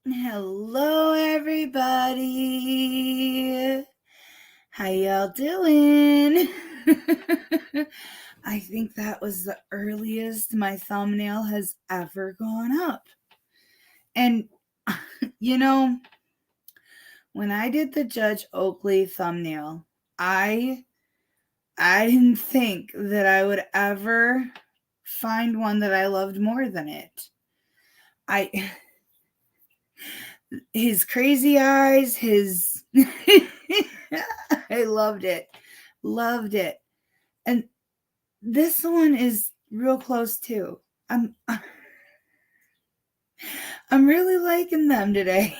Hello, everybody. How y'all doing? I think that was the earliest my thumbnail has ever gone up. And, when I did the Judge Oakley thumbnail, I didn't think that I would ever find one that I loved more than it. His crazy eyes, I loved it. And this one is real close too. I'm really liking them today.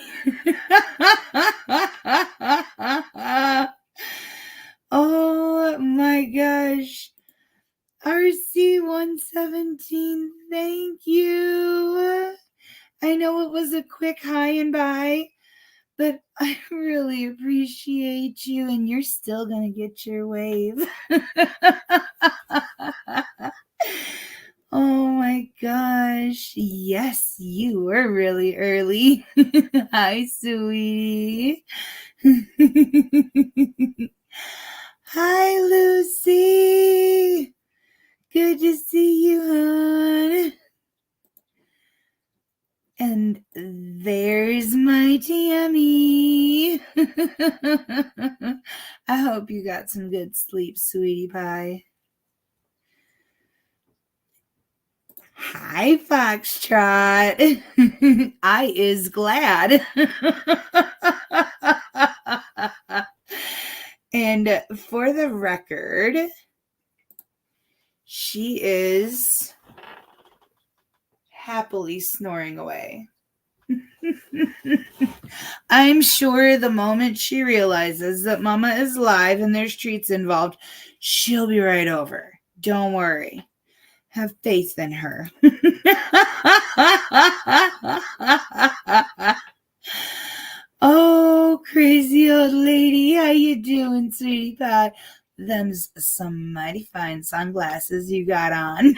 Oh my gosh. RC117, thank you. I know it was a quick hi and bye, but I really appreciate you, and you're still going to get your wave. Oh my gosh. Yes, you were really early. Hi, sweetie. Hi, Lucy. Good to see you, hon. And there's my Tammy. I hope you got some good sleep, sweetie pie. Hi, Foxtrot. I is glad. And for the record, she is happily snoring away. I'm sure the moment she realizes that Mama is live and there's treats involved, she'll be right over. Don't worry. Have faith in her. Oh, crazy old lady. How you doing, sweetie pie? Them's some mighty fine sunglasses you got on.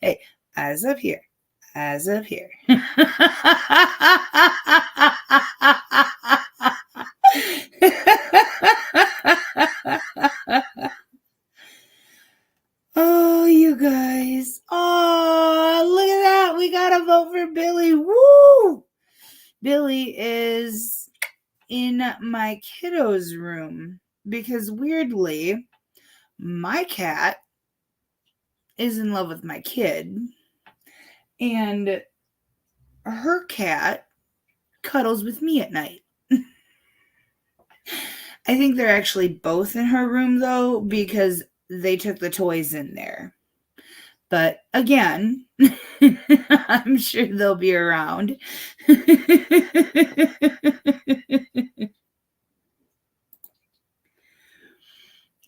Hey, eyes up here. Eyes up here. Oh, you guys. Oh, look at that. We got to vote for Billy. Woo! Billy is in my kiddo's room because weirdly, my cat is in love with my kid, and her cat cuddles with me at night. I think they're actually both in her room, though, because they took the toys in there. But again, I'm sure they'll be around.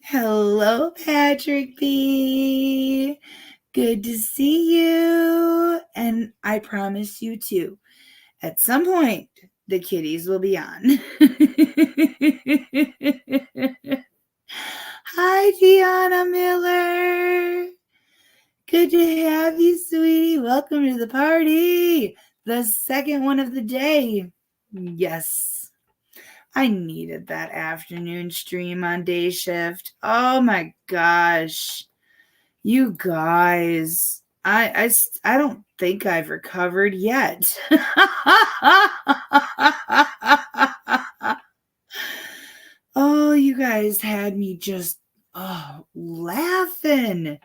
Hello, Patrick B. Good to see you. And I promise you too, at some point, the kitties will be on. Hi, Gianna Miller. Good to have you, sweetie. Welcome to the party. The second one of the day. Yes. I needed that afternoon stream on day shift. Oh my gosh. You guys. I don't think I've recovered yet. Oh, you guys had me just laughing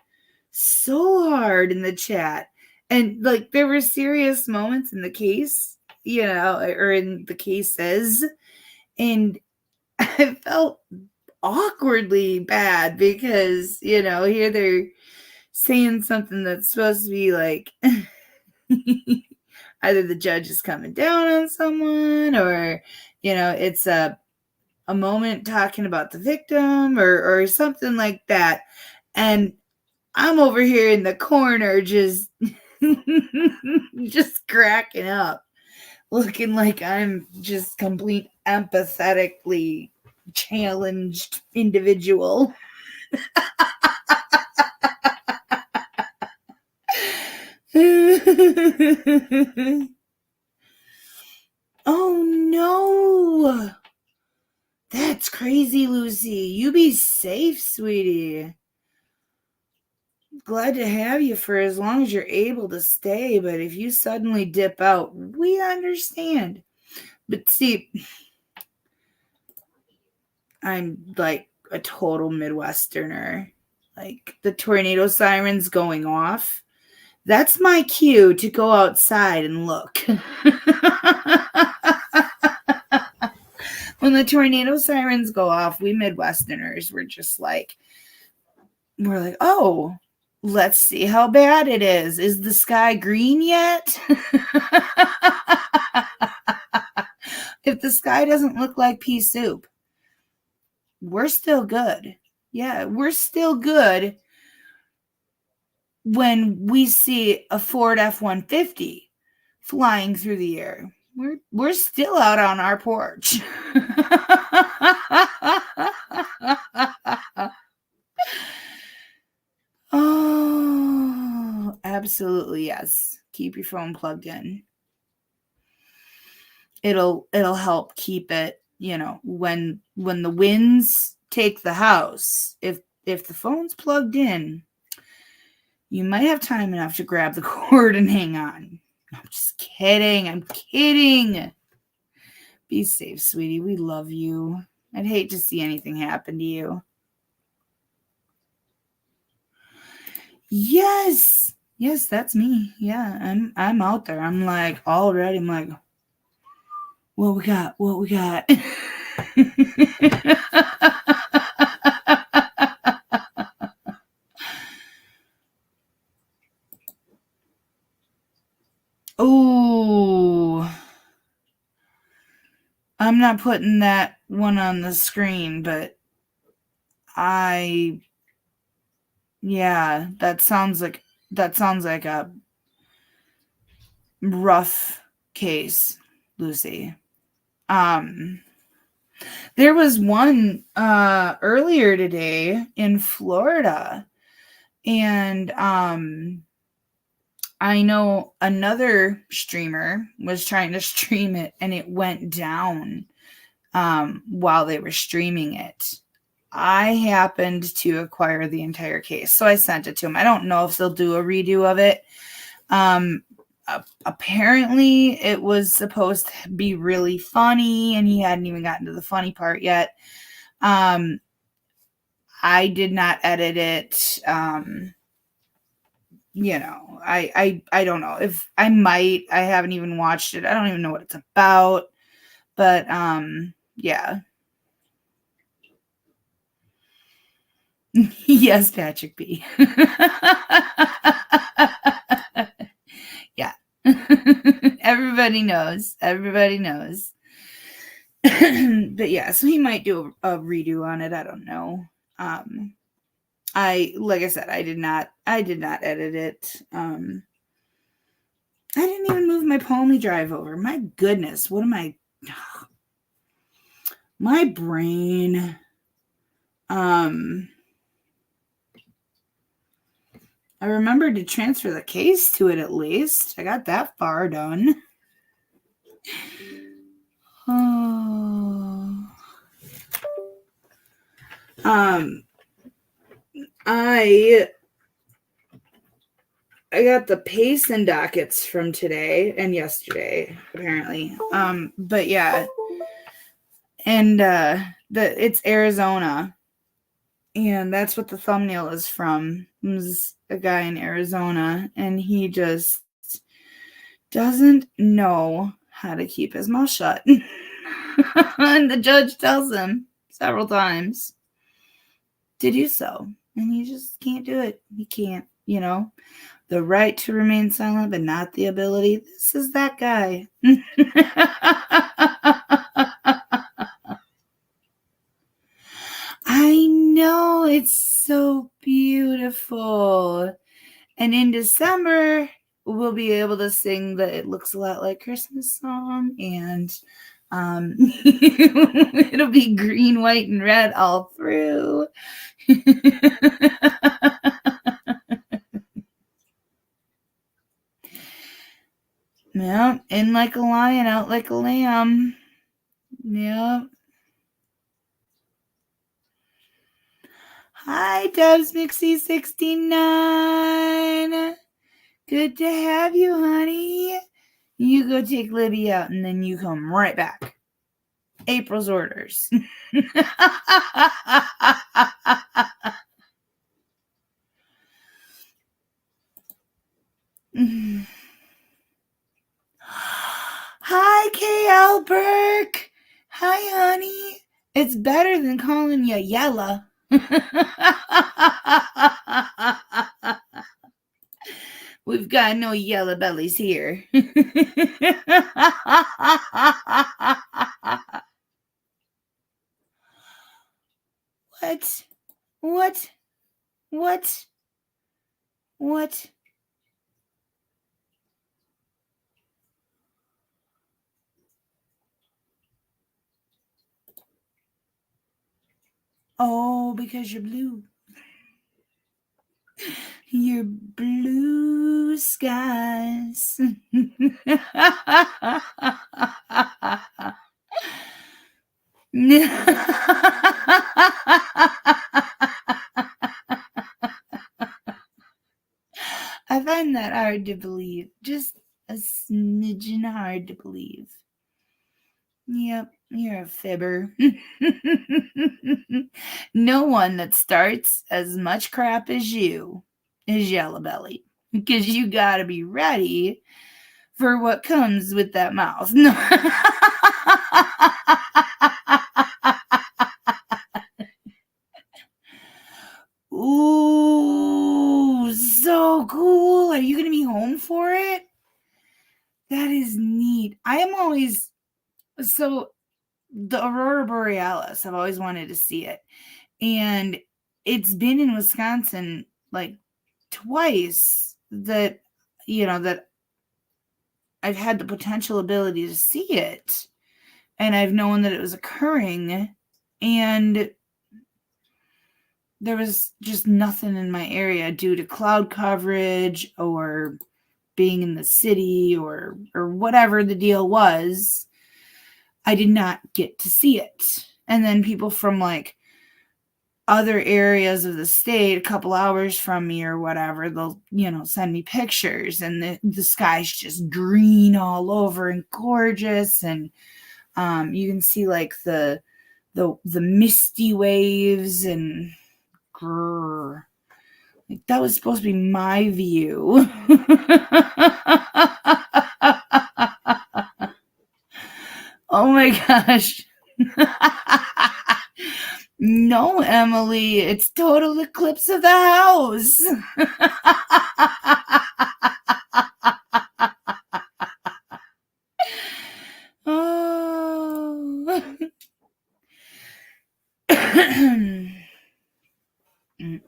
so hard in the chat. And like there were serious moments in the case, or in the cases, and I felt awkwardly bad because, here they're saying something that's supposed to be like either the judge is coming down on someone or, it's a moment talking about the victim or something like that. And I'm over here in the corner just cracking up, looking like I'm just complete empathetically challenged individual. Oh no. That's crazy, Lucy. You be safe, sweetie. Glad to have you for as long as you're able to stay, but if you suddenly dip out, we understand. But see, I'm like a total Midwesterner. Like the tornado sirens going off. That's my cue to go outside and look. When the tornado sirens go off, we Midwesterners were just like, oh, let's see how bad it is. Is the sky green yet? If the sky doesn't look like pea soup, we're still good. Yeah, we're still good when we see a Ford F-150 flying through the air. We're still out on our porch. Oh, absolutely yes. Keep your phone plugged in. It'll help keep it, when the winds take the house. If the phone's plugged in, you might have time enough to grab the cord and hang on. I'm just kidding. I'm kidding. Be safe, sweetie. We love you. I'd hate to see anything happen to you. Yes. Yes, that's me. Yeah, I'm out there. I'm like already. I'm like, what we got? What we got? Oh, I'm not putting that one on the screen, but yeah, that sounds like a rough case, Lucy. There was one earlier today in Florida, and I know another streamer was trying to stream it, and it went down while they were streaming it. I happened to acquire the entire case, so I sent it to him. I don't know if they'll do a redo of it. Apparently, it was supposed to be really funny, and he hadn't even gotten to the funny part yet. I did not edit it. I don't know if I might. I haven't even watched it. I don't even know what it's about. But yeah. Yes, Patrick B. Yeah. Everybody knows. Everybody knows. But yeah, so he might do a redo on it. I don't know. Like I said, I did not edit it. I didn't even move my Palmy Drive over. My goodness, what am I? My brain. I remembered to transfer the case to it at least. I got that far done. Oh. I got the Payson dockets from today and yesterday, apparently. But yeah. And it's Arizona. And that's what the thumbnail is from. It was a guy in Arizona, and he just doesn't know how to keep his mouth shut. And the judge tells him several times to do so. And he just can't do it. He can't, the right to remain silent, but not the ability. This is that guy. I know, it's so beautiful. And in December, we'll be able to sing the It Looks a Lot Like Christmas song, and it'll be green, white, and red all through. Yep. In like a lion, out like a lamb. Yep. Hi, Dubs Mixie 69. Good to have you, honey. You go take Libby out and then you come right back. April's orders. Hi, K.L. Burke. Hi, honey. It's better than calling you Yella. We've got no yellow bellies here. What? Oh, because you're blue. You're blue skies. I find that hard to believe. Just a smidgen hard to believe. Yep, you're a fibber. No one that starts as much crap as you is Yellow Belly. Because you gotta be ready for what comes with that mouth. Ooh, so cool. Are you going to be home for it? That is neat. I am always, so the Aurora Borealis, I've always wanted to see it. And it's been in Wisconsin like twice that, that I've had the potential ability to see it. And I've known that it was occurring. And there was just nothing in my area due to cloud coverage or being in the city or whatever the deal was. I did not get to see it. And then people from like other areas of the state, a couple hours from me or whatever, they'll, send me pictures and the sky's just green all over and gorgeous. And you can see like the misty waves and grrr. Like, that was supposed to be my view. Oh my gosh. No, Emily, it's total eclipse of the house.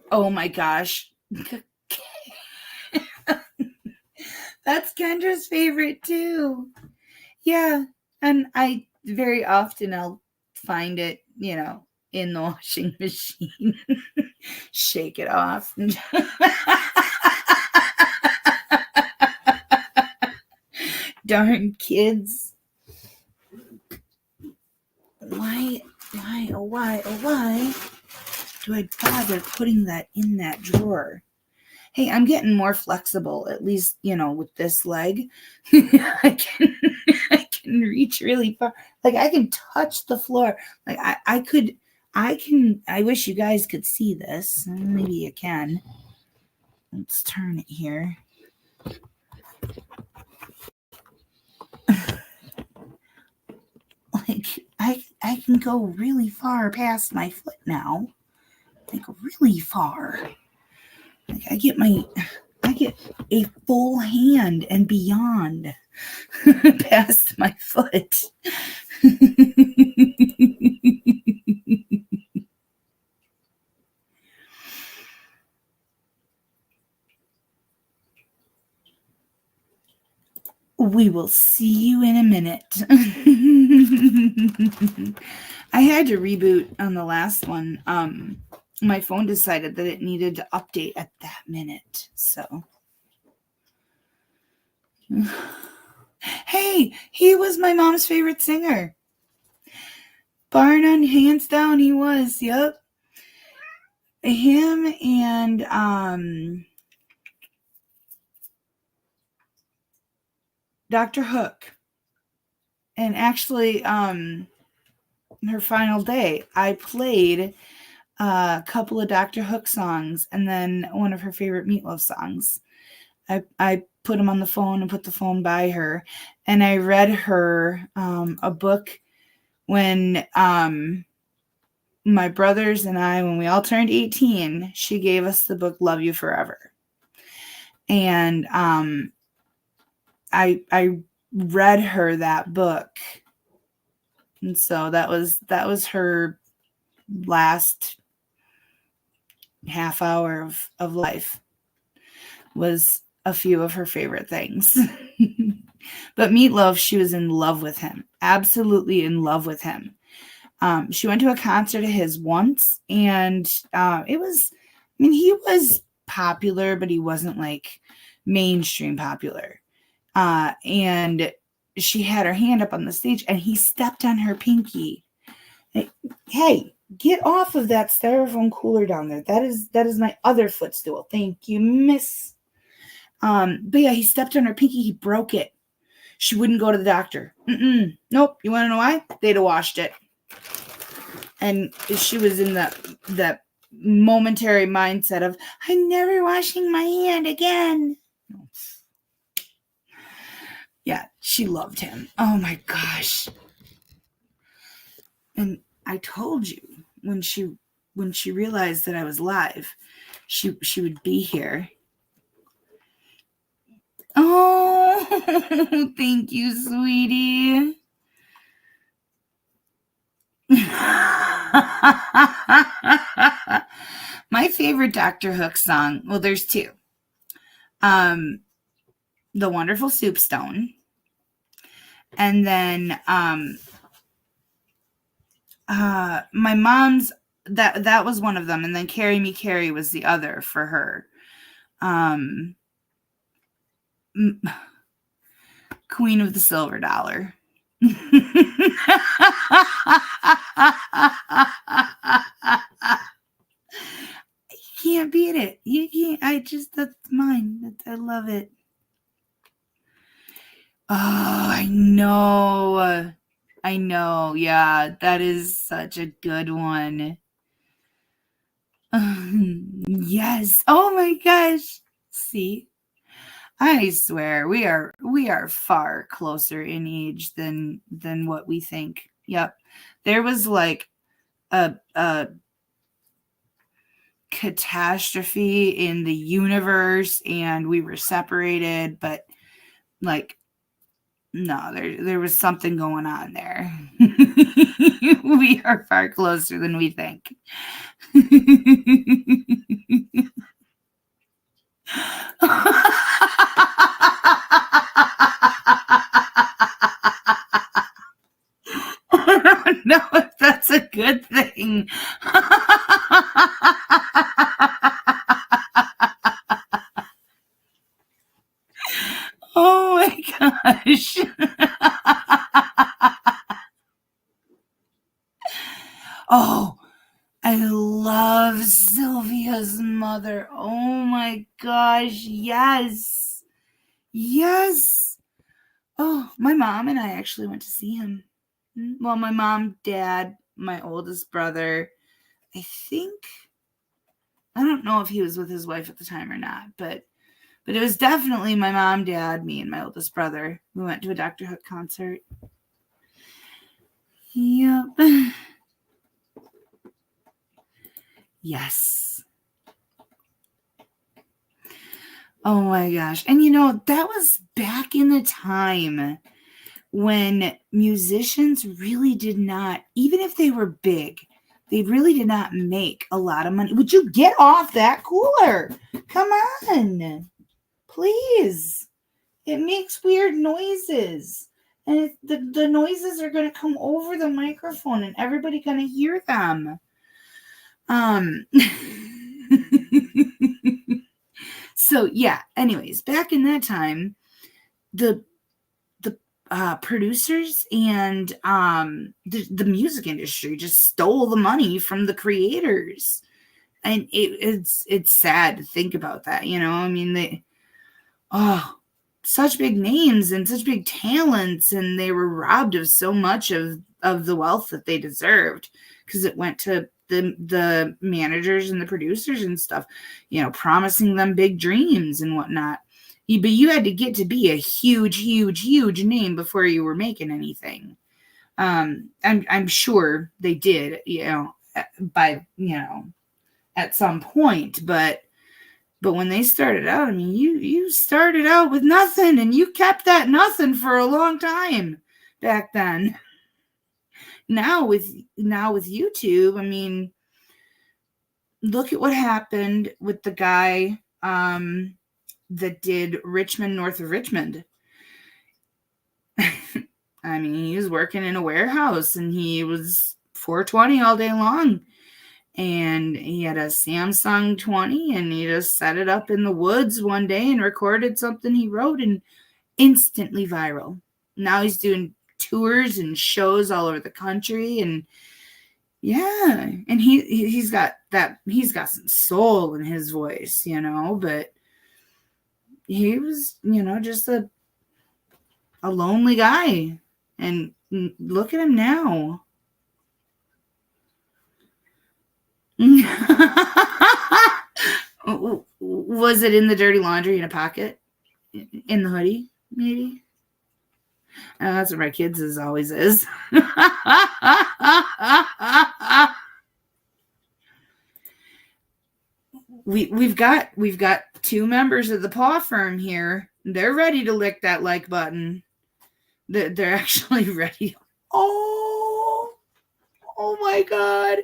Oh my gosh. That's Kendra's favorite too. Yeah. And I very often I'll find it, in the washing machine. Shake it off. Darn kids. Why do I bother putting that in that drawer? Hey, I'm getting more flexible, at least, with this leg. I can reach really far. Like, I can touch the floor. Like, I wish you guys could see this. Maybe you can. Let's turn it here. Like, I can go really far past my foot now. Like, really far. Like, I get a full hand and beyond past my foot. We will see you in a minute. I had to reboot on the last one. My phone decided that it needed to update at that minute. So way. He was my mom's favorite singer. Bar none, hands down, he was. Yep. Him and Dr. Hook. And actually, her final day, I played a couple of Dr. Hook songs and then one of her favorite Meatloaf songs. I put them on the phone and put the phone by her, and I read her a book when my brothers and I, when we all turned 18, she gave us the book Love You Forever. And I read her that book. And so that was her last half hour of life, was a few of her favorite things. But Meatloaf, she was in love with him. Absolutely in love with him. She went to a concert of his once, and he was popular, but he wasn't like mainstream popular. And she had her hand up on the stage, and he stepped on her pinky. Hey, get off of that styrofoam cooler down there. That is my other footstool. Thank you, miss. But yeah, he stepped on her pinky. He broke it. She wouldn't go to the doctor. Nope. You want to know why? They'd have washed it. And she was in that momentary mindset of, I'm never washing my hand again. Yeah, she loved him. Oh my gosh. And I told you, when she realized that I was live, she would be here. Oh, thank you, sweetie. My favorite Dr. Hook song, well, there's two. The Wonderful Soup Stone. And then my mom's, that was one of them, and then Carry Me Carry was the other for her. Queen of the Silver Dollar. You can't beat it. You can't. That's mine. I love it. Oh, I know. Yeah, that is such a good one. Yes. Oh my gosh. See, I swear we are far closer in age than what we think. Yep. There was like a catastrophe in the universe and we were separated, but like, no, there was something going on there. We are far closer than we think. I don't know if that's a good thing. Oh my gosh. Oh, I love Sylvia's mother. Oh my gosh. Yes. Yes. Oh, my mom and I actually went to see him. Well, my mom, dad, my oldest brother. I don't know if he was with his wife at the time or not, but it was definitely my mom, dad, me, and my oldest brother. We went to a Dr. Hook concert. Yep. Yes. Oh my gosh. And that was back in the time when musicians really did not, even if they were big, they really did not make a lot of money. Would you get off that cooler? Come on. Please. It makes weird noises. And the noises are going to come over the microphone and everybody going to hear them. So yeah, anyways, back in that time, the producers and the music industry just stole the money from the creators. And it's sad to think about that, I mean, such big names and such big talents, and they were robbed of so much of the wealth that they deserved because it went to the managers and the producers and stuff, promising them big dreams and whatnot. But you had to get to be a huge, huge, huge name before you were making anything. I'm sure they did, by, at some point, but when they started out, I mean, you started out with nothing, and you kept that nothing for a long time back then. Now with YouTube, I mean, look at what happened with the guy that did Richmond, North of Richmond. I mean, he was working in a warehouse, and he was 420 all day long. And he had a Samsung 20, and he just set it up in the woods one day and recorded something he wrote, and instantly viral. Now he's doing tours and shows all over the country, and yeah, and he's got some soul in his voice, but he was, just a lonely guy, and look at him now. Was it in the dirty laundry in a pocket? In the hoodie, maybe? That's what my kids always is. We've got 2 members of the paw firm here. They're ready to lick that like button. They're actually ready. Oh my God.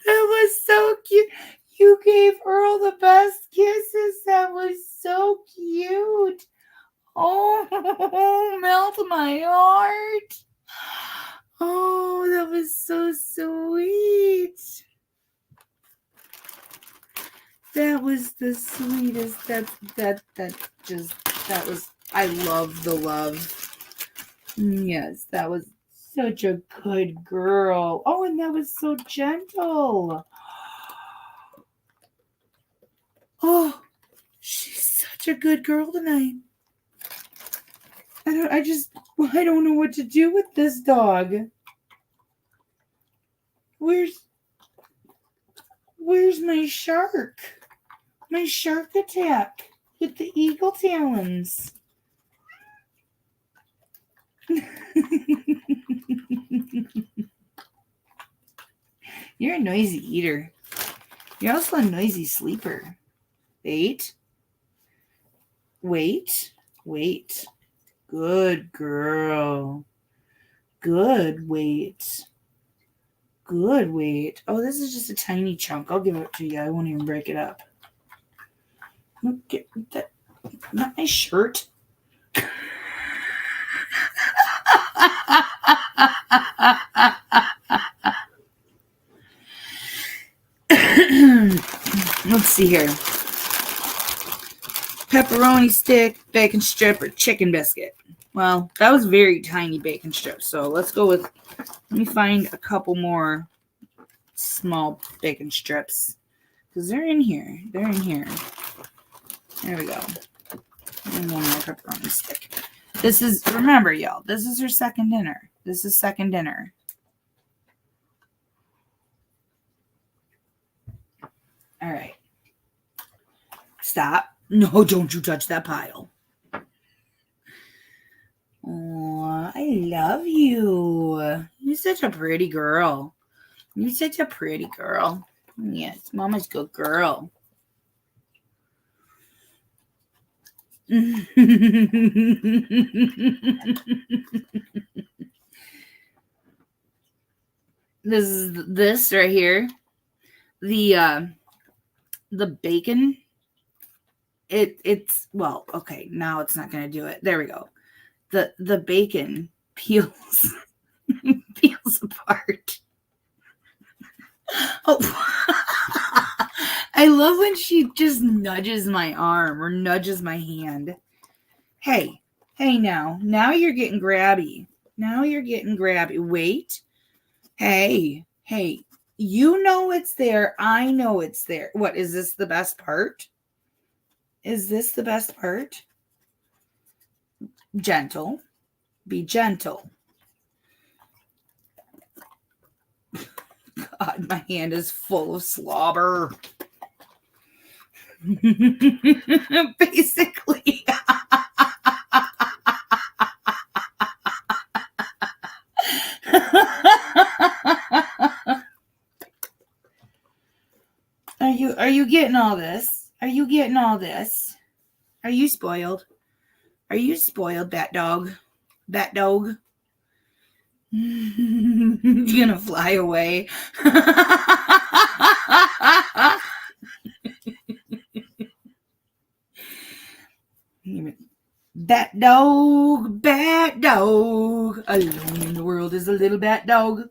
That was so cute. You gave Earl the best kisses. That was so cute. Oh, melt my heart. Oh, that was so sweet. That was the sweetest. That was, I love the love. Yes, that was such a good girl. Oh, and that was so gentle. Oh, she's such a good girl tonight. I don't know what to do with this dog. Where's my shark? My shark attack with the eagle talons. You're a noisy eater. You're also a noisy sleeper. Wait. Good girl. Good wait. Oh, this is just a tiny chunk. I'll give it to you. I won't even break it up. Look, that, not my shirt. Let's see here. Pepperoni stick, bacon strip, or chicken biscuit. Well, that was very tiny bacon strip. So let's go with, let me find a couple more small bacon strips. Because they're in here. There we go. And one more pepperoni stick. This is, remember y'all, this is her second dinner. This is second dinner. All right. Stop. No, don't you touch that pile. Oh, I love you. You're such a pretty girl. Yes, Mama's a good girl. This right here. The bacon. It's well, okay, now it's not gonna do it. There we go. The bacon peels apart. Oh, I love when she just nudges my arm or nudges my hand. Hey, Hey, now you're getting grabby. Now you're getting grabby. Wait. Hey, you know it's there. I know it's there. What, is this the best part? Is this the best part? Gentle. Be gentle. God, my hand is full of slobber. Basically. Are you getting all this? Are you getting all this? Are you spoiled? Are you spoiled, bat dog? Bat dog? You're gonna fly away. Bat dog, bat dog. Alone in the world is a little bat dog.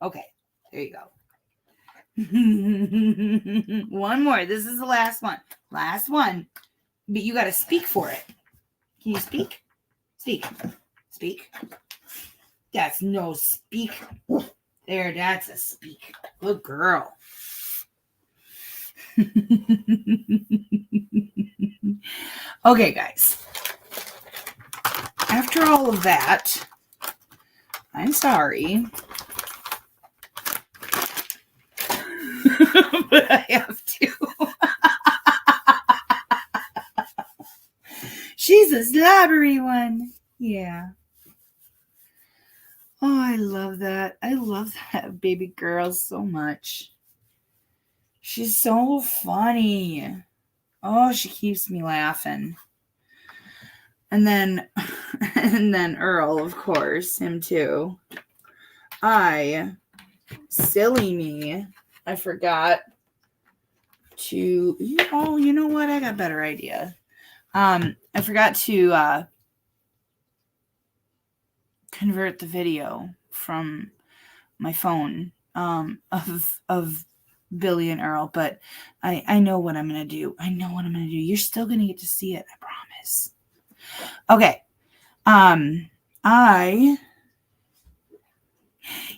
Okay, there you go. One more. This is the last one. Last one. But you got to speak for it. Can you speak? Speak. Speak. That's no speak. There, that's a speak. Good girl. Okay, guys. After all of that, I'm sorry. But I have to. She's a slobbery one. Yeah. Oh, I love that. I love that baby girl so much. She's so funny. Oh, she keeps me laughing. And then Earl, of course, him too. Silly me. I forgot to, you know what? I got a better idea. I forgot to convert the video from my phone of Billy and Earl, but I know what I'm going to do. I know what I'm going to do. You're still going to get to see it. I promise. Okay.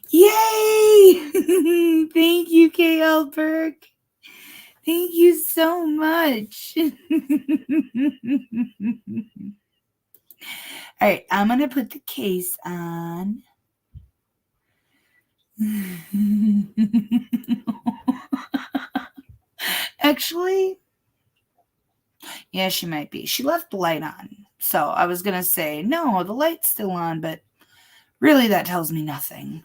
Yay! Thank you, K.L. Burke. Thank you so much. All right, I'm going to put the case on. Actually, yeah, she might be. She left the light on. So I was going to say, no, the light's still on, but really that tells me nothing.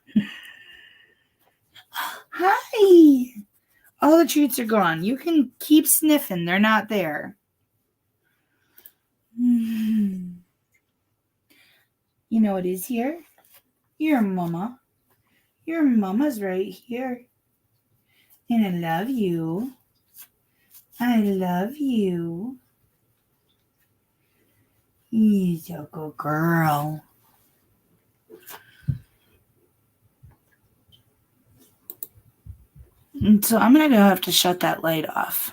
Hi. All the treats are gone. You can keep sniffing. They're not there. You know what is here? Your mama. Your mama's right here. And I love you. I love you. You're a good girl. And so I'm going to have to shut that light off.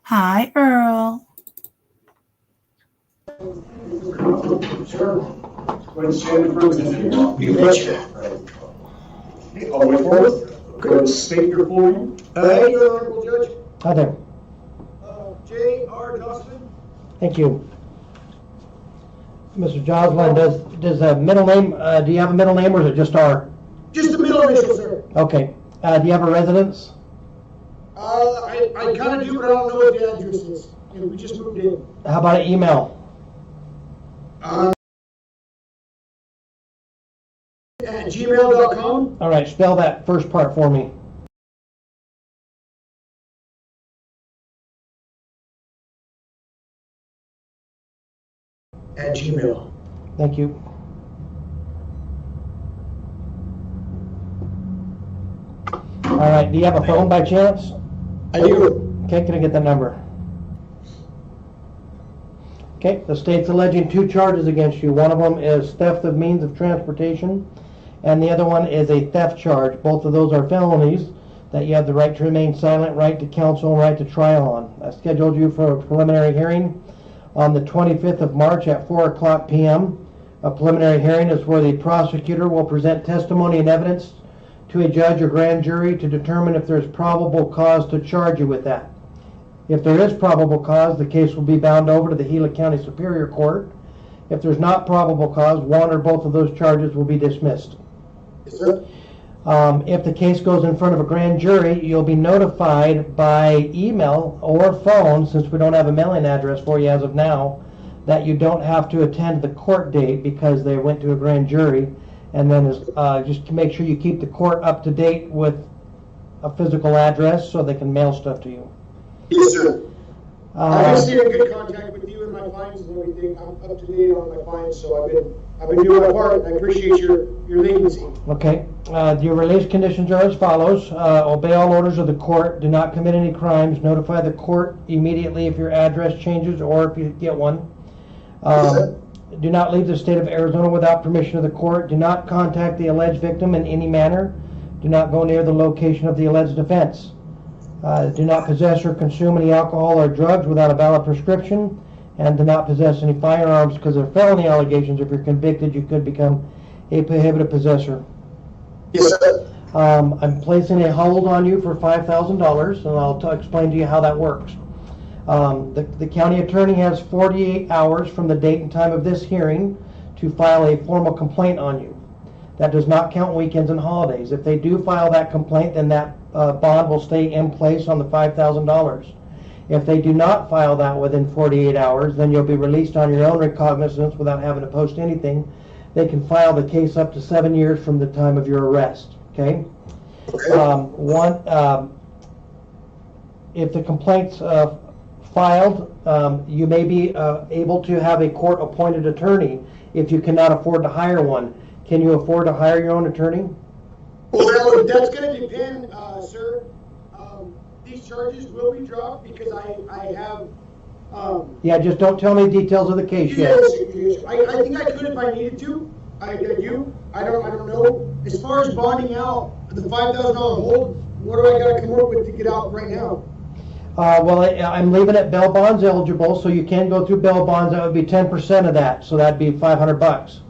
Hi, Earl. Sure. When stand in front of you betcha. All the way forward. Go ahead and state your full name. Thank you, Honorable Judge. Hi there. J.R. Dustin. Thank you. Mr. Joslin, does a middle name, do you have a middle name or is it just R? Just the middle initial, sir. Okay. Do you have a residence? I kind of do, but I don't know what the address is. And we just moved in. How about an email? At gmail.com. All right, spell that first part for me. At Gmail. Thank you. All right, do you have a phone by chance? I do. Okay, can I get the number? Okay, the state's alleging 2 charges against you. One of them is theft of means of transportation, and the other one is a theft charge. Both of those are felonies that you have the right to remain silent, right to counsel, and right to trial on. I scheduled you for a preliminary hearing on the 25th of March at 4 o'clock p.m. A preliminary hearing is where the prosecutor will present testimony and evidence to a judge or grand jury to determine if there's probable cause to charge you with that. If there is probable cause, the case will be bound over to the Gila County Superior Court. If there's not probable cause, one or both of those charges will be dismissed. Yes, sir. If the case goes in front of a grand jury, you'll be notified by email or phone, since we don't have a mailing address for you as of now, that you don't have to attend the court date because they went to a grand jury. And then just to make sure you keep the court up to date with a physical address so they can mail stuff to you. Yes, sir. I've stayed in good contact with you and my clients and everything. I'm up to date on my clients, so I've been doing my part, and I appreciate your leniency. Okay. Your release conditions are as follows. Obey all orders of the court. Do not commit any crimes. Notify the court immediately if your address changes or if you get one. Do not leave the state of Arizona without permission of the court. Do not contact the alleged victim in any manner. Do not go near the location of the alleged offense. Do not possess or consume any alcohol or drugs without a valid prescription, and do not possess any firearms because they're felony allegations. If you're convicted, you could become a prohibited possessor. Yes, sir. I'm placing a hold on you for $5,000, and I'll explain to you how that works. The county attorney has 48 hours from the date and time of this hearing to file a formal complaint on you. That does not count weekends and holidays. If they do file that complaint, then that bond will stay in place on the $5,000. If they do not file that within 48 hours, then you'll be released on your own recognizance without having to post anything. They can file the case up to 7 years from the time of your arrest. Okay. If the complaint's filed, you may be able to have a court-appointed attorney if you cannot afford to hire one. Can you afford to hire your own attorney? Well, that's going to depend, sir. These charges will be dropped because I have. Yeah, just don't tell me details of the case yet. I think I could if I needed to. I don't know. As far as bonding out the $5,000 hold, what do I got to come up with to get out right now? Well, I'm leaving it bail bonds eligible, so you can go through bail bonds. That would be 10% of that, so that'd be $500.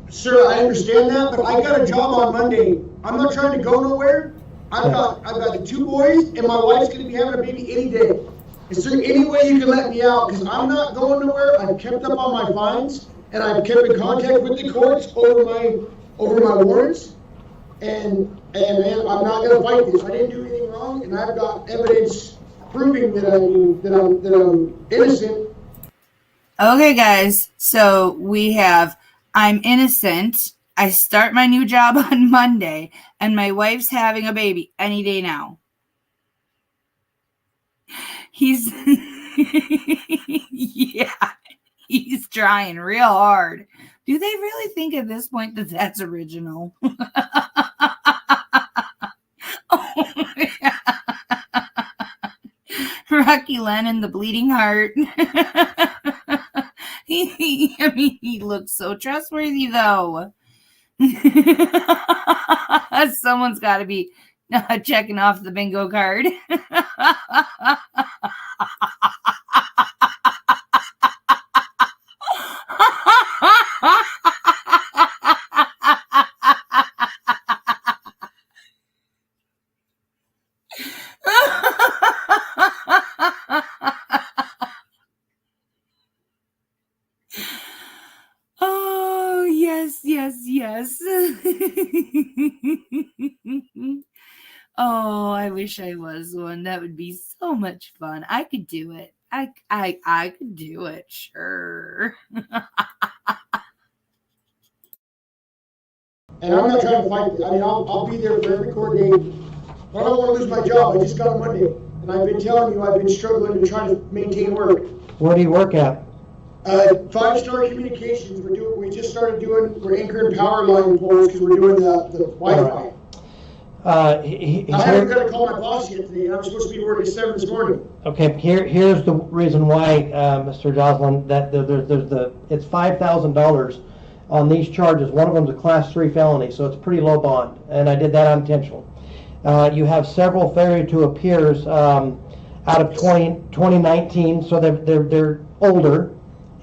Sir, I understand that, but I got a job on Monday. I'm not trying to go nowhere. I've got the 2 boys, and my wife's going to be having a baby any day. Is there any way you can let me out? Because I'm not going nowhere. I've kept up on my fines, and I've kept in contact with the courts over my warrants. And man, I'm not going to fight this. I didn't do anything wrong, and I've got evidence proving that I'm innocent. Okay, guys. So we have I'm innocent. I start my new job on Monday, and my wife's having a baby any day now. He's, yeah, he's trying real hard. Do they really think at this point that that's original? Oh, yeah. Rocky Lennon, the bleeding heart. He looks so trustworthy, though. Someone's got to be checking off the bingo card. Oh, yes. Oh, I wish I was one. That would be so much fun. I could do it. I could do it, sure. And I'm not trying to fight this. I mean, I'll be there for every court date. But I don't want to lose my job. I just got Monday. And I've been telling you I've been struggling to try to maintain work. Where do you work at? 5-Star Communications. We're anchoring power line poles because we're doing the Wi-Fi. I haven't got to call my boss yet today. I'm supposed to be working 7 this morning. Okay, here's the reason why, Mr. Joslin, that it's $5,000 on these charges. One of them's a Class 3 felony, so it's pretty low bond, and I did that unintentional. You have several failure to appears out of 2019, so they're older.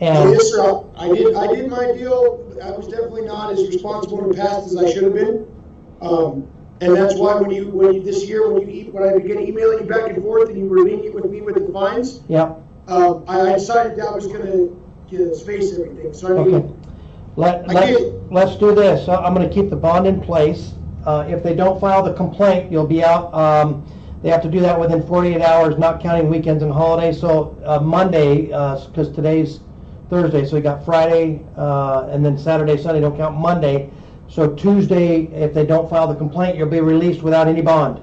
And Yes, sir, I did my deal. I was definitely not as responsible in the past as I should have been. And that's why when you when I began emailing you back and forth and you were lenient with me with the fines, yeah, I decided that was gonna space everything. So I mean, okay. Let's do this. I'm going to keep the bond in place. If they don't file the complaint, you'll be out. They have to do that within 48 hours, not counting weekends and holidays. So Monday, because today's Thursday, so we got Friday and then Saturday, Sunday, don't count Monday. So Tuesday, if they don't file the complaint, you'll be released without any bond.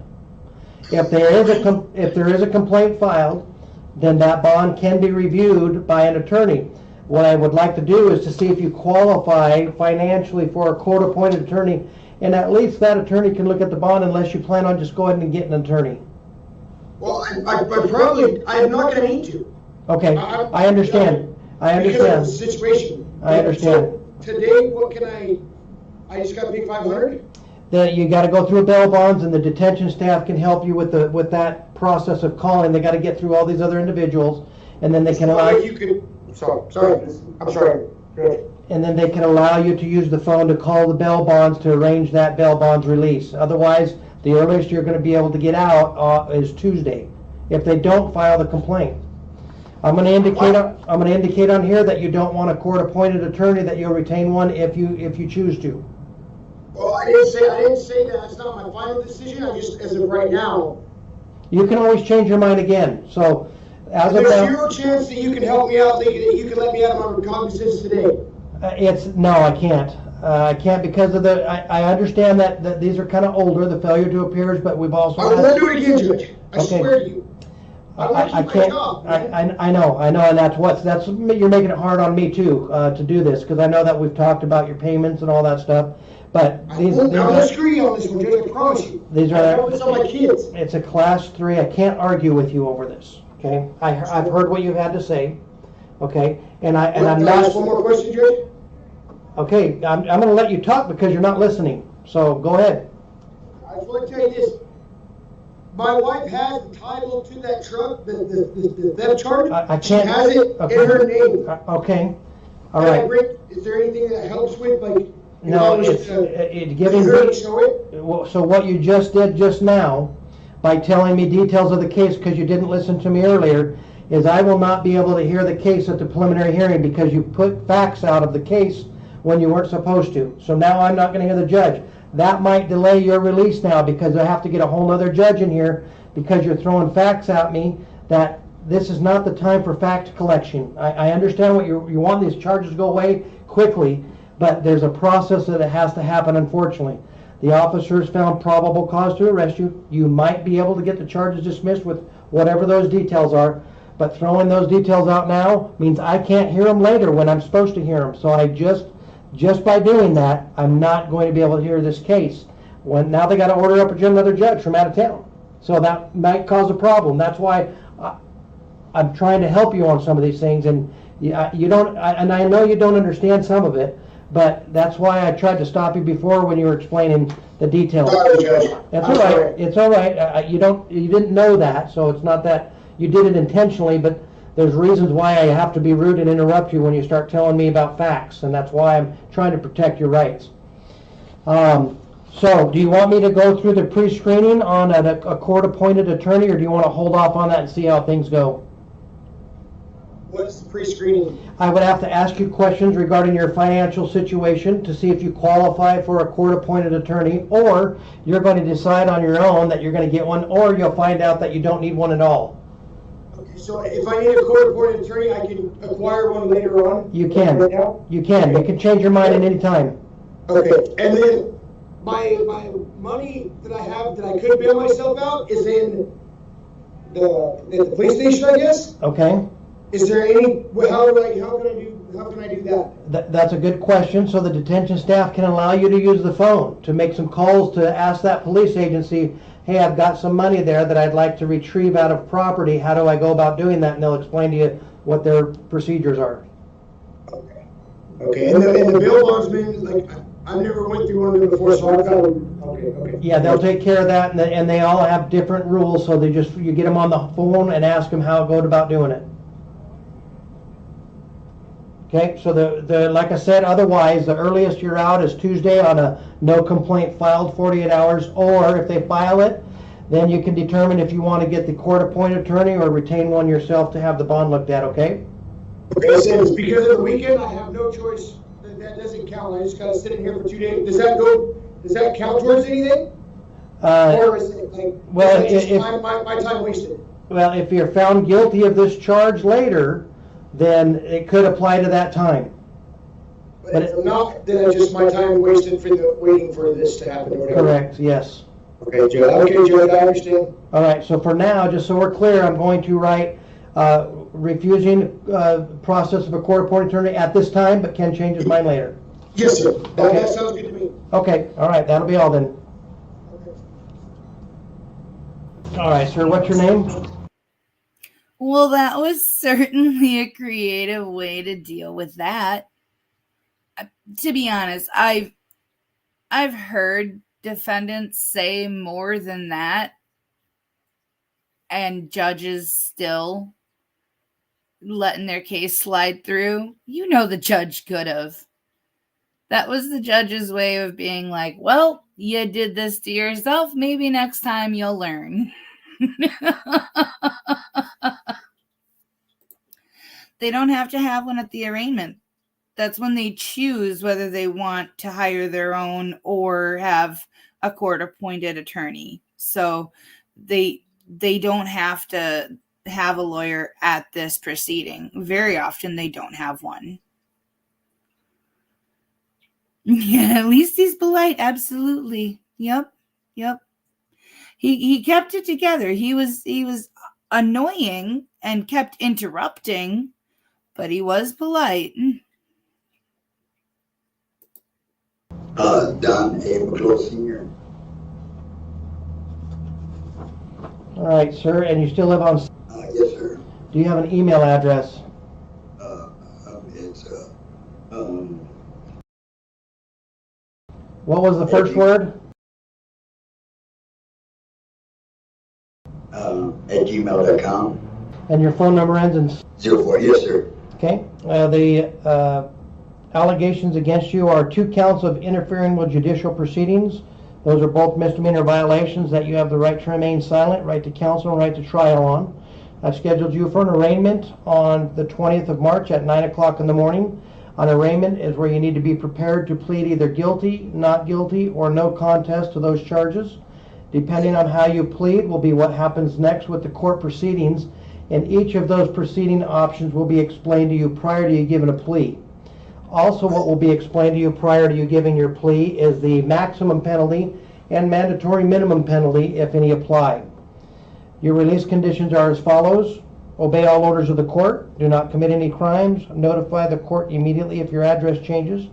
If there is a complaint filed, then that bond can be reviewed by an attorney. What I would like to do is to see if you qualify financially for a court-appointed attorney, and at least that attorney can look at the bond unless you plan on just going and getting an attorney. well, I'm not gonna need to. Okay, I understand. I Because of understand. the situation. I understand. So today, what can I just gotta pay 500? That you got to go through bail bonds, and the detention staff can help you with that process of calling. They got to get through all these other individuals, and then they can allow You could, sorry, I'm sorry. and then they can allow you to use the phone to call the bail bonds to arrange that bail bonds release. Otherwise, the earliest you're going to be able to get out is Tuesday, if they don't file the complaint. I'm going to indicate on here that you don't want a court-appointed attorney, that you'll retain one if you choose to. Well, I didn't say that. That's not my final decision. I just, as of right now. You can always change your mind again. So, as of There's now, zero chance that you can help me out, that you can let me out of my recognizance today. no, I can't. I can't because of I understand that these are kind of older, the failure to appears, but we've also. I won't do it again, Judge. I Okay. swear to you. I want to I keep my can't. job, man. I know, and that's you're making it hard on me too to do this, because I know that we've talked about your payments and all that stuff. But I won't screw you on this one, Judge. I promise you. These are- I know this on my kids. it's a Class 3. I can't argue with you over this. Okay, I've heard what you've had to say. Okay, and I'm Can I not. ask one more question, Judge? Okay, I'm going to let you talk because you're not listening. So go ahead. I just want to tell you this. My wife has the title to that truck, the theft charge. I She can't. has it Okay. in her name. Okay, all Can I right. bring- Is there anything that helps with, like? No, you know, it's giving her me. to show it? So what you just did just now, by telling me details of the case because you didn't listen to me earlier, is I will not be able to hear the case at the preliminary hearing because you put facts out of the case when you weren't supposed to. So now I'm not going to hear the judge. That might delay your release now because I have to get a whole other judge in here because you're throwing facts at me that this is not the time for fact collection. I understand what you want these charges to go away quickly, but there's a process that it has to happen, unfortunately. The officers found probable cause to arrest you. You might be able to get the charges dismissed with whatever those details are, but throwing those details out now means I can't hear them later when I'm supposed to hear them. So I just by doing that, I'm not going to be able to hear this case. Now they got to order up another judge from out of town. So that might cause a problem. That's why I'm trying to help you on some of these things, and you don't. And I know you don't understand some of it, but that's why I tried to stop you before when you were explaining the details. Sorry, Judge. That's I'm all right. sorry. It's all right. You didn't know that, so it's not that you did it intentionally, but there's reasons why I have to be rude and interrupt you when you start telling me about facts, and that's why I'm trying to protect your rights. So, do you want me to go through the pre-screening on a court-appointed attorney, or do you want to hold off on that and see how things go? What's the pre-screening? I would have to ask you questions regarding your financial situation to see if you qualify for a court-appointed attorney, or you're going to decide on your own that you're going to get one, or you'll find out that you don't need one at all. Okay, so if I need a court-appointed attorney, I can acquire one later on? You can. Right now? You can. You can change your mind at any time. Okay, and then my money that I have that I could bail myself out is in the police station, I guess? Okay? Is there any, how can I do that? That's a good question. So the detention staff can allow you to use the phone to make some calls to ask that police agency, hey, I've got some money there that I'd like to retrieve out of property. How do I go about doing that? And they'll explain to you what their procedures are. Okay. Okay, and the bail bondsman, like, I never went through one of them before, so I gotta, okay. Yeah, they'll take care of that, and they all have different rules, so you get them on the phone and ask them how it goes about doing it. Okay, so like I said, otherwise, the earliest you're out is Tuesday on a no complaint filed 48 hours, or if they file it, then you can determine if you want to get the court-appointed attorney or retain one yourself to have the bond looked at, okay? Okay, so it's because of the weekend, I have no choice, that doesn't count, I just gotta sit in here for 2 days, does that count towards anything? Or is it like, well, is it just if- my time wasted? Well, if you're found guilty of this charge later, then it could apply to that time. But if I'm not, then it's just my time wasted for waiting for this to happen or whatever. Correct, yes. Okay, Judge, I understand. All right, so for now, just so we're clear, I'm going to write refusing process of a court-appointed attorney at this time, but can change his mind later. Yes, sir. Okay. That sounds good to me. Okay, all right, that'll be all then. All right, sir, what's your name? Well, that was certainly a creative way to deal with that. To be honest, I've heard defendants say more than that, and judges still letting their case slide through. You know, the judge could have. That was the judge's way of being like, well, you did this to yourself. Maybe next time you'll learn. They don't have to have one at the arraignment. That's when they choose whether they want to hire their own or have a court-appointed attorney. So they don't have to have a lawyer at this proceeding. Very often they don't have one. Yeah, at least he's polite. Absolutely. Yep. He kept it together. He was annoying and kept interrupting, but he was polite. Don A. McClure Sr. All right, sir, and you still live on, Yes, sir. do you have an email address? It's, What was the first word? at gmail.com. And your phone number ends in 04, yes, sir. Okay, the allegations against you are 2 counts of interfering with judicial proceedings. Those are both misdemeanor violations that you have the right to remain silent, right to counsel, and right to trial on. I've scheduled you for an arraignment on the 20th of March at 9 o'clock in the morning. An arraignment is where you need to be prepared to plead either guilty, not guilty, or no contest to those charges. Depending on how you plead will be what happens next with the court proceedings, and each of those proceeding options will be explained to you prior to you giving a plea. Also, what will be explained to you prior to you giving your plea is the maximum penalty and mandatory minimum penalty, if any, apply. Your release conditions are as follows. Obey all orders of the court. Do not commit any crimes. Notify the court immediately if your address changes.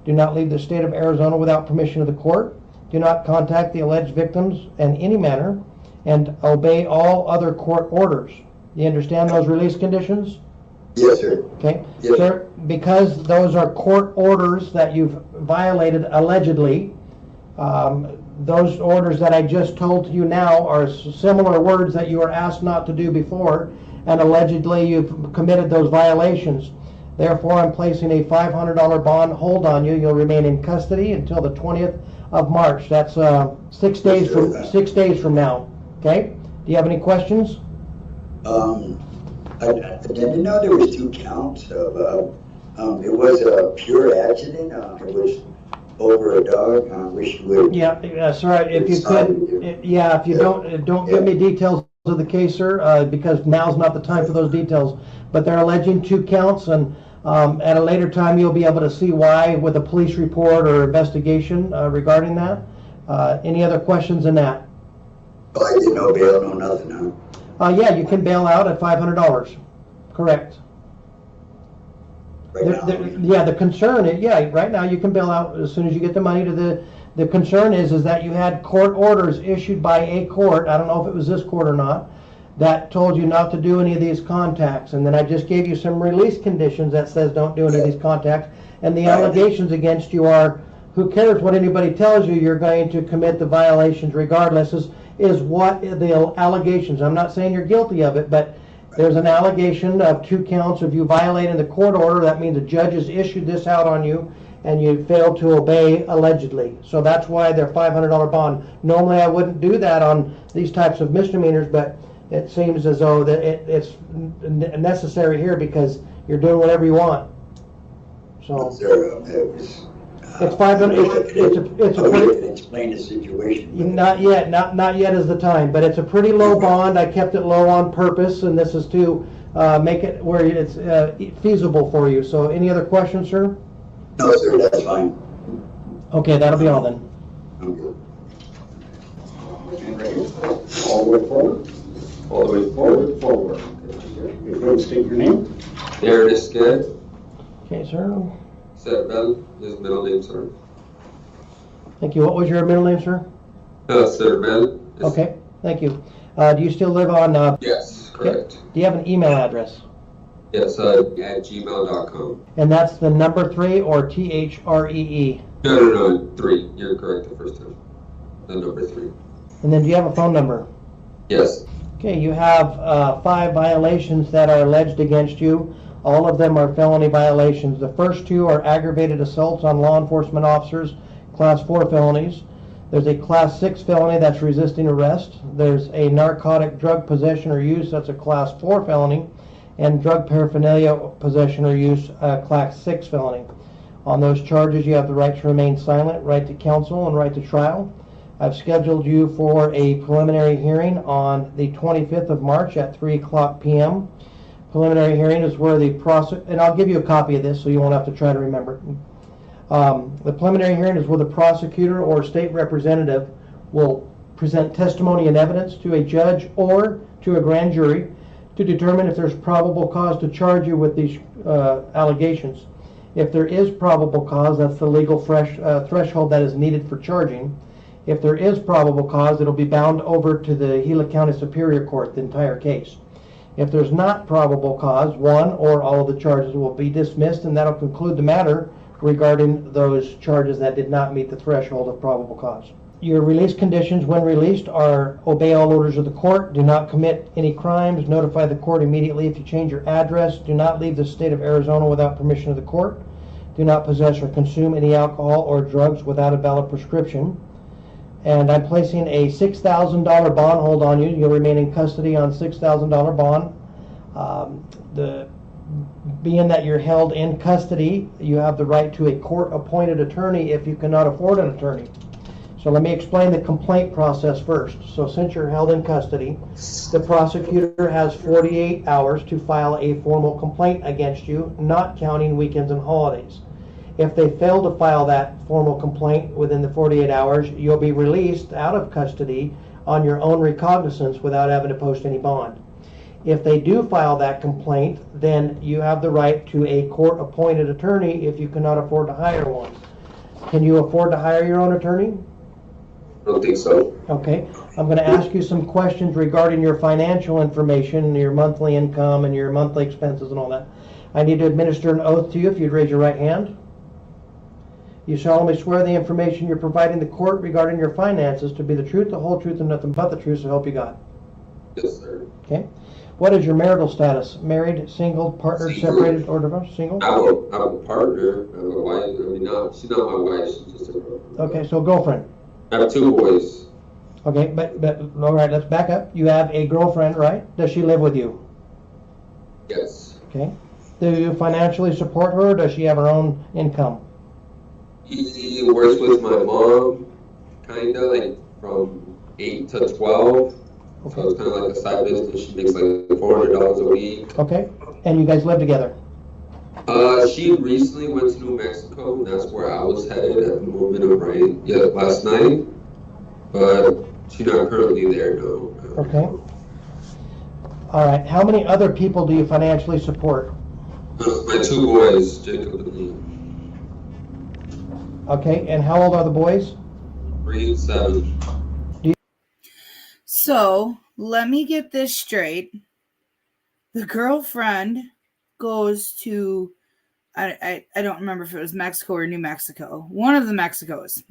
Do not leave the state of Arizona without permission of the court. Do not contact the alleged victims in any manner. And obey all other court orders. You understand those release conditions? Yes, sir. Okay. Yes. Sir, because those are court orders that you've violated allegedly, those orders that I just told you now are similar words that you were asked not to do before, and allegedly you've committed those violations. Therefore, I'm placing a $500 bond hold on you. You'll remain in custody until the 20th of March. That's 6 days from now. Okay? Do you have any questions? I didn't know there was 2 counts of, it was a pure accident. It was over a dog. I wish you would. Yeah, sir. If you could, if you don't give me details of the case, sir, because now's not the time for those details. But they're alleging 2 counts, and at a later time you'll be able to see why with a police report or investigation regarding that. Any other questions in that? Oh, I didn't know bail, no nothing, huh? Yeah, you can bail out at $500. Correct. Right now. The concern is, right now you can bail out as soon as you get the money to the concern is that you had court orders issued by a court, I don't know if it was this court or not, that told you not to do any of these contacts. And then I just gave you some release conditions that says don't do any of these contacts. And the Right. allegations against you are, who cares what anybody tells you, you're going to commit the violations regardless, is what the allegations. I'm not saying you're guilty of it, but there's an allegation of 2 counts of you violating the court order. That means the judge has issued this out on you and you failed to obey allegedly. So that's why they're $500 bond. Normally I wouldn't do that on these types of misdemeanors, but it seems as though that it's necessary here because you're doing whatever you want. So Sir, it was. it's 500. It's a We pretty, can explain the situation. not yet. Not yet is the time. But it's a pretty low bond. I kept it low on purpose, and this is to make it where it's feasible for you. So, any other questions, sir? No, sir, that's fine. Okay, that'll be all then. I'm good. And right here. All the way forward. All the way forward, forward. If you would state your name. Ernest Good, Okay, sir. Cerebell, his middle name, sir. Thank you. What was your middle name, sir? Cerebell. Okay, thank you. Do you still live on? Yes, correct. Do you have an email address? Yes, at gmail.com. And that's the number 3 or THREE. No, 3. You're correct the first time. The number 3. And then do you have a phone number? Yes. Okay, you have 5 violations that are alleged against you. All of them are felony violations. The first 2 are aggravated assaults on law enforcement officers, class 4 felonies. There's a class 6 felony that's resisting arrest. There's a narcotic drug possession or use, that's a class 4 felony. And drug paraphernalia possession or use, class 6 felony. On those charges, you have the right to remain silent, right to counsel, and right to trial. I've scheduled you for a preliminary hearing on the 25th of March at 3:00 p.m. Preliminary hearing is where the and I'll give you a copy of this so you won't have to try to remember it. The preliminary hearing is where the prosecutor or state representative will present testimony and evidence to a judge or to a grand jury to determine if there's probable cause to charge you with these allegations. If there is probable cause, that's the legal threshold that is needed for charging. If there is probable cause, it'll be bound over to the Gila County Superior Court, the entire case. If there's not probable cause, one or all of the charges will be dismissed, and that'll conclude the matter regarding those charges that did not meet the threshold of probable cause. Your release conditions when released are obey all orders of the court, do not commit any crimes, notify the court immediately if you change your address, do not leave the state of Arizona without permission of the court, do not possess or consume any alcohol or drugs without a valid prescription. And I'm placing a $6,000 bond hold on you. You'll remain in custody on $6,000 bond. Being that you're held in custody, you have the right to a court-appointed attorney if you cannot afford an attorney. So let me explain the complaint process first. So since you're held in custody, the prosecutor has 48 hours to file a formal complaint against you, not counting weekends and holidays. If they fail to file that formal complaint within the 48 hours, you'll be released out of custody on your own recognizance without having to post any bond. If they do file that complaint, then you have the right to a court-appointed attorney if you cannot afford to hire one. Can you afford to hire your own attorney? I don't think so. Okay. I'm going to ask you some questions regarding your financial information, your monthly income, and your monthly expenses and all that. I need to administer an oath to you if you'd raise your right hand. You solemnly swear the information you're providing the court regarding your finances to be the truth, the whole truth, and nothing but the truth, so help you God. Yes, sir. Okay. What is your marital status? Married, single, partner, Single. Separated, or divorced? Single? I'm a partner. I have a wife. I mean, she's not my wife. She's just a girl. Okay, so girlfriend. I have 2 boys. Okay, but all right, let's back up. You have a girlfriend, right? Does she live with you? Yes. Okay. Do you financially support her, or does she have her own income? He works with my mom, kind of, like from 8 to 12. So it's kind of like a side business. She makes like $400 a week. Okay. And you guys live together? She recently went to New Mexico, and that's where I was headed at the moment of rain last night. But she's not currently there, no. Okay. All right. How many other people do you financially support? My 2 boys, Jacob and Lee. Okay. And how old are the boys? 3 and 7. So let me get this straight. The girlfriend goes to I don't remember if it was Mexico or New Mexico, one of the Mexicos.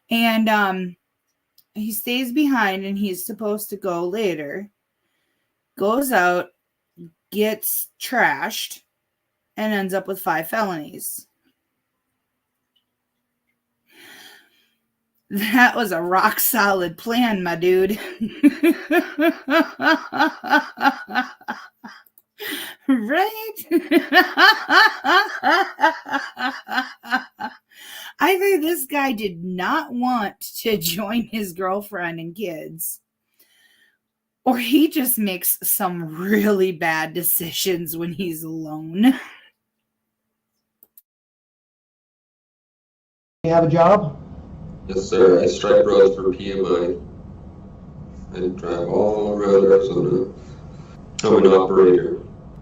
And he stays behind and he's supposed to go later, goes out, gets trashed, and ends up with 5 felonies. That was a rock solid plan, my dude. Right? Either this guy did not want to join his girlfriend and kids, or he just makes some really bad decisions when he's alone. You have a job? Yes, sir. I stripe roads for PMI. I drive all around Arizona. I'm an operator.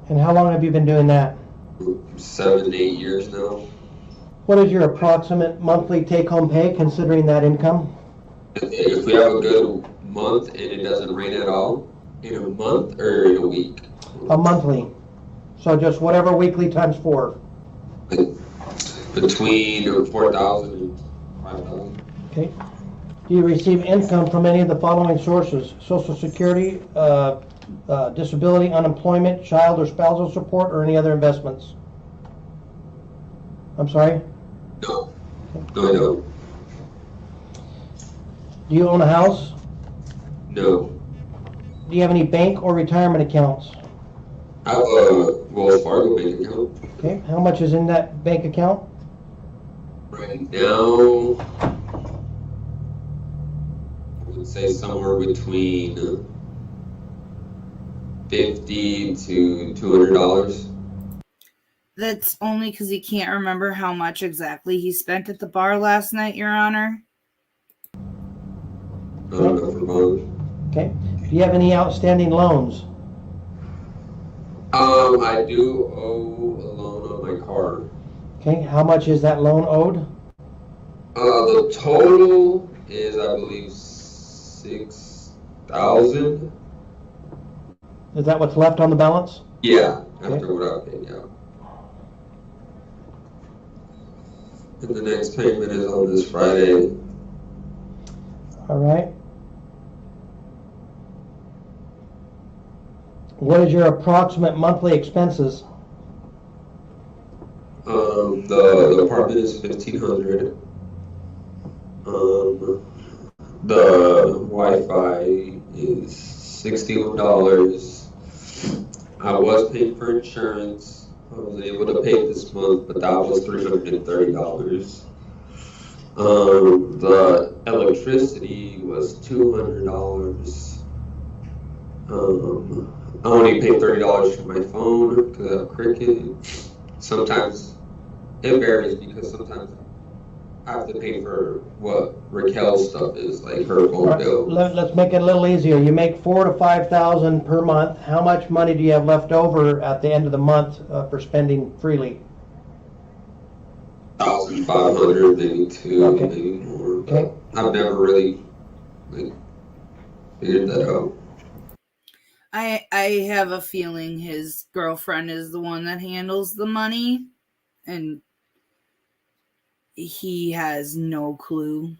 And how long have you been doing that? 7 to 8 years now. What is your approximate monthly take-home pay considering that income? If we have a good month and it doesn't rain at all, in a month or in a week? A monthly. So just whatever weekly times 4. Between 4,000 and 5,000. Okay. Do you receive income from any of the following sources? Social Security, disability, unemployment, child or spousal support, or any other investments? I'm sorry? No. No, I don't. Do you own a house? No. Do you have any bank or retirement accounts? I have a Wells Fargo bank account. Okay. How much is in that bank account? Right now, I would say somewhere between $50 to $200. That's only because he can't remember how much exactly he spent at the bar last night, Your Honor. Okay. Do you have any outstanding loans? I do owe a loan on my car. Okay. How much is that loan owed? The total is, I believe, $6,000. Is that what's left on the balance? Yeah, Okay. after what I paid, yeah. And the next payment is on this Friday. All right. What is your approximate monthly expenses? The apartment is $1,500. The Wi-Fi is $61. I was paying for insurance. I was able to pay this month, but that was $330. The electricity was $200. I only pay $30 for my phone because I have Cricket. Sometimes it varies because sometimes I have to pay for what Raquel's stuff is, like her phone bill. Let's make it a little easier. You make $4,000 to $5,000 per month. How much money do you have left over at the end of the month for spending freely? 1,500, maybe 2, Okay. maybe more. But Okay. I've never really figured that out. I have a feeling his girlfriend is the one that handles the money, and he has no clue.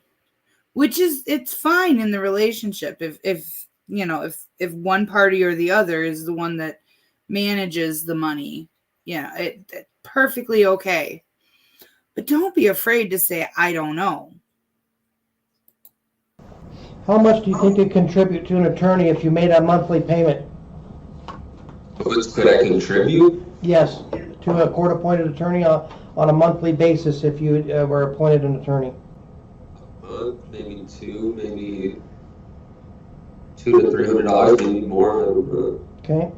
Which is, it's fine in the relationship if one party or the other is the one that manages the money. Yeah, it perfectly okay. But don't be afraid to say, I don't know. How much do you think you contribute to an attorney if you made a monthly payment? Could I contribute? Yes, to a court-appointed attorney on a monthly basis if you were appointed an attorney. Maybe $200 to $300, maybe more. I don't know. Okay.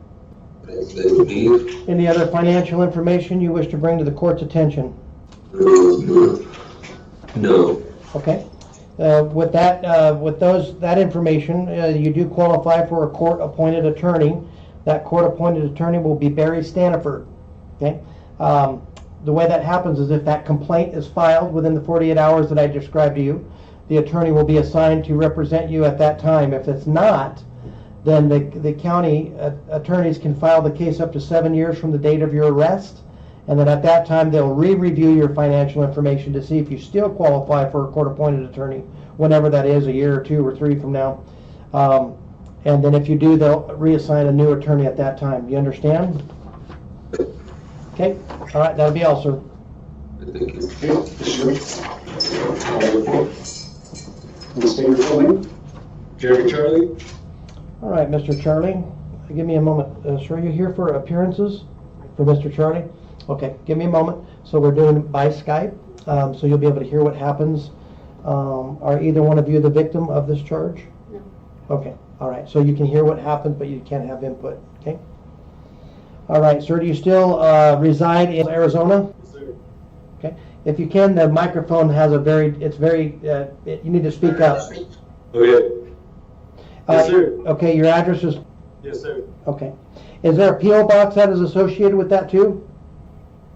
That would be. Any other financial information you wish to bring to the court's attention? No. Okay. With that information, you do qualify for a court-appointed attorney. That court-appointed attorney will be Barry Staniford. Okay. The way that happens is if that complaint is filed within the 48 hours that I described to you, the attorney will be assigned to represent you at that time. If it's not, then the county attorneys can file the case up to 7 years from the date of your arrest, And then at that time, they'll re-review your financial information to see if you still qualify for a court-appointed attorney, whenever that is, a year or 2 or 3 from now. And then if you do, they'll reassign a new attorney at that time. You understand? Okay, all right, that'll be all, sir. Thank you. State your full name. Jerry Charlie? All right, Mr. Charlie, give me a moment. Sir, are you here for appearances for Mr. Charlie? Okay, give me a moment. So we're doing it by Skype, so you'll be able to hear what happens. Are either one of you the victim of this charge? No. Okay, all right, so you can hear what happened, but you can't have input, okay? All right, sir, do you still reside in Arizona? Yes, sir. Okay, if you can, the microphone has a you need to speak up. Okay. Yes, sir. Okay, your address is, Yes, sir. okay. Is there a P.O. box that is associated with that too?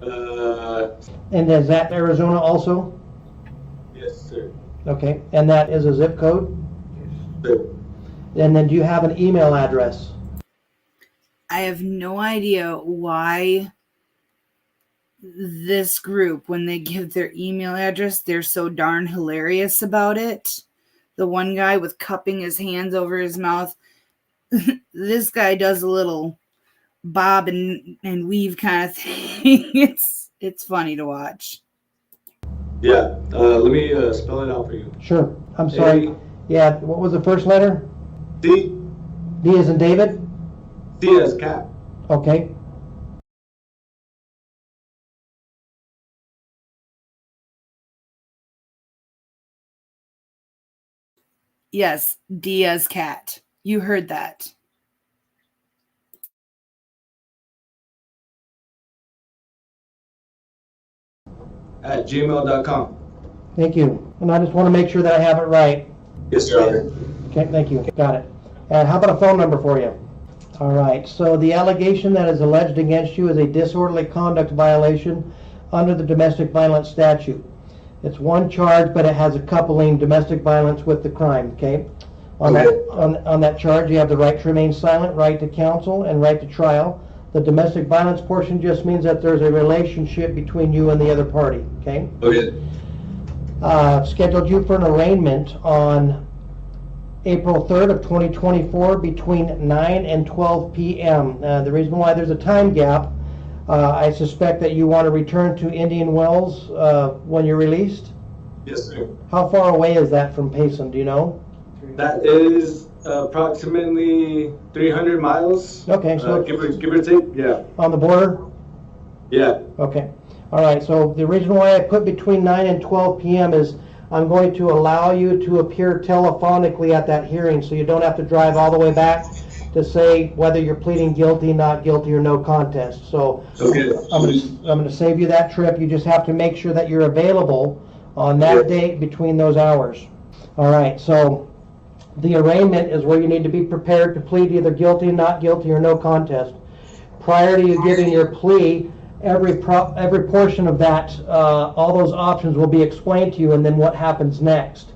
And is that Arizona also? Yes, sir. Okay, and that is a zip code? Sir. And then do you have an email address? I have no idea why this group, when they give their email address, they're so darn hilarious about it. The one guy with cupping his hands over his mouth, this guy does a little bob and weave kind of thing. It's funny to watch. Yeah, let me spell it out for you. Sure, I'm sorry. Yeah, what was the first letter? D. D as in David? C as cat. Okay. Yes, Diaz cat. You heard that. At gmail.com. Thank you. And I just want to make sure that I have it right. Yes, sir. Okay, thank you. Got it. And how about a phone number for you? All right. So the allegation that is alleged against you is a disorderly conduct violation under the domestic violence statute. It's one charge, but it has a coupling domestic violence with the crime. Okay. On that charge, you have the right to remain silent, right to counsel, and right to trial. The domestic violence portion just means that there's a relationship between you and the other party. Okay. Okay. Scheduled you for an arraignment on April 3rd of 2024 between 9 and 12 p.m. The reason why there's a time gap, I suspect that you want to return to Indian Wells when you're released. Yes, sir. How far away is that from Payson? Do you know? That is approximately 300 miles. Okay, so give or take. Yeah. on the border? Yeah. Okay. All right, so the reason why I put between 9 and 12 p.m. is I'm going to allow you to appear telephonically at that hearing, so you don't have to drive all the way back to say whether you're pleading guilty, not guilty, or no contest. So Okay. I'm going to save you that trip. You just have to make sure that you're available on that date between those hours. All right, so the arraignment is where you need to be prepared to plead either guilty, not guilty, or no contest. Prior to you giving your plea, every portion of that, all those options will be explained to you, and then what happens next.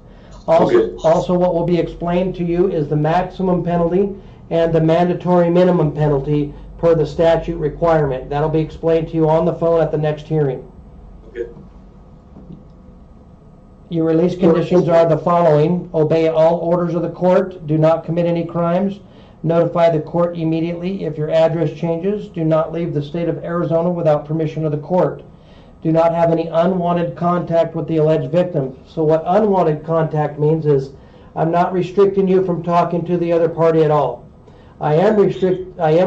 Also, what will be explained to you is the maximum penalty and the mandatory minimum penalty per the statute requirement. That'll be explained to you on the phone at the next hearing. Okay. Your release conditions are the following: obey all orders of the court, do not commit any crimes, notify the court immediately if your address changes, do not leave the state of Arizona without permission of the court, do not have any unwanted contact with the alleged victim. So what unwanted contact means is I'm not restricting you from talking to the other party at all. I am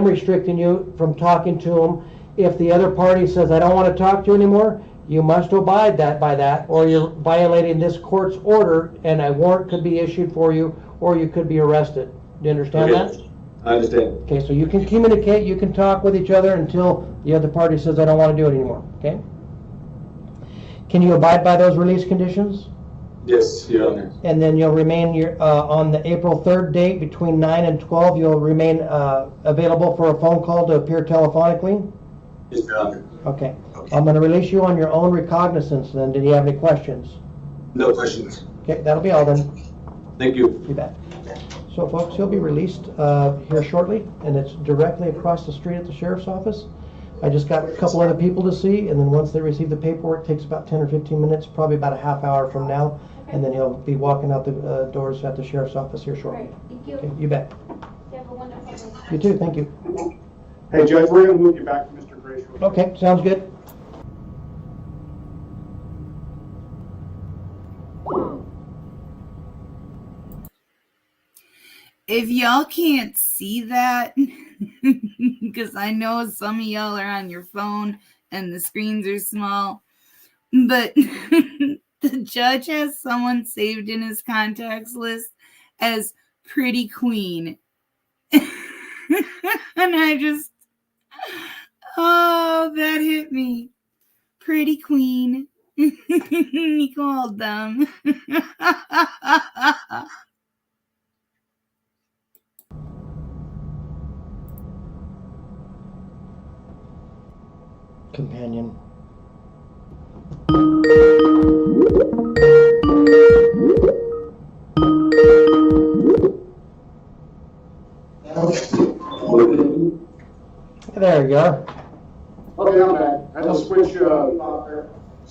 restricting you from talking to them if the other party says, I don't want to talk to you anymore. You must abide by that, or you're violating this court's order, and a warrant could be issued for you, or you could be arrested. Do you understand that? I understand. Okay, so you can communicate, you can talk with each other until the other party says, I don't want to do it anymore, okay? Can you abide by those release conditions? Yes, Your Honor. And then you'll remain on the April 3rd date between 9 and 12, you'll remain available for a phone call to appear telephonically? Yes, Your Honor. Okay. I'm going to release you on your own recognizance then. Did you have any questions? No questions. Okay, that'll be all then. Thank you. You bet. So folks, he'll be released here shortly, and it's directly across the street at the sheriff's office. I just got a couple other people to see, and then once they receive the paperwork, it takes about 10 or 15 minutes, probably about a half hour from now, and then he'll be walking out the doors at the sheriff's office here shortly. Thank you. Okay, you bet. You have a wonderful day. You too, thank you. Hey, Judge, we're gonna move you back to Mr. Grace. real quick. Okay, sounds good. If y'all can't see that, because I know some of y'all are on your phone and the screens are small, but the judge has someone saved in his contacts list as Pretty Queen. And I just, oh, that hit me. Pretty Queen. He called them. Companion. There you are. Okay, I'm back. I had to switch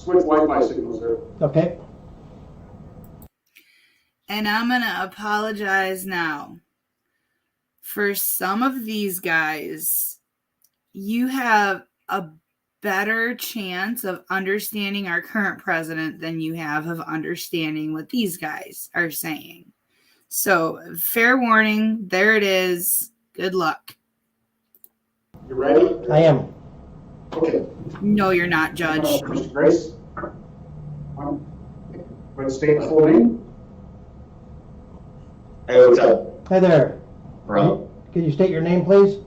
Wi-Fi signals there. Okay. And I'm going to apologize now. For some of these guys, you have a better chance of understanding our current president than you have of understanding what these guys are saying. So, fair warning, there it is. Good luck. You ready? I am. Okay. No, you're not, Judge. Mr. Grace? Going to state the full name? Hey, what's up, Hi there. bro? Could you state your name, please?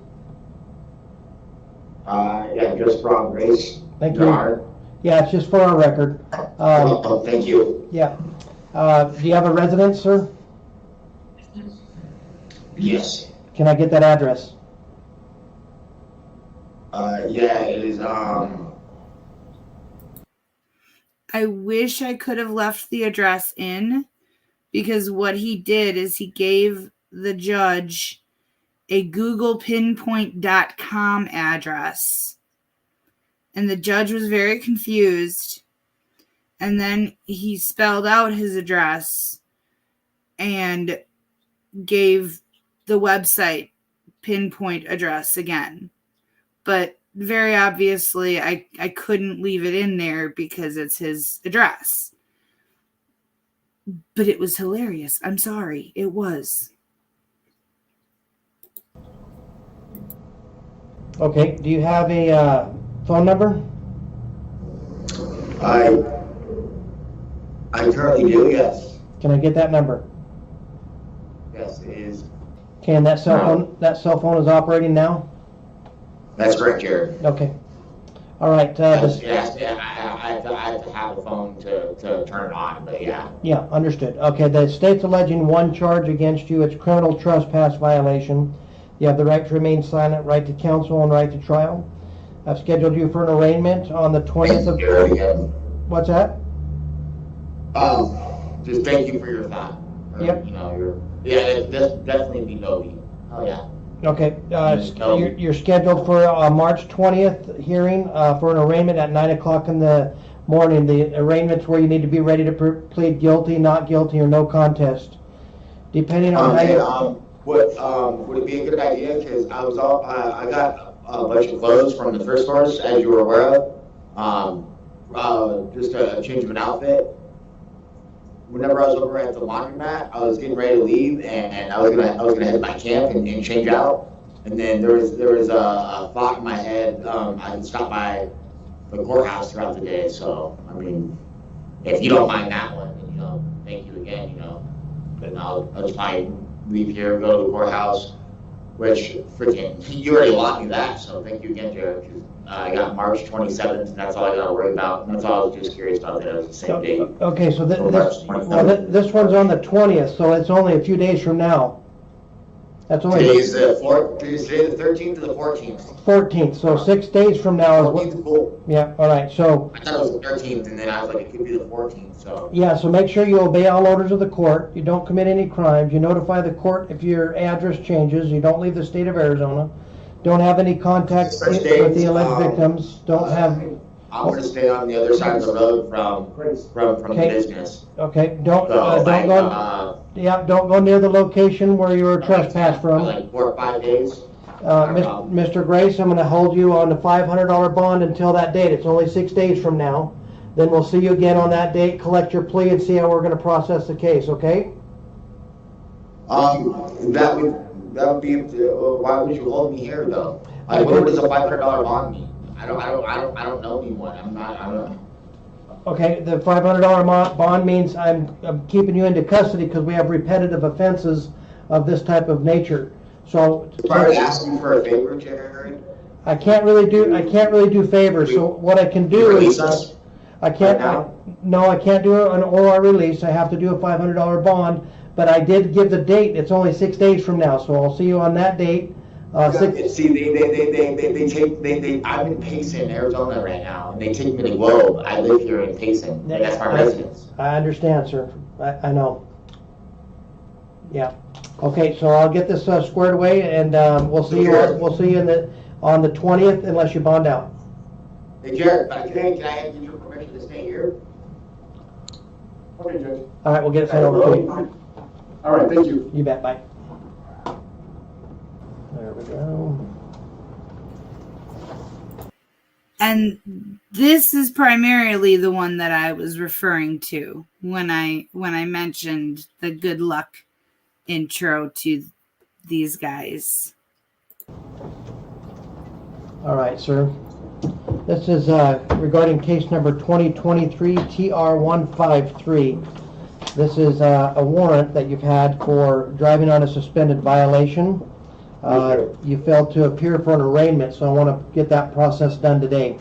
Yeah, just Rob Grace. Thank you. Jar. Yeah, it's just for our record. Oh, thank you. Yeah. Do you have a residence, sir? Yes. Can I get that address? Yeah, it is, I wish I could have left the address in, because what he did is he gave the judge a googlepinpoint.com address. And the judge was very confused. And then he spelled out his address and gave the website pinpoint address again. But very obviously, I couldn't leave it in there because it's his address. But it was hilarious. I'm sorry. It was. Okay. Do you have a phone number? I currently do, yes. Can I get that number? Yes, it is. Okay, and that cell phone is operating now? That's correct, Jared. Okay. All right. Yes, yeah, I have to have a phone to turn it on, but yeah. Yeah, understood. Okay, the state's alleging one charge against you. It's criminal trespass violation. You have the right to remain silent, right to counsel, and right to trial. I've scheduled you for an arraignment on the 20th of... Jared again. What's that? Just thank you for your thought. Yep. You know, that's definitely be Novi. Oh, yeah. Okay, you're scheduled for a March 20th hearing for an arraignment at 9 o'clock in the morning. The arraignment's where you need to be ready to plead guilty, not guilty, or no contest. Depending on how you... Would it be a good idea, because I got a bunch of clothes from the thrift stores, as you were aware of, just a change of an outfit. Whenever I was over at the laundromat, I was getting ready to leave, and I was gonna head to my camp and change out. And then there was a thought in my head, I could stop by the courthouse throughout the day. So I mean, if you don't mind that one, then, thank you again. Then I'll just probably leave here, go to the courthouse, which freaking you already allotted me that. So thank you again, Jared. Because I got March 27th, and that's all I got to worry about. And that's all I was just curious about. That it was the same date. Okay, so this one's on the 20th, so it's only a few days from now. That's only Today's the 13th to the 14th. 14th, so 6 days from now is 14th is cool. Yeah, all right, so... I thought it was the 13th, and then I was like, it could be the 14th, so... Yeah, so make sure you obey all orders of the court. You don't commit any crimes. You notify the court if your address changes. You don't leave the state of Arizona. don't have any contact Such with dates, the alleged victims, don't have, I'm gonna stay on the other side of the road from the Okay. business. okay, don't So, don't go near the location where you were trespassed from. like 4 or 5 days. Mr. Grace, I'm gonna hold you on the $500 bond until that date. It's only 6 days from now. Then we'll see you again on that date, collect your plea, and see how we're gonna process the case, okay? That would be, why would you hold me here though? Like, what does a $500 bond mean? I don't know anyone. I don't. Okay, the $500 bond means I'm keeping you into custody because we have repetitive offenses of this type of nature. So If I was asking for a favor, Jerry, I can't really do favors. So what I can do release is us. I can't. Right now? No, I can't do an OR release. I have to do a $500 bond. But I did give the date. It's only 6 days from now, so I'll see you on that date. See, I'm in Payson, Arizona right now, and they take me to Globe. I live here in Payson. That's my residence. I understand, sir. I know. Yeah. Okay, so I'll get this squared away, and we'll see you. We'll see you on the 20th, unless you bond out. Hey, Jared, can I get your permission to stay here? Okay, Judge. All right, we'll get it sent over to you. All right, thank you. You bet. Bye. There we go. And this is primarily the one that I was referring to when I mentioned the good luck intro to these guys. All right, sir. This is regarding case number 2023 TR153. This is a warrant that you've had for driving on a suspended violation. You failed to appear for an arraignment, so I want to get that process done today.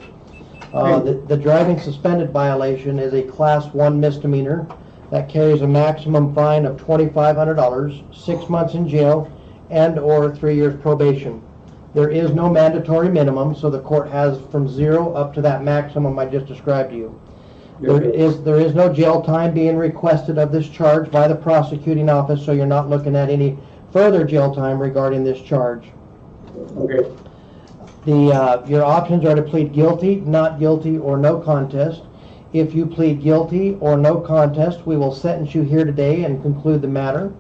The driving suspended violation is a Class 1 misdemeanor that carries a maximum fine of $2,500, 6 months in jail, and or 3 years probation. There is no mandatory minimum, so the court has from 0 up to that maximum I just described to you. There is no jail time being requested of this charge by the prosecuting office, so you're not looking at any further jail time regarding this charge. Okay. Your options are to plead guilty, not guilty, or no contest. If you plead guilty or no contest, we will sentence you here today and conclude the matter.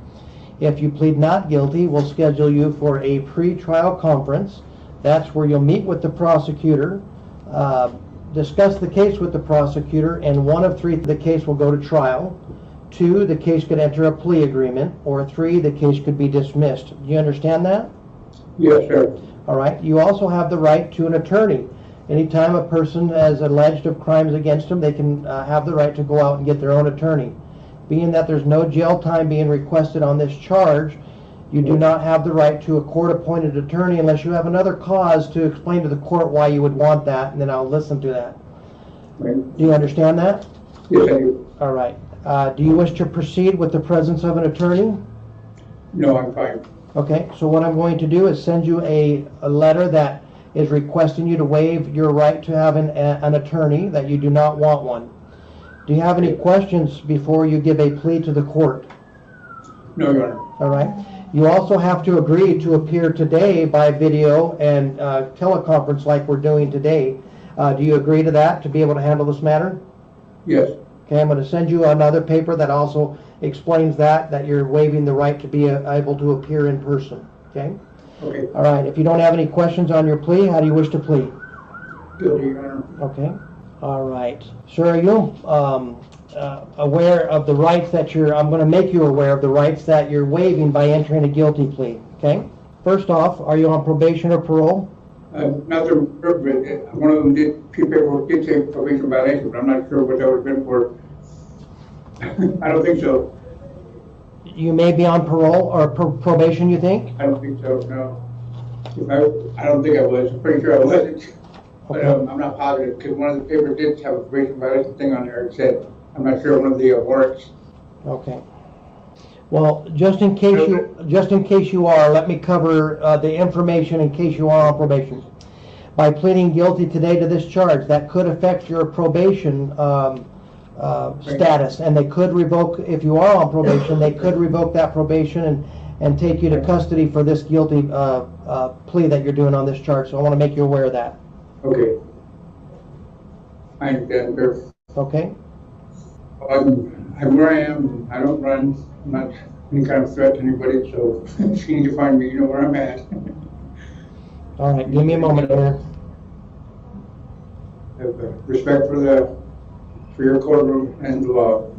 If you plead not guilty, we'll schedule you for a pre-trial conference. That's where you'll meet with the prosecutor, discuss the case with the prosecutor, and 1 of 3, the case will go to trial. 2, the case could enter a plea agreement, or 3, the case could be dismissed. Do you understand that? Yes, sir. All right. You also have the right to an attorney. Anytime a person is alleged of crimes against them, they can have the right to go out and get their own attorney. Being that there's no jail time being requested on this charge, you do not have the right to a court-appointed attorney unless you have another cause to explain to the court why you would want that, and then I'll listen to that. Right. Do you understand that? Yes, I do. All right. Do you wish to proceed with the presence of an attorney? No, I'm fine. Okay, so what I'm going to do is send you a letter that is requesting you to waive your right to have an attorney, that you do not want one. Do you have any questions before you give a plea to the court? No, Your Honor. All right. You also have to agree to appear today by video and teleconference like we're doing today. Do you agree to that, to be able to handle this matter? Yes. Okay, I'm going to send you another paper that also explains that you're waiving the right to be able to appear in person. Okay? Okay. All right. If you don't have any questions on your plea, how do you wish to plead? Guilty, Your Honor. Okay. All right. Sir, are you aware of the rights that I'm going to make you aware of the rights that you're waiving by entering a guilty plea. Okay? First off, are you on probation or parole? Not the, one of them did, paperwork did say probation violation, but I'm not sure what that would have been for. I don't think so. You may be on parole or probation, you think? I don't think so, no. I don't think I was. I'm pretty sure I wasn't. But Okay. I'm not positive, because one of the papers did have a probation violation thing on there. It said, I'm not sure, one of the warrants. Okay. Well, just in case you are, let me cover the information in case you are on probation. By pleading guilty today to this charge, that could affect your probation status, and they could revoke, if you are on probation, they could revoke that probation and take you to custody for this guilty plea that you're doing on this charge. So I want to make you aware of that. Okay. I understand, sir. Okay? I'm where I am. I don't run. I'm not any kind of threat to anybody, so if you need to find me, you know where I'm at. All right, give me a moment here. I have respect for your courtroom and the law.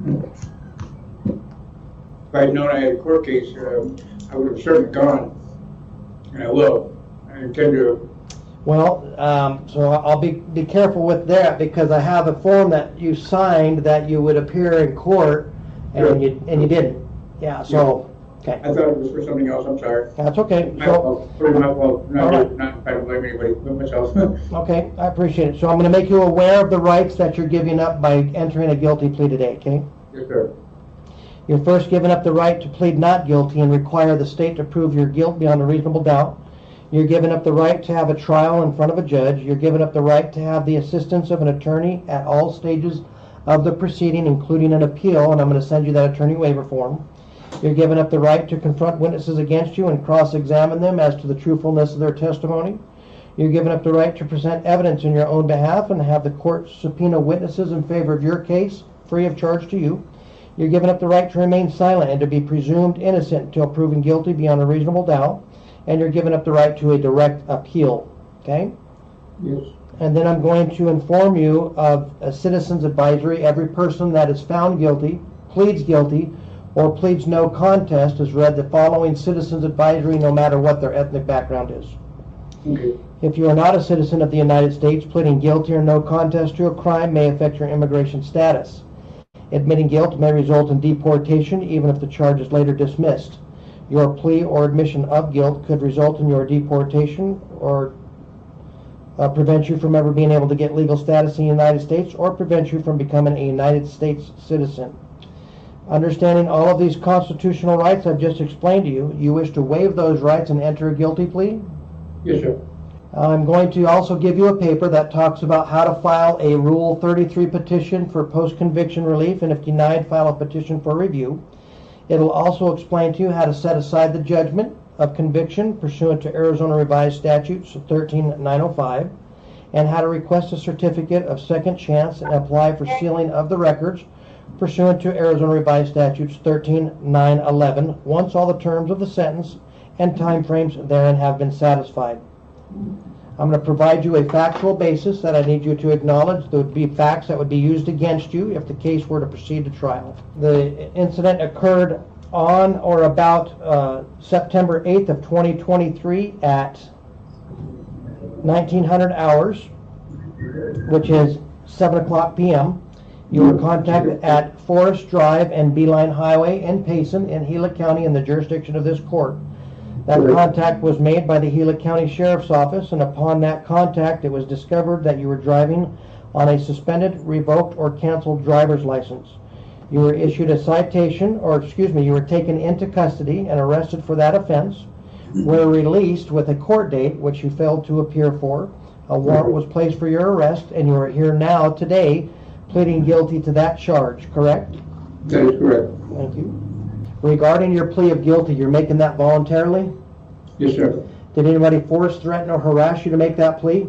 If I'd known I had a court case, I would have certainly gone, and I will. I intend to. Well, so I'll be careful with that, because I have a form that you signed that you would appear in court, and Sure. you didn't. Yeah, so, okay. I thought it was for something else. I'm sorry. That's okay. My So, fault. Pretty my fault. All right. Not trying to blame anybody but myself. okay, I appreciate it. So I'm going to make you aware of the rights that you're giving up by entering a guilty plea today, okay? Yes, sir. You're first giving up the right to plead not guilty and require the state to prove your guilt beyond a reasonable doubt. You're giving up the right to have a trial in front of a judge. You're giving up the right to have the assistance of an attorney at all stages of the proceeding, including an appeal, and I'm going to send you that attorney waiver form. You're giving up the right to confront witnesses against you and cross-examine them as to the truthfulness of their testimony. You're giving up the right to present evidence in your own behalf and have the court subpoena witnesses in favor of your case, free of charge to you. You're giving up the right to remain silent and to be presumed innocent until proven guilty beyond a reasonable doubt. And you're giving up the right to a direct appeal, okay? Yes. And then I'm going to inform you of a citizen's advisory. Every person that is found guilty, pleads guilty, or pleads no contest has read the following citizen's advisory, no matter what their ethnic background is. Okay. If you are not a citizen of the United States, pleading guilty or no contest to a crime may affect your immigration status. Admitting guilt may result in deportation, even if the charge is later dismissed. Your plea or admission of guilt could result in your deportation or prevent you from ever being able to get legal status in the United States, or prevent you from becoming a United States citizen. Understanding all of these constitutional rights I've just explained to you, you wish to waive those rights and enter a guilty plea? Yes, sir. I'm going to also give you a paper that talks about how to file a Rule 33 petition for post-conviction relief, and if denied, file a petition for review. It'll also explain to you how to set aside the judgment of conviction pursuant to Arizona Revised Statutes 13905, and how to request a certificate of second chance and apply for sealing of the records pursuant to Arizona Revised Statutes 13911 once all the terms of the sentence and timeframes therein have been satisfied. I'm going to provide you a factual basis that I need you to acknowledge. There would be facts that would be used against you if the case were to proceed to trial. The incident occurred on or about September 8th of 2023 at 1900 hours, which is 7 o'clock p.m. You were contacted at Forest Drive and Beeline Highway in Payson in Gila County in the jurisdiction of this court. That contact was made by the Gila County Sheriff's Office, and upon that contact it was discovered that you were driving on a suspended, revoked, or canceled driver's license. You were issued a citation, you were taken into custody and arrested for that offense, were released with a court date which you failed to appear for. A warrant was placed for your arrest, and you are here now today pleading guilty to that charge, correct? That is correct. Thank you. Regarding your plea of guilty, you're making that voluntarily? Yes, sir. Did anybody force, threaten, or harass you to make that plea?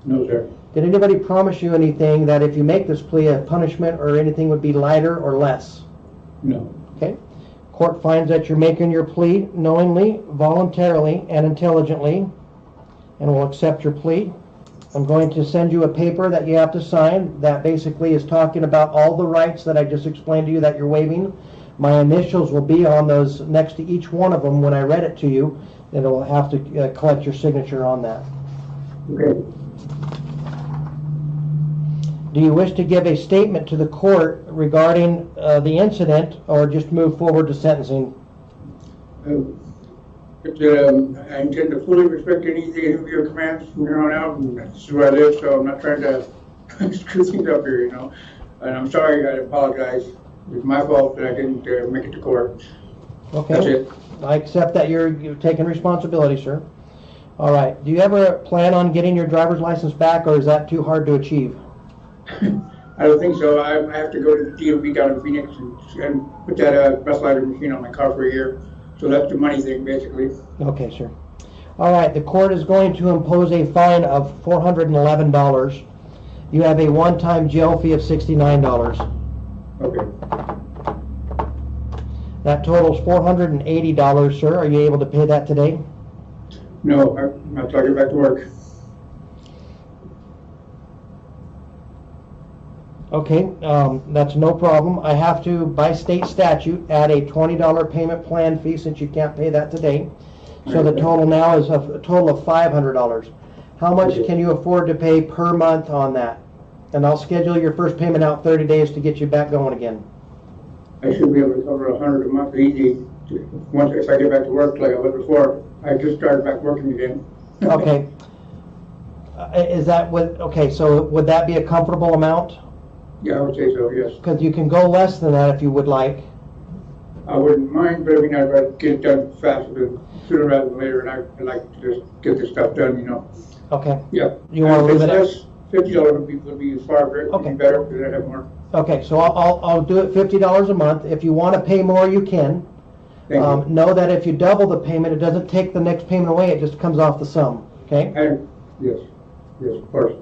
No, sir. Did anybody promise you anything that if you make this plea, a punishment or anything would be lighter or less? No. Okay. Court finds that you're making your plea knowingly, voluntarily, and intelligently, and will accept your plea. I'm going to send you a paper that you have to sign that basically is talking about all the rights that I just explained to you that you're waiving. My initials will be on those next to each one of them when I read it to you, and it will have to collect your signature on that. Okay. Do you wish to give a statement to the court regarding the incident, or just move forward to sentencing? I intend to fully respect any of your commands from here on out, and this is where I live, so I'm not trying to screw things up here, you know. And I'm sorry, I apologize. It's my fault that I didn't make it to court. Okay. That's it. I accept that you're taking responsibility, sir. All right. Do you ever plan on getting your driver's license back, or is that too hard to achieve? I don't think so. I have to go to the DMV down in Phoenix and put that breathalyzer machine on my car for a year. So that's the money thing, basically. Okay, sir. All right, the court is going to impose a fine of $411. You have a one-time jail fee of $69. Okay. That totals $480, sir. Are you able to pay that today? No, I'll try to get back to work. Okay, that's no problem. I have to, by state statute, add a $20 payment plan fee since you can't pay that today. So the total now is a total of $500. How much can you afford to pay per month on that? And I'll schedule your first payment out 30 days to get you back going again. I should be able to cover $100 a month easy, once, if I get back to work like I was before. I just started back working again. Okay. Is that what, okay, so would that be a comfortable amount? Yeah, I would say so, yes. Because you can go less than that if you would like. I wouldn't mind, but I mean, I'd rather get it done faster, sooner rather than later, and I'd like to just get this stuff done, you know. Okay. Yeah. You want to leave it at? $50 would be far better, Okay. better, because I have more. Okay, so I'll do it $50 a month. If you want to pay more, you can. Thank you. Know that if you double the payment, it doesn't take the next payment away, it just comes off the sum, okay? Yes, of course.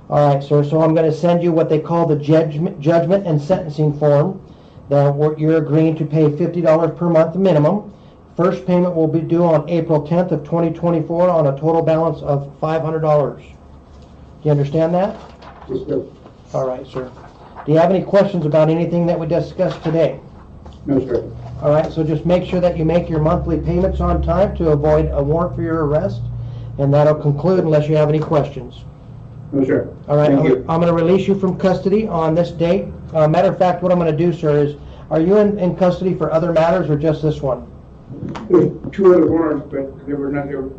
All right, sir, so I'm going to send you what they call the judgment and sentencing form. That you're agreeing to pay $50 per month minimum. First payment will be due on April 10th of 2024 on a total balance of $500. Do you understand that? Yes, sir. All right, sir. Do you have any questions about anything that we discussed today? No, sir. All right, so just make sure that you make your monthly payments on time to avoid a warrant for your arrest, and that'll conclude unless you have any questions. No, sir. All right, Thank you. I'm going to release you from custody on this date. Matter of fact, what I'm going to do, sir, is, are you in custody for other matters or just this one? There's 2 other warrants, but there were none, there were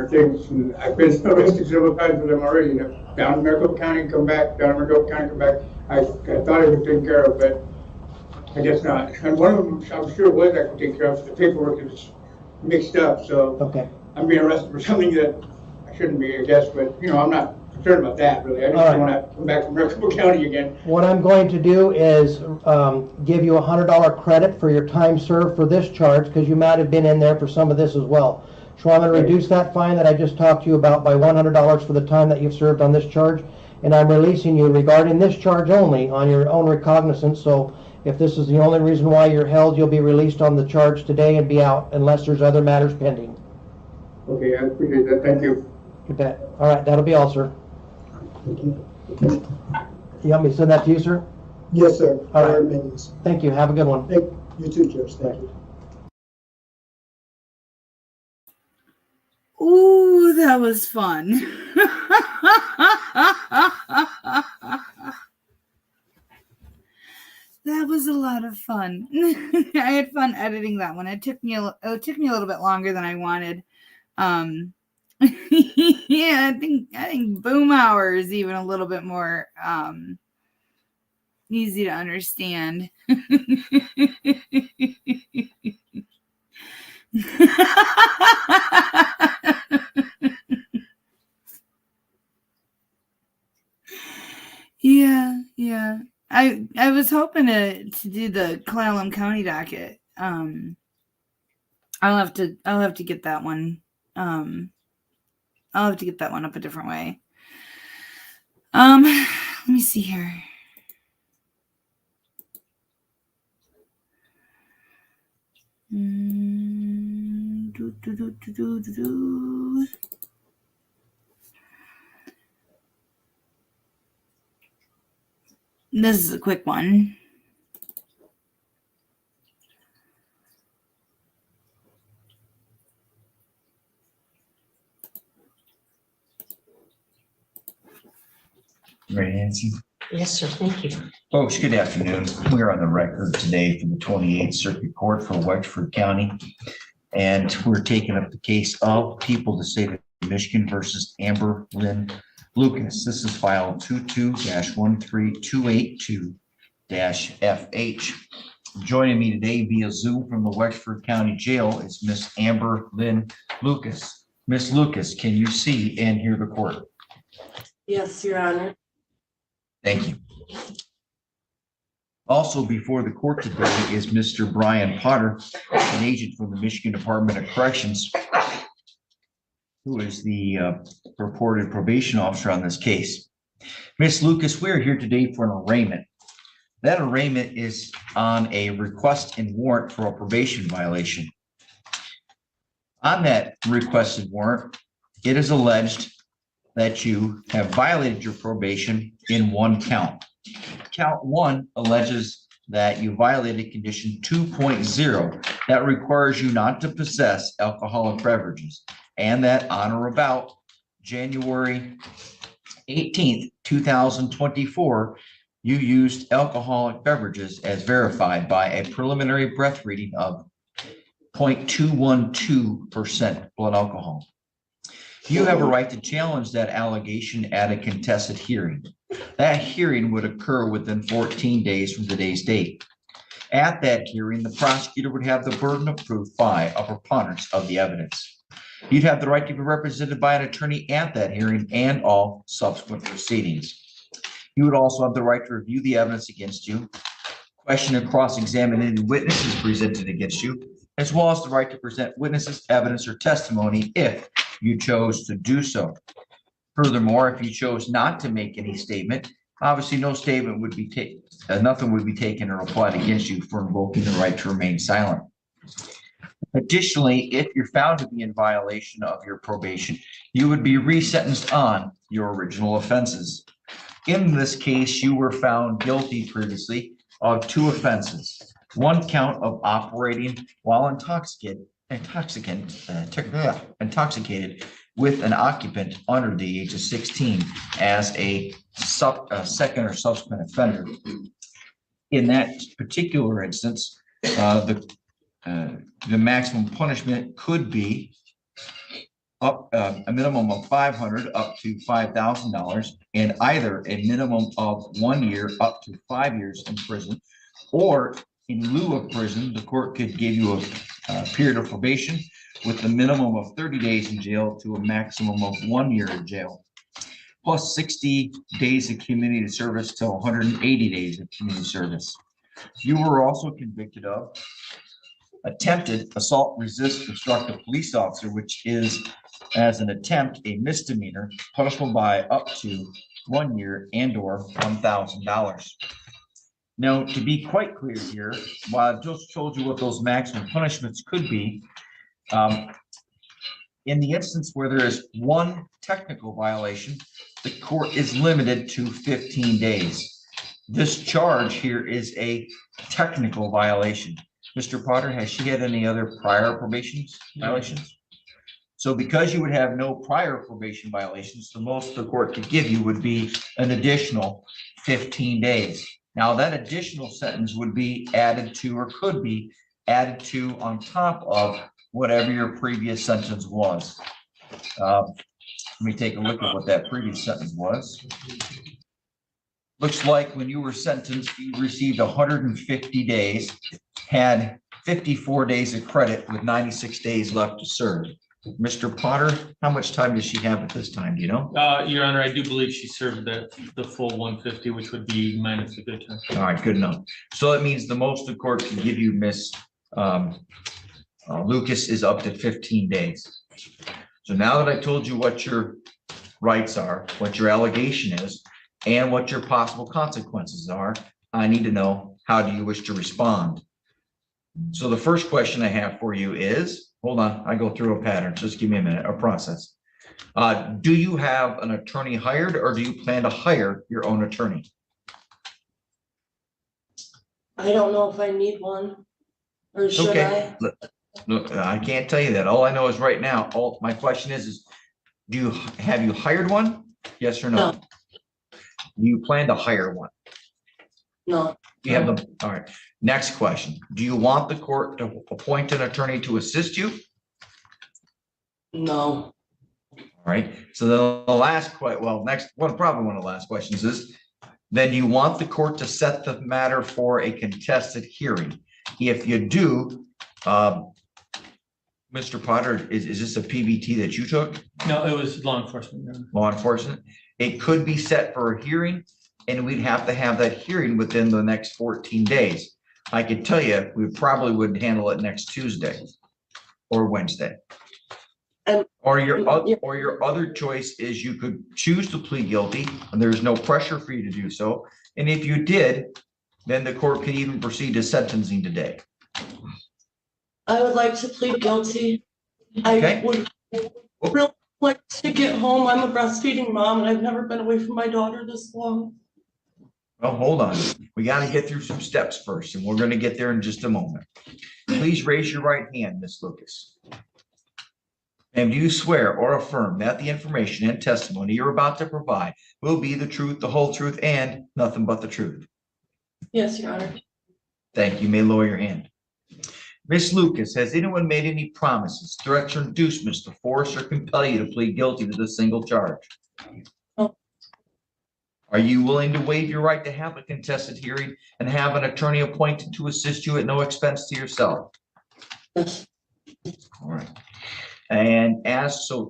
things, and I've been arrested several times for them already, you know. Down in Maricopa County, come back, down in Maricopa County, come back. I thought it was taken care of, but I guess not. And one of them, I'm sure it was actually taken care of, the paperwork is mixed up, so Okay. I'm being arrested for something that I shouldn't be, I guess, but, you know, I'm not concerned about that, really. I just All right. don't want to come back from Maricopa County again. What I'm going to do is give you a $100 credit for your time served for this charge, because you might have been in there for some of this as well. So I'm going to reduce that fine that I just talked to you about by $100 for the time that you've served on this charge, and I'm releasing you regarding this charge only on your own recognizance. So if this is the only reason why you're held, you'll be released on the charge today and be out unless there's other matters pending. Okay, I appreciate that. Thank you. You bet. All right, that'll be all, sir. You want me to send that to you, sir? Yes, sir. All right. Minutes. Thank you. Have a good one. Thank you too, Judge. Thank you. Ooh, that was fun. That was a lot of fun. I had fun editing that one. It took me a little bit longer than I wanted. Yeah, I think Boom Hour is even a little bit more easy to understand. Yeah. I was hoping to do the Clallam County docket. I'll have to get that one. I'll have to get that one up a different way. Let me see here. This is a quick one. Ready, Nancy? Yes, sir. Thank you. Folks, good afternoon. We're on the record today for the 28th Circuit Court for Wexford County. And we're taking up the case of People of the State of Michigan versus Amber Lynn Lucas. This is file 22-13282-FH. Joining me today via Zoom from the Wexford County Jail is Miss Amber Lynn Lucas. Miss Lucas, can you see and hear the court? Yes, Your Honor. Thank you. Also before the court today is Mr. Brian Potter, an agent from the Michigan Department of Corrections, who is the purported probation officer on this case. Ms. Lucas, we are here today for an arraignment. That arraignment is on a request and warrant for a probation violation. On that requested warrant, it is alleged that you have violated your probation in one count. Count 1 alleges that you violated condition 2.0 that requires you not to possess alcoholic beverages, and that on or about January 18th, 2024, you used alcoholic beverages as verified by a preliminary breath reading of 0.212% blood alcohol. You have a right to challenge that allegation at a contested hearing. That hearing would occur within 14 days from today's date. At that hearing, the prosecutor would have the burden of proof by a preponderance of the evidence. You'd have the right to be represented by an attorney at that hearing and all subsequent proceedings. You would also have the right to review the evidence against you, question and cross-examine any witnesses presented against you, as well as the right to present witnesses, evidence, or testimony if you chose to do so. Furthermore, if you chose not to make any statement, obviously no statement would be taken, nothing would be taken or applied against you for invoking the right to remain silent. Additionally, if you're found to be in violation of your probation, you would be resentenced on your original offenses. In this case, you were found guilty previously of 2 offenses. 1 count of operating while intoxicated with an occupant under the age of 16 as a second or subsequent offender. In that particular instance, the maximum punishment could be up a minimum of $500 up to $5,000, and either a minimum of 1 year up to 5 years in prison, or in lieu of prison, the court could give you a period of probation with a minimum of 30 days in jail to a maximum of 1 year in jail, plus 60 days of community service to 180 days of community service. You were also convicted of attempted assault, resist, obstruct a police officer, which is, as an attempt, a misdemeanor, punishable by up to 1 year and/or $1,000. Now, to be quite clear here, while I just told you what those maximum punishments could be, in the instance where there is 1 technical violation, the court is limited to 15 days. This charge here is a technical violation. Mr. Potter, has she had any other prior violations? So because you would have no prior probation violations, the most the court could give you would be an additional 15 days. Now, that additional sentence would be added to, or could be added to, on top of whatever your previous sentence was. Let me take a look at what that previous sentence was. Looks like when you were sentenced, you received 150 days, had 54 days of credit with 96 days left to serve. Mr. Potter, how much time does she have at this time? Do you know? Your Honor, I do believe she served the full 150, which would be minus the good time. All right, good enough. So that means the most the court can give you, Miss Lucas, is up to 15 days. So now that I told you what your rights are, what your allegation is, and what your possible consequences are, I need to know, how do you wish to respond? So the first question I have for you is, hold on, I go through a pattern, just give me a minute, a process. Do you have an attorney hired, or do you plan to hire your own attorney? I don't know if I need one, or should Okay. I? Look, I can't tell you that. All I know is right now, my question is have you hired one? Yes or no? No. Do you plan to hire one? No, You have them, all right. Next question. Do you want the court to appoint an attorney to assist you? no, All right, so the last probably one of the last questions is, then you want the court to set the matter for a contested hearing. If you do, Mr. Potter, is this a PBT that you took? No, it was law enforcement. Your Honor. Law enforcement? It could be set for a hearing. and we'd have to have that hearing within the next 14 days. I could tell you, we probably wouldn't handle it next Tuesday or Wednesday. And- Or your other choice is you could choose to plead guilty, and there's no pressure for you to do so. And if you did, then the court could even proceed to sentencing today. I would like to plead guilty. Okay. I would really like to get home. I'm a breastfeeding mom and I've never been away from my daughter this long. Well, hold on. We got to get through some steps first, and we're going to get there in just a moment. Please raise your right hand, Ms. Lucas. And do you swear or affirm that the information and testimony you're about to provide will be the truth, the whole truth, and nothing but the truth? Yes, Your Honor. Thank you. You may lower your hand. Ms. Lucas, has anyone made any promises, threats, or inducements to force or compel you to plead guilty to this single charge? No. Are you willing to waive your right to have a contested hearing and have an attorney appointed to assist you at no expense to yourself? Yes. All right. And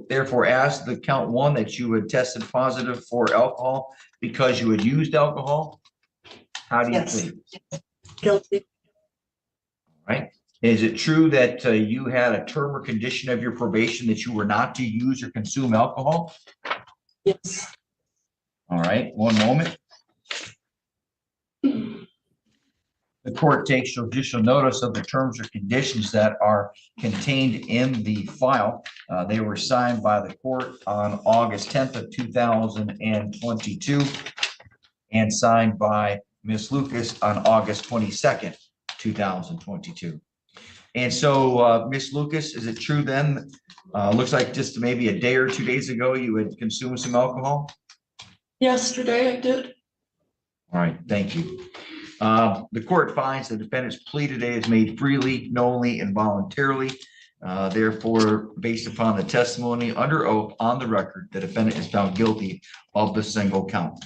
therefore, as the count one that you had tested positive for alcohol because you had used alcohol, how do you Yes. plead? Guilty. Right? Is it true that you had a term or condition of your probation that you were not to use or consume alcohol? Yes. All right, one moment. The court takes judicial notice of the terms or conditions that are contained in the file. They were signed by the court on August 10th of 2022 and signed by Ms. Lucas on August 22nd, 2022. And so, Ms. Lucas, is it true then? Looks like just maybe a day or 2 days ago, you had consumed some alcohol? Yesterday I did. All right, thank you. The court finds the defendant's plea today is made freely, knowingly, and voluntarily. Therefore, based upon the testimony under oath on the record, the defendant is found guilty of the single count.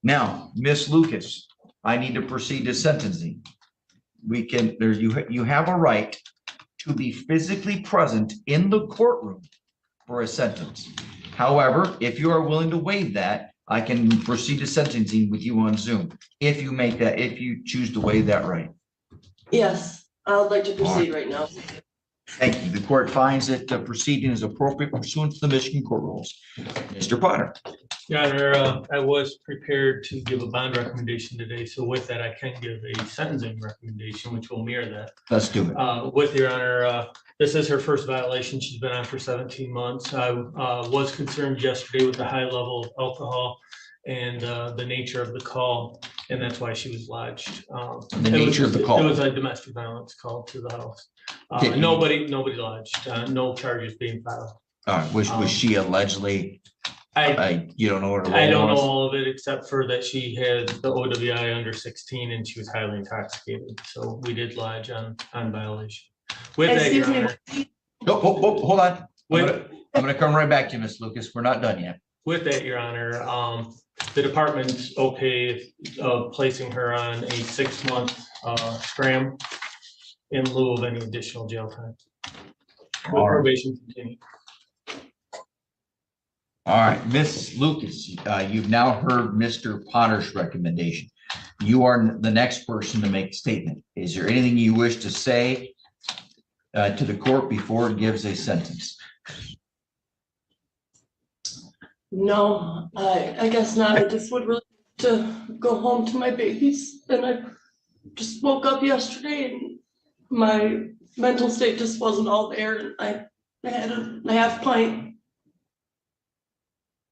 Now, Ms. Lucas, I need to proceed to sentencing. You have a right to be physically present in the courtroom for a sentence. However, if you are willing to waive that, I can proceed to sentencing with you on Zoom. If you choose to waive that right. Yes, I would like to proceed right now. Thank you. The court finds that the proceeding is appropriate pursuant to the Michigan court rules. Mr. Potter. Your Honor, I was prepared to give a bond recommendation today, so with that, I can give a sentencing recommendation, which will mirror that. Let's do it. With Your Honor, this is her first violation. She's been on for 17 months. I was concerned yesterday with the high level of alcohol and the nature of the call, and that's why she was lodged. The nature of the call. It was a domestic violence call to the house. Nobody lodged, no charges being filed. All right, was she allegedly, you don't know what her I don't role know was? all of it except for that she had the OWI under 16 and she was highly intoxicated. So we did lodge on violation. With that, Your Excuse me. Honor, Oh, hold on. with, I'm gonna come right back to you, Ms. Lucas. We're not done yet. with that, Your Honor, the department's okay placing her on a 6-month scram in lieu of any additional jail time. With All right. probation continued. All right, Ms. Lucas, you've now heard Mr. Potter's recommendation. You are the next person to make a statement. Is there anything you wish to say to the court before it gives a sentence? No, I guess not. I just would really like to go home to my babies. And I just woke up yesterday and my mental state just wasn't all there. And I had a half pint.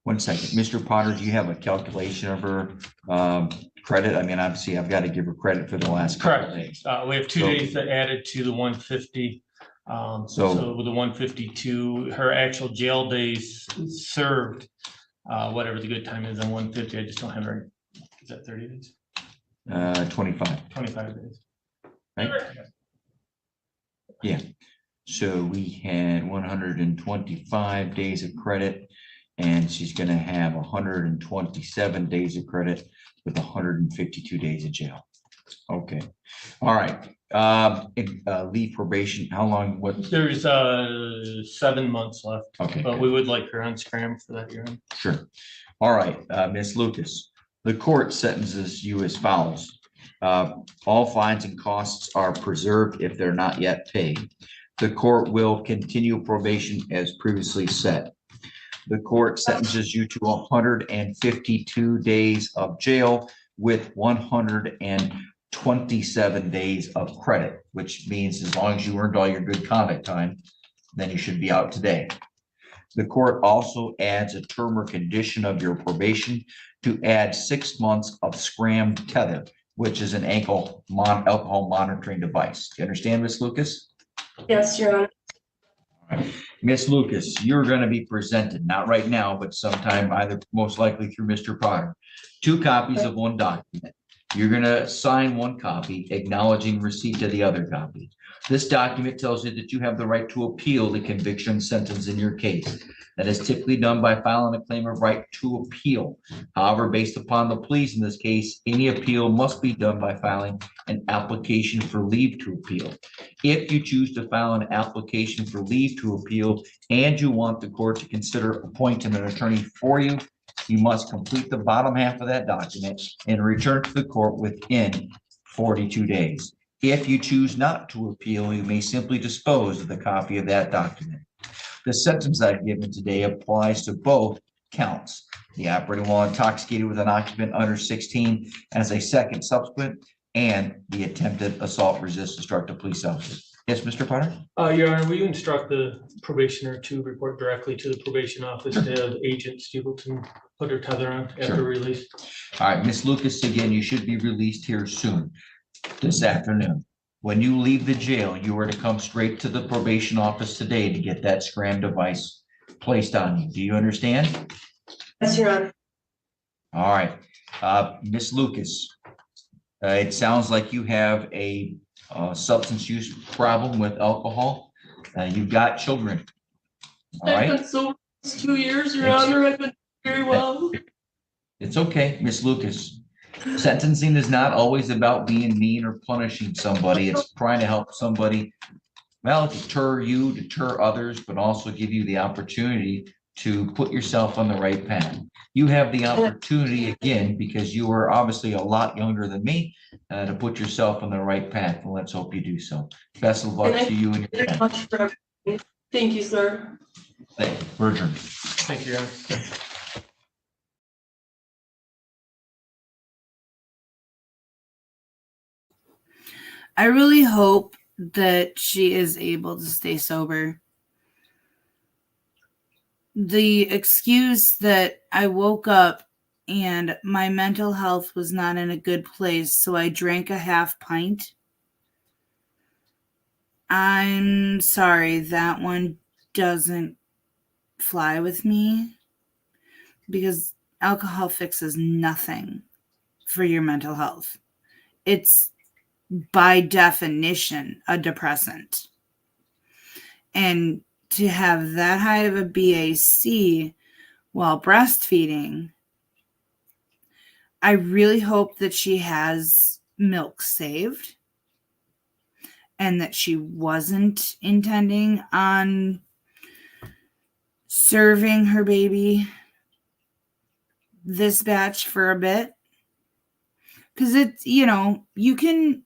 1 second. Mr. Potter, do you have a calculation of her credit? I mean, obviously, I've got to give her credit for the last couple of Correct. days. We have 2 days that added to the 150. So with the 152, her actual jail days served, whatever the good time is on 150, I just don't have her. Is that 30 days? 25. 25 days. Right? Yeah. So we had 125 days of credit, and she's gonna have 127 days of credit with 152 days of jail. Okay, all right. Leave probation, how long, what? There's 7 months left, Okay, but good. we would like her on scram for that year. Sure. All right, Ms. Lucas, The court sentences you as follows. All fines and costs are preserved if they're not yet paid. The court will continue probation as previously set. The court sentences you to 152 days of jail with 127 days of credit, which means as long as you earned all your good conduct time, then you should be out today. The court also adds a term or condition of your probation to add 6 months of Scram Tether, which is an alcohol monitoring device. Do you understand, Ms. Lucas? Yes, Your Honor. Ms. Lucas, you're going to be presented, not right now, but sometime either most likely through Mr. Potter, 2 copies of one document. You're going to sign one copy, acknowledging receipt of the other copy. This document tells you that you have the right to appeal the conviction sentence in your case. That is typically done by filing a claim of right to appeal. However, based upon the pleas in this case, any appeal must be done by filing an application for leave to appeal. If you choose to file an application for leave to appeal and you want the court to consider appointing an attorney for you, you must complete the bottom half of that document and return to the court within 42 days. If you choose not to appeal, you may simply dispose of the copy of that document. The sentence I've given today applies to both counts. The operating while intoxicated with an occupant under 16 as a second subsequent, and the attempted assault, resist, destructive police officer. Yes, Mr. Potter? Your Honor, will you instruct the probationer to report directly to the probation office to have Agent Stapleton put her tether on after Sure. release? All right, Ms. Lucas, again, you should be released here soon, this afternoon. When you leave the jail, you are to come straight to the probation office today to get that Scram device placed on you. Do you understand? Yes, Your Honor. All right, Ms. Lucas, it sounds like you have a substance use problem with alcohol. You've got children. All I've right, been sober for 2 years, Your It's- Honor. I've been very well. it's okay, Ms. Lucas. Sentencing is not always about being mean or punishing somebody. It's trying to help somebody, well, deter you, deter others, but also give you the opportunity to put yourself on the right path. You have the opportunity again, because you are obviously a lot younger than me, to put yourself on the right path, and let's hope you do so. Best of luck And I to you and your Very family. much for everything. Thank you, sir. We're adjourned. Thank you, Your Honor. I really hope that she is able to stay sober. The excuse that I woke up and my mental health was not in a good place, so I drank a half pint. I'm sorry, that one doesn't fly with me, because alcohol fixes nothing for your mental health. It's by definition a depressant. And to have that high of a BAC while breastfeeding, I really hope that she has milk saved and that she wasn't intending on serving her baby this batch for a bit. Because it's, you can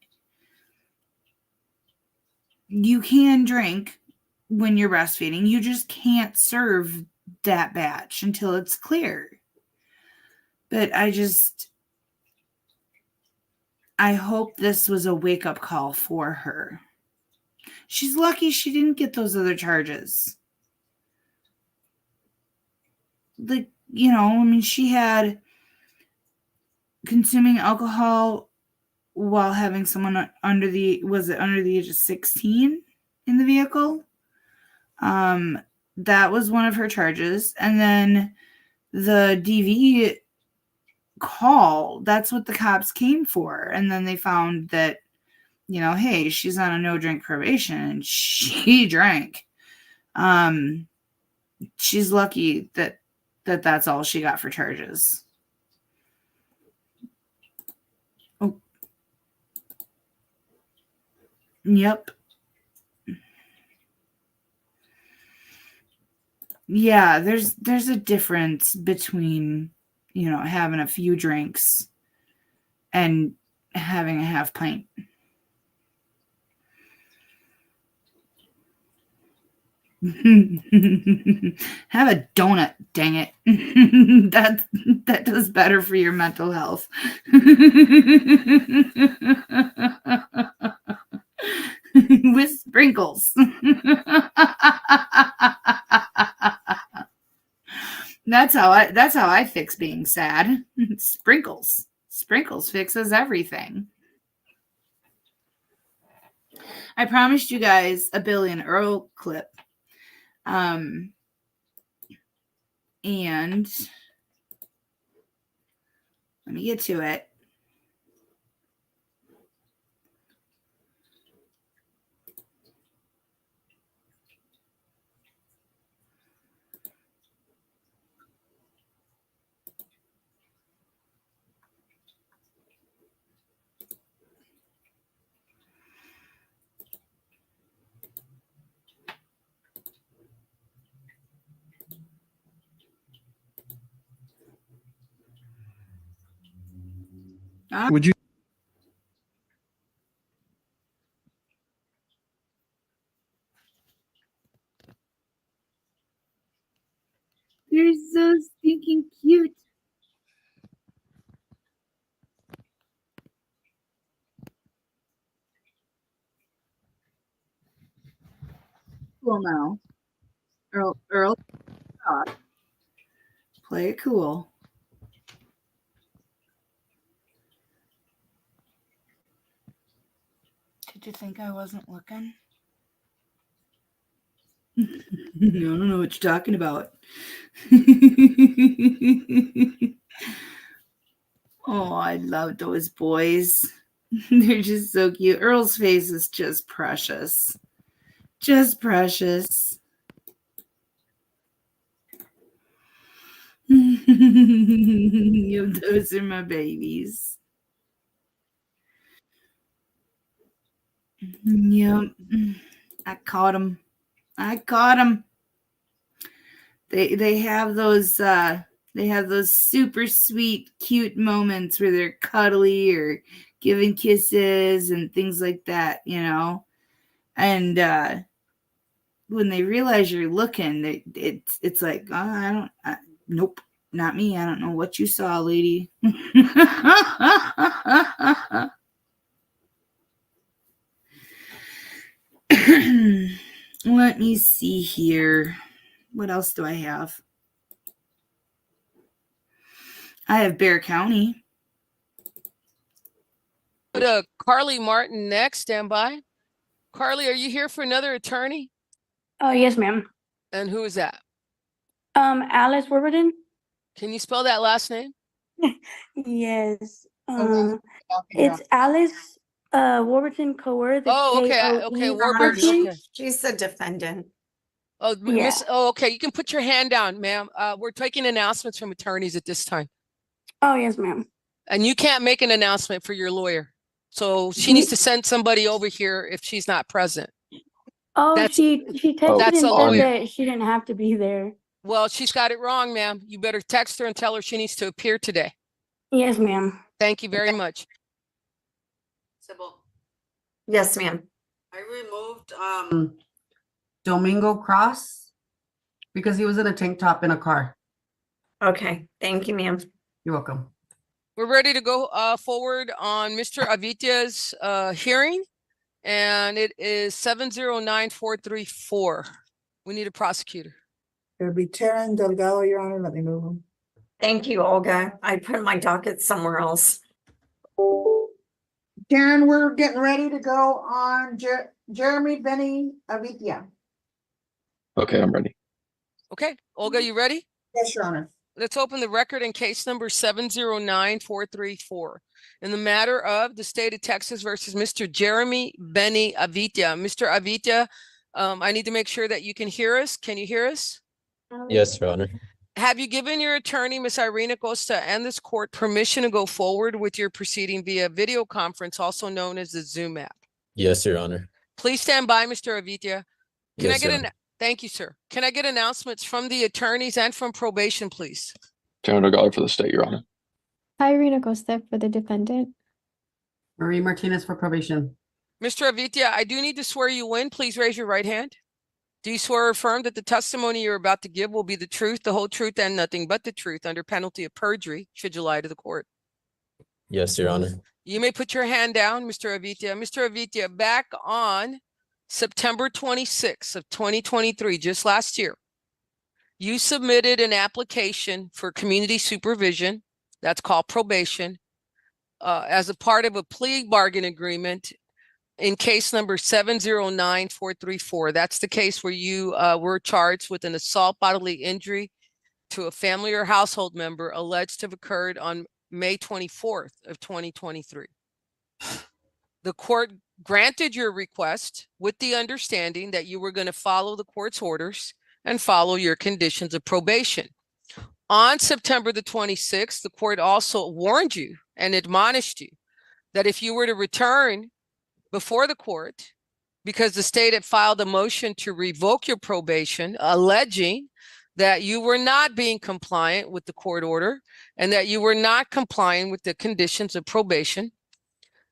drink when you're breastfeeding. You just can't serve that batch until it's clear. But I hope this was a wake-up call for her. She's lucky she didn't get those other charges. She had consuming alcohol while having someone under the age of 16 in the vehicle. That was one of her charges. And then the DV call, that's what the cops came for. And then they found that, hey, she's on a no drink probation and she drank. She's lucky that that's all she got for charges. Oh. Yep. Yeah, there's a difference between having a few drinks and having a half pint. Have a donut, dang it. that does better for your mental health. With sprinkles. That's how I fix being sad. Sprinkles. Sprinkles fixes everything. I promised you guys a Billy and Earl clip. And let me get to it. Would you? They're so stinking cute. Cool now. Earl, stop. Play it cool. Did you think I wasn't looking? I don't know what you're talking about. Oh, I love those boys. They're just so cute. Earl's face is just precious. Just precious. Those are my babies. Yep. I caught them. They have those super sweet, cute moments where they're cuddly or giving kisses and things like that, And when they realize you're looking, it's like, oh, nope, not me. I don't know what you saw, lady. Let me see here. What else do I have? I have Bear County. Go to Carly Martin next. Stand by. Carly, are you here for another attorney? Oh, yes, ma'am. And who is that? Alice Warburton. Can you spell that last name? Yes. It's Alice Warburton Coworth. Oh, okay. Okay, Warburton. Okay. She's the defendant. Oh, Yeah. okay. You can put your hand down, ma'am. We're taking announcements from attorneys at this time. Oh, yes, ma'am. And you can't make an announcement for your lawyer. So she needs to send somebody over here if she's not present. Oh, she texted That's and a lawyer. said that she didn't have to be there. Well, she's got it wrong, ma'am. You better text her and tell her she needs to appear today. Yes, ma'am. Thank you very much. Sybil. Yes, ma'am. I removed Domingo Cross because he was in a tank top in a car. Okay, thank you, ma'am. You're welcome. We're ready to go forward on Mr. Avitia's hearing, and it is 709-434. We need a prosecutor. It'll be Taryn Delgado, Your Honor. Let me move him. Thank you, Olga. I put my docket somewhere else. Taryn, we're getting ready to go on Jeremy Benny Avitia. Okay, I'm ready. Okay, Olga, you ready? Yes, Your Honor. Let's open the record in case number 709-434 in the matter of the state of Texas versus Mr. Jeremy Benny Avitia. Mr. Avitia, I need to make sure that you can hear us. Can you hear us? Yes, Your Honor. Have you given your attorney, Ms. Irene Acosta, and this court permission to go forward with your proceeding via video conference, also known as the Zoom app? Yes, Your Honor. Please stand by, Mr. Avitia. Yes, Your Honor. Thank you, sir. Can I get announcements from the attorneys and from probation, please? Tanner Delgado for the state, Your Honor. Irene Acosta for the defendant. Marie Martinez for probation. Mr. Avitia, I do need to swear you in. Please raise your right hand. Do you swear or affirm that the testimony you're about to give will be the truth, the whole truth, and nothing but the truth under penalty of perjury, should you lie to the court? Yes, Your Honor. You may put your hand down, Mr. Avitia. Mr. Avitia, back on September 26th of 2023, just last year, you submitted an application for community supervision, that's called probation, as a part of a plea bargain agreement in case number 709434. That's the case where you were charged with an assault bodily injury to a family or household member alleged to have occurred on May 24th of 2023. The court granted your request with the understanding that you were going to follow the court's orders and follow your conditions of probation. On September the 26th, the court also warned you and admonished you that if you were to return before the court, because the state had filed a motion to revoke your probation, alleging that you were not being compliant with the court order and that you were not complying with the conditions of probation,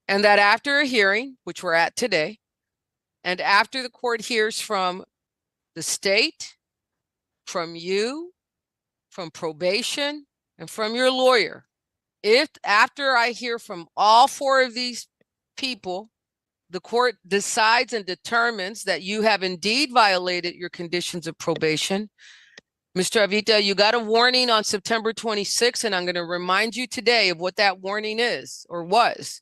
and that after a hearing, which we're at today, and after the court hears from the state, from you, from probation, and from your lawyer, if after I hear from all four of these people, the court decides and determines that you have indeed violated your conditions of probation, Mr. Avita, you got a warning on September 26th, and I'm going to remind you today of what that warning is or was.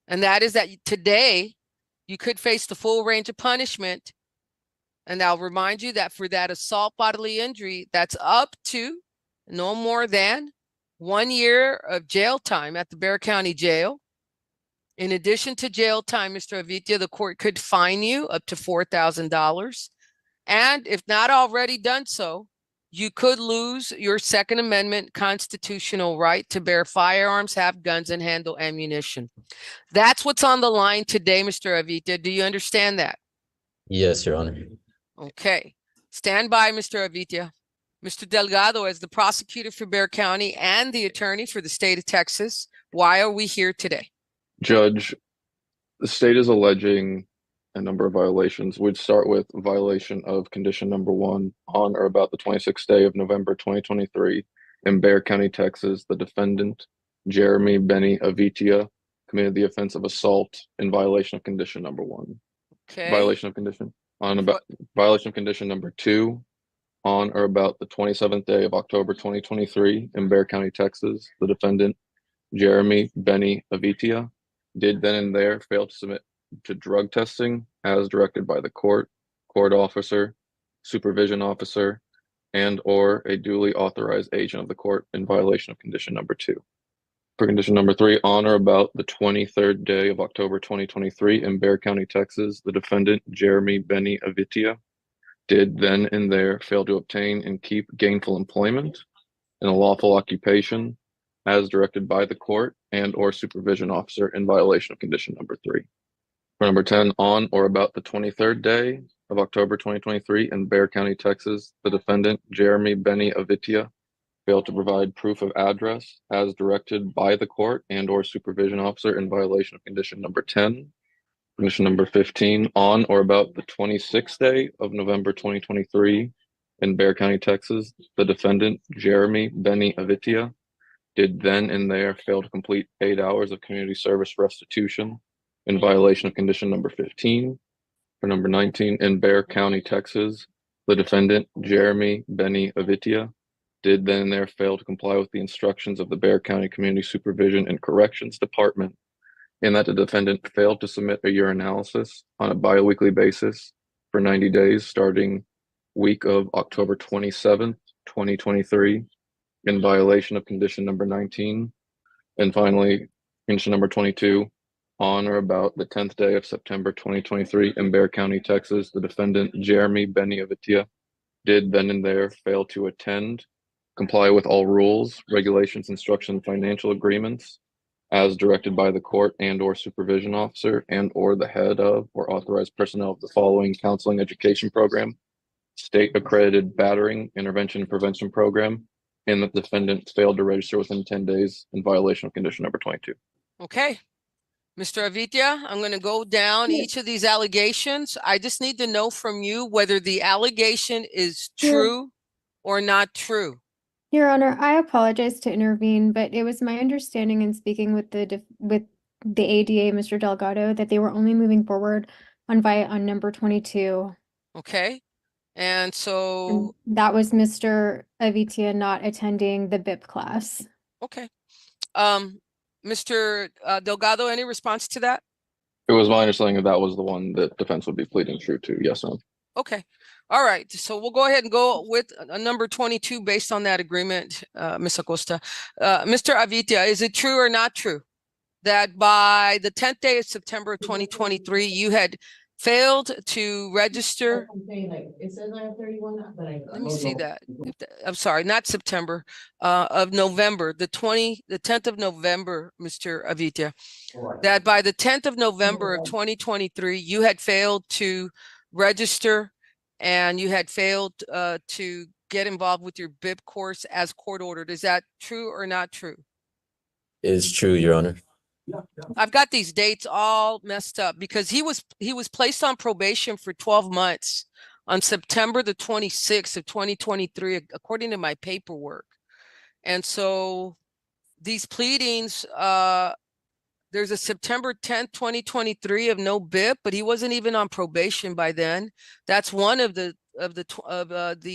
And that is that today you could face the full range of punishment. And I'll remind you that for that assault bodily injury, that's up to no more than 1 year of jail time at the Bexar County Jail. In addition to jail time, Mr. Avitia, the court could fine you up to $4,000. And if not already done so, you could lose your Second Amendment constitutional right to bear firearms, have guns, and handle ammunition. That's what's on the line today, Mr. Avitia. Do you understand that? Yes, Your Honor. Okay. Stand by, Mr. Avitia. Mr. Delgado, as the prosecutor for Bexar County and the attorney for the state of Texas, why are we here today? Judge, the state is alleging a number of violations. We'd start with violation of condition number 1 on or about the 26th day of November 2023 in Bexar County, Texas. The defendant, Jeremy Benny Avitia, committed the offense of assault in violation of condition number 1. Okay. Violation of condition number 2 on or about the 27th day of October 2023 in Bexar County, Texas. The defendant, Jeremy Benny Avitia, did then and there fail to submit to drug testing as directed by the court officer, supervision officer, and or a duly authorized agent of the court in violation of condition number 2. For condition number 3, on or about the 23rd day of October 2023 in Bexar County, Texas, the defendant, Jeremy Benny Avitia, did then and there fail to obtain and keep gainful employment in a lawful occupation as directed by the court and or supervision officer in violation of condition number 3. For number 10, on or about the 23rd day of October 2023 in Bexar County, Texas, the defendant, Jeremy Benny Avitia, failed to provide proof of address as directed by the court and or supervision officer in violation of condition number 10. Condition number 15, on or about the 26th day of November 2023 in Bexar County, Texas, the defendant, Jeremy Benny Avitia, did then and there fail to complete 8 hours of community service restitution in violation of condition number 15. For number 19, in Bexar County, Texas, the defendant, Jeremy Benny Avitia, did then and there fail to comply with the instructions of the Bexar County Community Supervision and Corrections Department, in that the defendant failed to submit a urinalysis on a biweekly basis for 90 days starting week of October 27th, 2023, in violation of condition number 19. And finally, condition number 22, on or about the 10th day of September 2023 in Bexar County, Texas, the defendant, Jeremy Benny Avitia, did then and there fail to attend, comply with all rules, regulations, instructions, financial agreements as directed by the court and or supervision officer and or the head of or authorized personnel of the following counseling education program, state accredited battering intervention and prevention program, and the defendant failed to register within 10 days in violation of condition number 22. Okay. Mr. Avitia, I'm going to go down each of these allegations. I just need to know from you whether the allegation is true or not true. Your Honor, I apologize to intervene, but it was my understanding in speaking with with the ADA, Mr. Delgado, that they were only moving forward on number 22. Okay. And so, And that was Mr. Avitia not attending the BIP class. okay. Mr. Delgado, any response to that? It was my understanding that was the one that defense would be pleading true to. Yes, ma'am. Okay. All right. So we'll go ahead and go with a number 22 based on that agreement, Ms. Acosta. Mr. Avitia, is it true or not true that by the 10th day of September of 2023, you had failed to register? It says I have 31, but I. Let me see that. I'm sorry, not September, of November, the 10th of November, Mr. Avitia, that by the 10th of November of 2023, you had failed to register and you had failed to get involved with your BIP course as court ordered. Is that true or not true? It's true, Your Honor. I've got these dates all messed up because he was placed on probation for 12 months on September the 26th of 2023, according to my paperwork. And so these pleadings, there's a September 10th, 2023 of no BIP, but he wasn't even on probation by then. That's one of the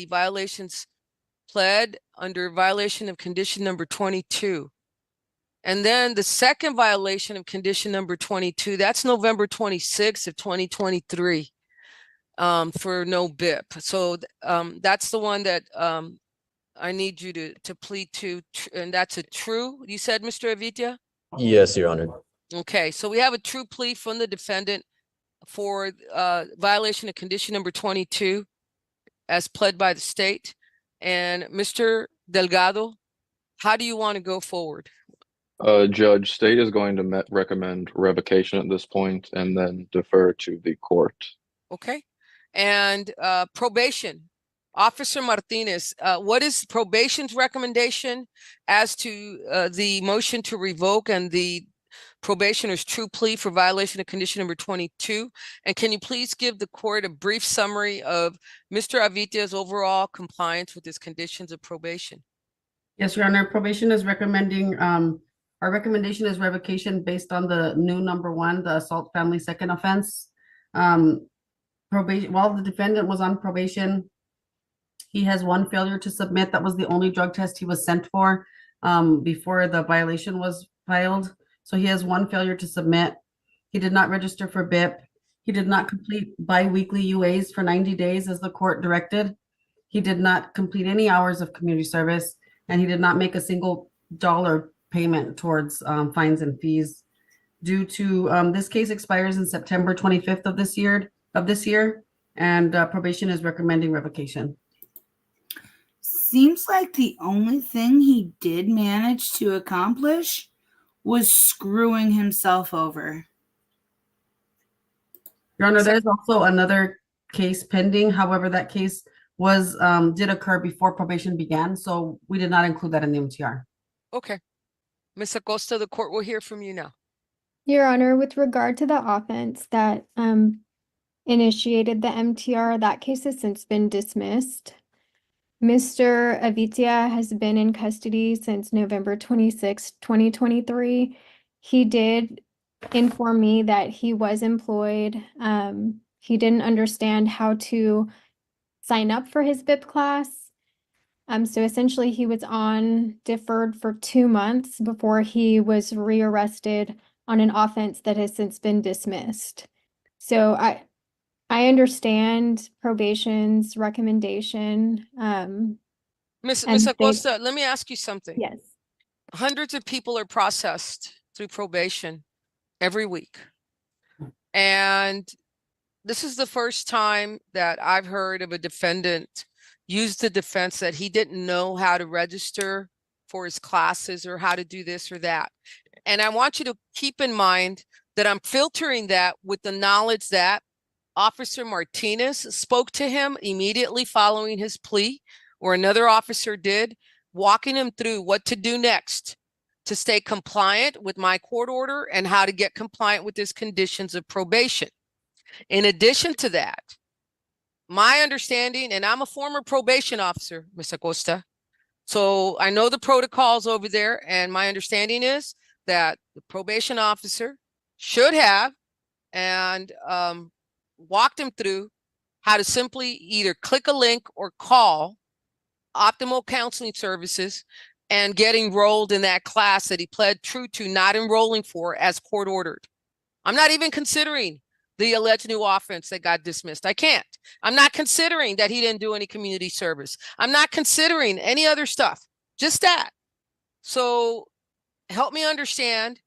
violations pled under violation of condition number 22. And then the second violation of condition number 22, that's November 26th of 2023 for no BIP. So that's the one that I need you to plead to, and that's a true, you said, Mr. Avitia? Yes, Your Honor. Okay, so we have a true plea from the defendant for violation of condition number 22 as pled by the state. And Mr. Delgado, how do you want to go forward? Judge, state is going to recommend revocation at this point and then defer to the court. Okay. And probation, Officer Martinez, what is probation's recommendation as to the motion to revoke and the probationer's true plea for violation of condition number 22? And can you please give the court a brief summary of Mr. Avitia's overall compliance with his conditions of probation? Yes, Your Honor, probation is recommending, our recommendation is revocation based on the new number 1, the assault family second offense. Probation, while the defendant was on probation, he has 1 failure to submit. That was the only drug test he was sent for before the violation was filed. So he has 1 failure to submit. He did not register for BIP. He did not complete bi-weekly UAs for 90 days as the court directed. He did not complete any hours of community service, and he did not make a single dollar payment towards fines and fees. Due to this case expires in September 25th of this year, and probation is recommending revocation. Seems like the only thing he did manage to accomplish was screwing himself over. Your Honor, there's also another case pending. However, that case was did occur before probation began, so we did not include that in the MTR. Okay. Ms. Acosta, the court will hear from you now. Your Honor, with regard to the offense that initiated the MTR, that case has since been dismissed. Mr. Avitia has been in custody since November 26, 2023. He did inform me that he was employed. He didn't understand how to sign up for his BIP class. So essentially he was on deferred for 2 months before he was rearrested on an offense that has since been dismissed. So I understand probation's recommendation. Ms. and Acosta, let me ask you something. Yes. Hundreds of people are processed through probation every week. And this is the first time that I've heard of a defendant use the defense that he didn't know how to register for his classes or how to do this or that. And I want you to keep in mind that I'm filtering that with the knowledge that Officer Martinez spoke to him immediately following his plea, or another officer did, walking him through what to do next to stay compliant with my court order and how to get compliant with his conditions of probation. In addition to that, my understanding, and I'm a former probation officer, Ms. Acosta, so I know the protocols over there, and my understanding is that the probation officer should have and walked him through how to simply either click a link or call Optimal Counseling Services and get enrolled in that class that he pled true to not enrolling for as court ordered. I'm not even considering the alleged new offense that got dismissed. I can't. I'm not considering that he didn't do any community service. I'm not considering any other stuff, just that. So help me understand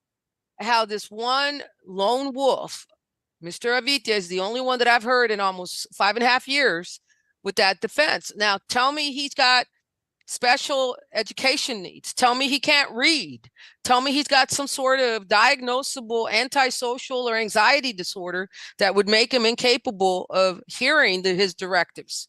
how this one lone wolf, Mr. Avitia, is the only one that I've heard in almost 5.5 years with that defense. Now, tell me he's got special education needs. Tell me he can't read. Tell me he's got some sort of diagnosable antisocial or anxiety disorder that would make him incapable of hearing his directives.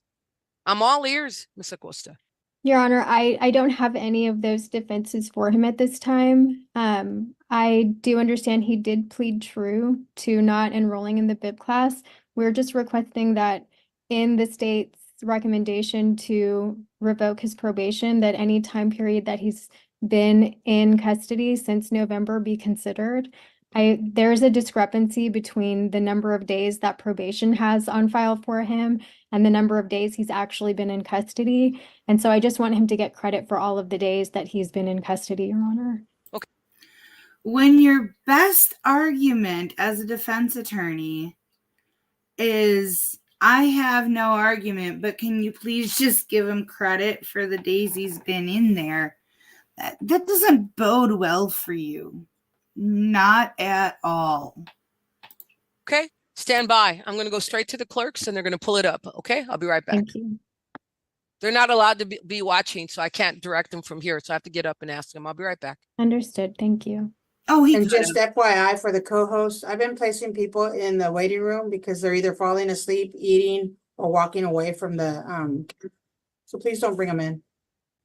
I'm all ears, Ms. Acosta. Your Honor, I don't have any of those defenses for him at this time. I do understand he did plead true to not enrolling in the BIB class. We're just requesting that in the state's recommendation to revoke his probation, that any time period that he's been in custody since November be considered. There's a discrepancy between the number of days that probation has on file for him and the number of days he's actually been in custody. And so I just want him to get credit for all of the days that he's been in custody, Your Honor. Okay. When your best argument as a defense attorney is, I have no argument, but can you please just give him credit for the days he's been in there? That doesn't bode well for you. Not at all. Okay, stand by. I'm going to go straight to the clerks and they're going to pull it up. Okay, I'll be right back. Thank you. They're not allowed to be watching, so I can't direct them from here. So I have to get up and ask them. I'll be right back. Understood. Thank you. Oh, And just FYI for the co-host, I've been placing people in the waiting room because they're either falling asleep, eating, or walking away from the, so please don't bring them in.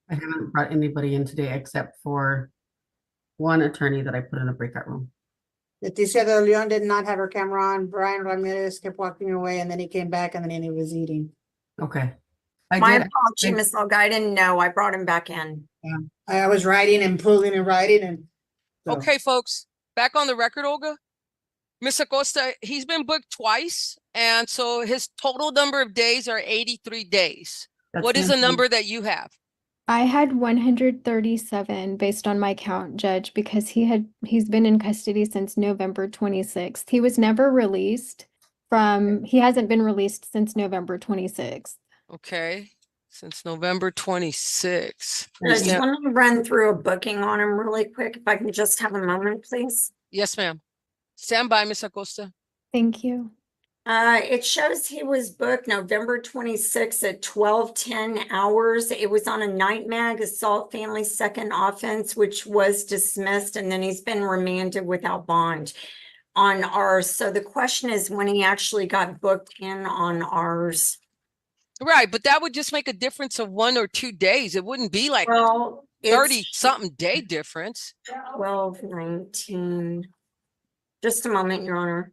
I haven't brought anybody in today except for one attorney that I put in a breakout room. Leticia de Leon did not have her camera on. Brian Ramirez kept walking away and then he came back and then he was eating. Okay. My apology, Ms. Olga. I didn't know. I brought him back in. Yeah. I was writing and pulling and writing and. So. Okay, folks, back on the record, Olga. Ms. Acosta, he's been booked twice. And so his total number of days are 83 days. What is the number that you have? I had 137 based on my count, Judge, because he's been in custody since November 26th. He was never released he hasn't been released since November 26th. Okay, since November 26th. I just want to run through a booking on him really quick. If I can just have a moment, please. Yes, ma'am. Stand by, Ms. Acosta. Thank you. It shows he was booked November 26th at 12:10 hours. It was on a night mag assault family second offense, which was dismissed, and then he's been remanded without bond on ours. So the question is when he actually got booked in on ours. Right, but that would just make a difference of 1 or 2 days. It wouldn't be like 30 something day difference. 12, 19. Just a moment, Your Honor.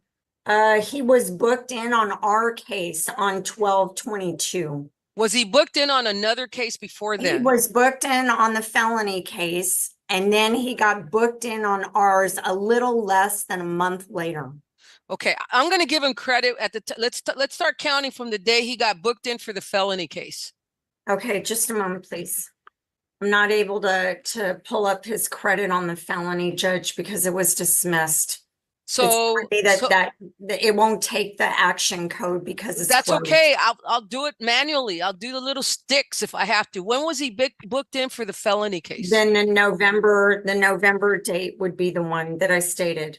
He was booked in on our case on 12/22. Was he booked in on another case before then? He was booked in on the felony case, and then he got booked in on ours a little less than a month later. Okay, I'm going to give him credit at the let's start counting from the day he got booked in for the felony case. Okay, just a moment, please. I'm not able to pull up his credit on the felony, Judge, because it was dismissed. So that it won't take the action code because it's that's closed. okay. I'll do it manually. I'll do the little sticks if I have to. When was he booked in for the felony case? Then the November date would be the one that I stated.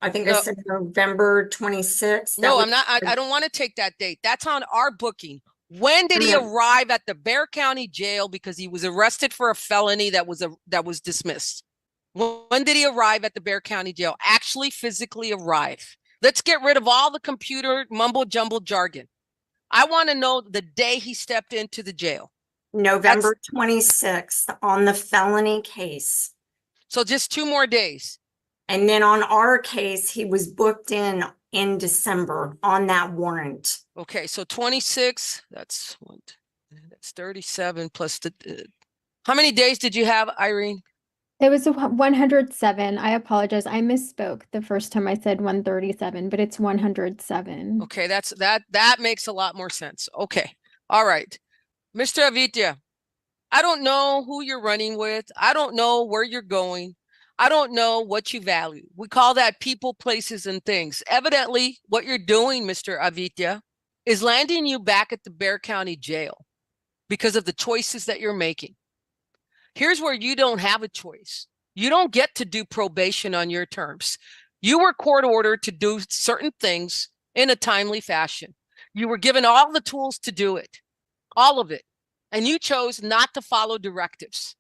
I think I said November 26th. No, I'm not. I don't want to take that date. That's on our booking. When did he arrive at the Bexar County Jail because he was arrested for a felony that was dismissed? When did he arrive at the Bexar County Jail? Actually physically arrive. Let's get rid of all the computer mumble jumble jargon. I want to know the day he stepped into the jail. November 26th on the felony case. So just 2 more days. And then on our case, he was booked in December on that warrant. Okay, so 26, that's 37 plus how many days did you have, Irene? It was 107. I apologize. I misspoke the first time I said 137, but it's 107. Okay, that makes a lot more sense. Okay. All right. Mr. Avitia, I don't know who you're running with. I don't know where you're going. I don't know what you value. We call that people, places, and things. Evidently, what you're doing, Mr. Avitia, is landing you back at the Bexar County Jail because of the choices that you're making. Here's where you don't have a choice. You don't get to do probation on your terms. You were court ordered to do certain things in a timely fashion. You were given all the tools to do it, all of it, and you chose not to follow directives.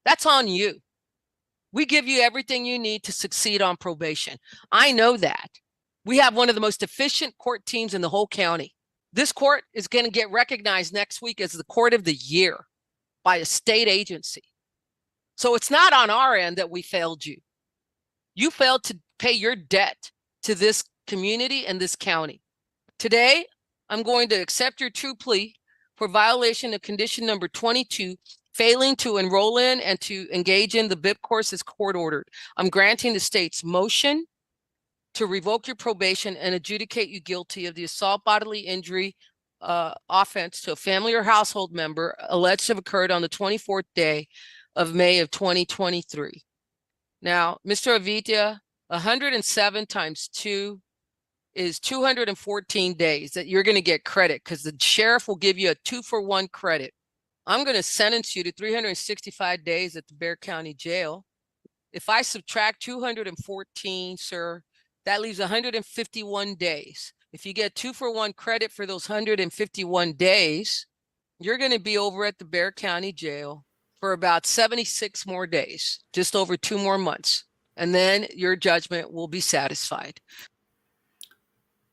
That's on you. We give you everything you need to succeed on probation. I know that. We have one of the most efficient court teams in the whole county. This court is going to get recognized next week as the court of the year by a state agency. So it's not on our end that we failed you. You failed to pay your debt to this community and this county. Today, I'm going to accept your true plea for violation of condition number 22, failing to enroll in and to engage in the BIP course as court ordered. I'm granting the state's motion to revoke your probation and adjudicate you guilty of the assault bodily injury offense to a family or household member alleged to have occurred on the 24th day of May of 2023. Now, Mr. Avitia, 107 times 2 is 214 days that you're going to get credit because the sheriff will give you a 2-for-1 credit. I'm going to sentence you to 365 days at the Bexar County Jail. If I subtract 214, sir, that leaves 151 days. If you get 2-for-1 credit for those 151 days, you're going to be over at the Bexar County Jail for about 76 more days, just over 2 more months. And then your judgment will be satisfied.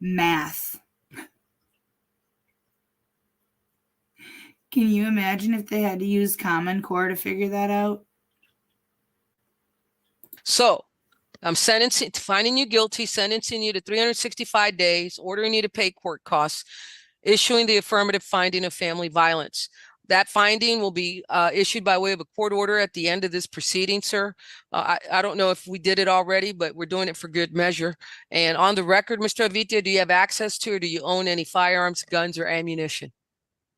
Math. Can you imagine if they had to use Common Core to figure that out? So I'm finding you guilty, sentencing you to 365 days, ordering you to pay court costs, issuing the affirmative finding of family violence. That finding will be issued by way of a court order at the end of this proceeding, sir. I don't know if we did it already, but we're doing it for good measure. And on the record, Mr. Avitia, do you have access to or do you own any firearms, guns, or ammunition?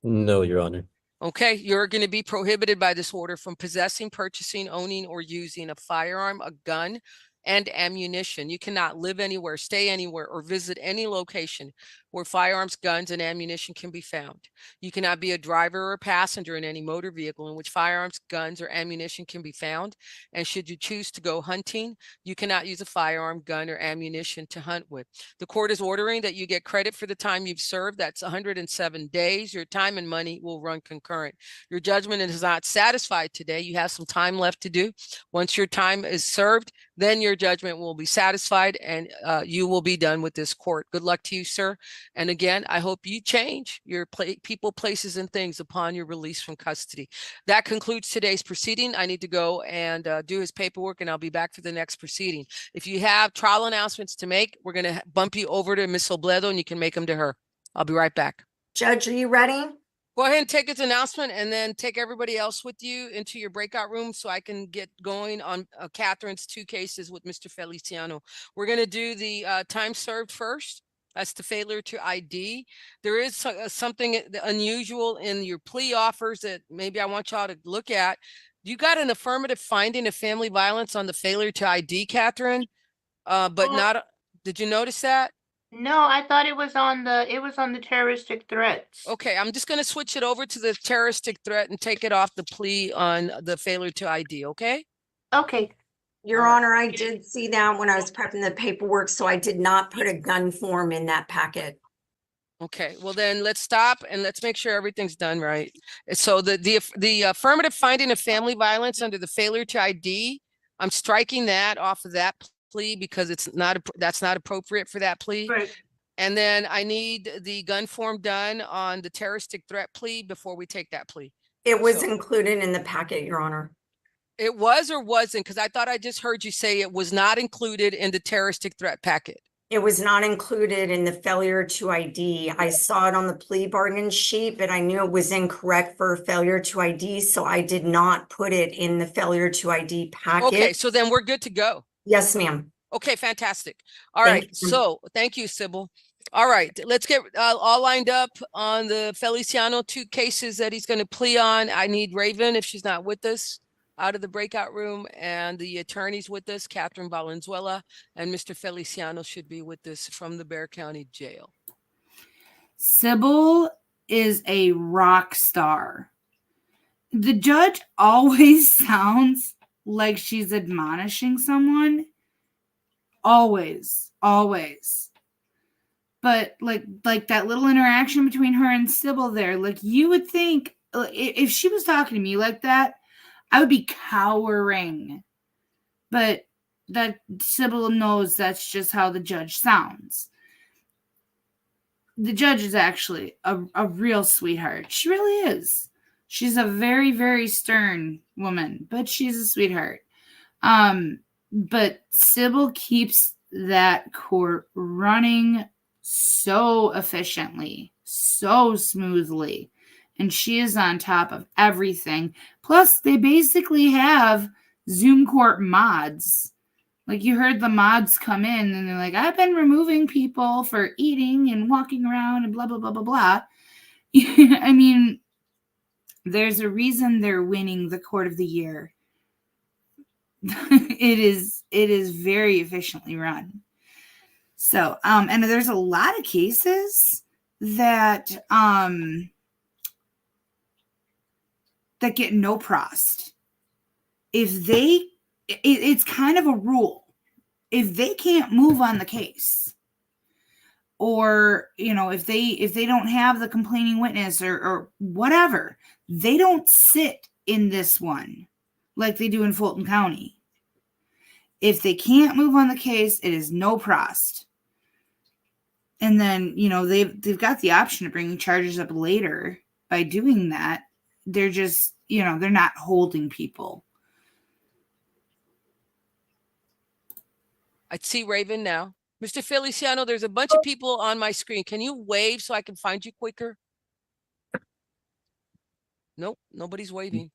No, Your Honor. Okay, you're going to be prohibited by this order from possessing, purchasing, owning, or using a firearm, a gun, and ammunition. You cannot live anywhere, stay anywhere, or visit any location where firearms, guns, and ammunition can be found. You cannot be a driver or a passenger in any motor vehicle in which firearms, guns, or ammunition can be found. And should you choose to go hunting, you cannot use a firearm, gun, or ammunition to hunt with. The court is ordering that you get credit for the time you've served. That's 107 days. Your time and money will run concurrent. Your judgment is not satisfied today. You have some time left to do. Once your time is served, then your judgment will be satisfied and you will be done with this court. Good luck to you, sir. And again, I hope you change your people, places, and things upon your release from custody. That concludes today's proceeding. I need to go and do his paperwork, and I'll be back for the next proceeding. If you have trial announcements to make, we're going to bump you over to Ms. Obledo, and you can make them to her. I'll be right back. Judge, are you ready? Go ahead and take its announcement and then take everybody else with you into your breakout room so I can get going on Catherine's 2 cases with Mr. Feliciano. We're going to do the time served first. That's the failure to ID. There is something unusual in your plea offers that maybe I want y'all to look at. You got an affirmative finding of family violence on the failure to ID, Catherine, but not. Did you notice that? No, I thought it was on the terroristic threats. Okay, I'm just going to switch it over to the terroristic threat and take it off the plea on the failure to ID, okay? Okay. Your Honor, I did see that when I was prepping the paperwork, so I did not put a gun form in that packet. Okay, well then let's stop and let's make sure everything's done right. So the affirmative finding of family violence under the failure to ID, I'm striking that off of that plea because that's not appropriate for that plea. Right. And then I need the gun form done on the terroristic threat plea before we take that plea. It was So- included in the packet, Your Honor. It was or wasn't? Because I thought I just heard you say it was not included in the terroristic threat packet. It was not included in the failure to ID. I saw it on the plea bargain sheet, but I knew it was incorrect for failure to ID, so I did not put it in the failure to ID packet. Okay, so then we're good to go. Yes, ma'am. Okay, fantastic. All Thank right, you. so thank you, Sybil. All right, let's get all lined up on the Feliciano 2 cases that he's going to plea on. I need Raven, if she's not with us, out of the breakout room, and the attorneys with us, Catherine Valenzuela, and Mr. Feliciano should be with us from the Bexar County Jail. Sybil is a rock star. The judge always sounds like she's admonishing someone. Always. But like that little interaction between her and Sybil there, like you would think if she was talking to me like that, I would be cowering. But that Sybil knows that's just how the judge sounds. The judge is actually a real sweetheart. She really is. She's a very, very stern woman, but she's a sweetheart. But Sybil keeps that court running so efficiently, so smoothly, and she is on top of everything. Plus, they basically have Zoom court mods. Like you heard the mods come in and they're like, I've been removing people for eating and walking around and blah, blah, blah, blah, blah. I mean, there's a reason they're winning the court of the year. It is very efficiently run. So, and there's a lot of cases that get no prost. It's kind of a rule. If they can't move on the case, or if they don't have the complaining witness or whatever, they don't sit in this one like they do in Fulton County. If they can't move on the case, it is no prost. And then, they've got the option of bringing charges up later by doing that. They're just, they're not holding people. I see Raven now. Mr. Feliciano, there's a bunch of people on my screen. Can you wave so I can find you quicker? Nope, nobody's waving.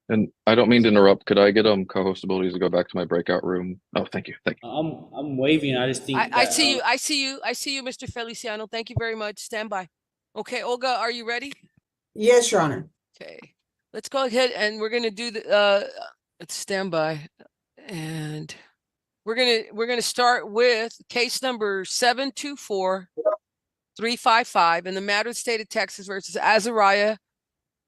And I don't mean to interrupt. Could I get co-host abilities to go back to my breakout room? Oh, thank you. I'm waving. I just think I see you. I see you, Mr. Feliciano. Thank you very much. Stand by. Okay, Olga, are you ready? Yes, Your Honor. Okay, let's go ahead and we're gonna do the stand by, and we're gonna start with case number 724-355 in the matter of the state of Texas versus Azariah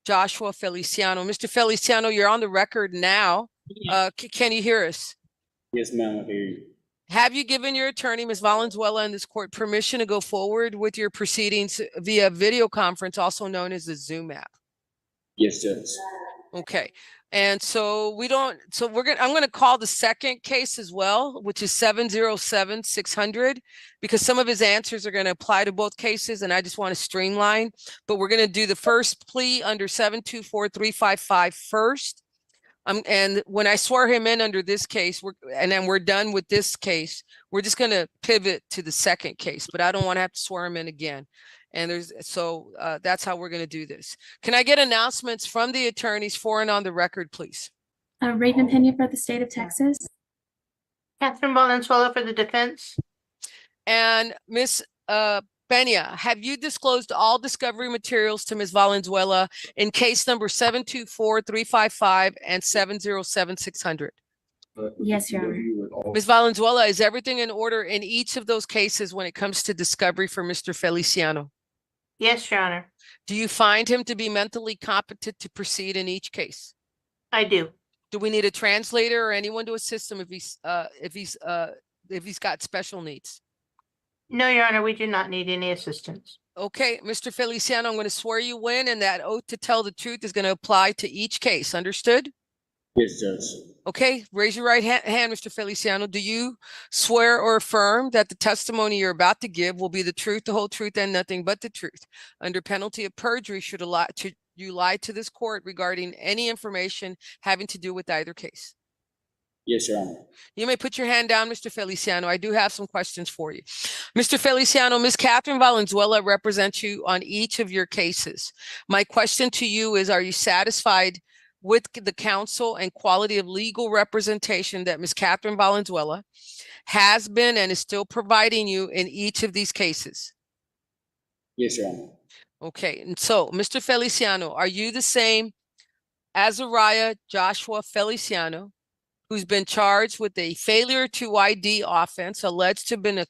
Joshua Feliciano. Mr. Feliciano, you're on the record now. Can you hear us? Yes, ma'am, I hear you. Have you given your attorney, Ms. Valenzuela, and this court permission to go forward with your proceedings via video conference, also known as the Zoom app? Yes, Judge. Okay. And so I'm going to call the second case as well, which is 707-600, because some of his answers are going to apply to both cases, and I just want to streamline. But we're going to do the first plea under 724-355 first. And when I swear him in under this case, and then we're done with this case, we're just going to pivot to the second case, but I don't want to have to swear him in again. And that's how we're going to do this. Can I get announcements from the attorneys for and on the record, please? Raven Pena for the state of Texas. Catherine Valenzuela for the defense. And Ms. Pena, have you disclosed all discovery materials to Ms. Valenzuela in case number 724-355 and 707-600? Yes, Your Honor. Ms. Valenzuela, is everything in order in each of those cases when it comes to discovery for Mr. Feliciano? Yes, Your Honor. Do you find him to be mentally competent to proceed in each case? I do. Do we need a translator or anyone to assist him if he's got special needs? No, Your Honor, we do not need any assistance. Okay, Mr. Feliciano, I'm going to swear you in, and that oath to tell the truth is going to apply to each case. Understood? Yes, Judge. Okay, raise your right hand, Mr. Feliciano. Do you swear or affirm that the testimony you're about to give will be the truth, the whole truth, and nothing but the truth, under penalty of perjury, should you lied to this court regarding any information having to do with either case? Yes, Your Honor. You may put your hand down, Mr. Feliciano. I do have some questions for you. Mr. Feliciano, Ms. Catherine Valenzuela represents you on each of your cases. My question to you is, are you satisfied with the counsel and quality of legal representation that Ms. Catherine Valenzuela has been and is still providing you in each of these cases? Yes, Your Honor. Okay, and so, Mr. Feliciano, are you the same Azariah Joshua Feliciano, who's been charged with a failure to ID offense alleged to have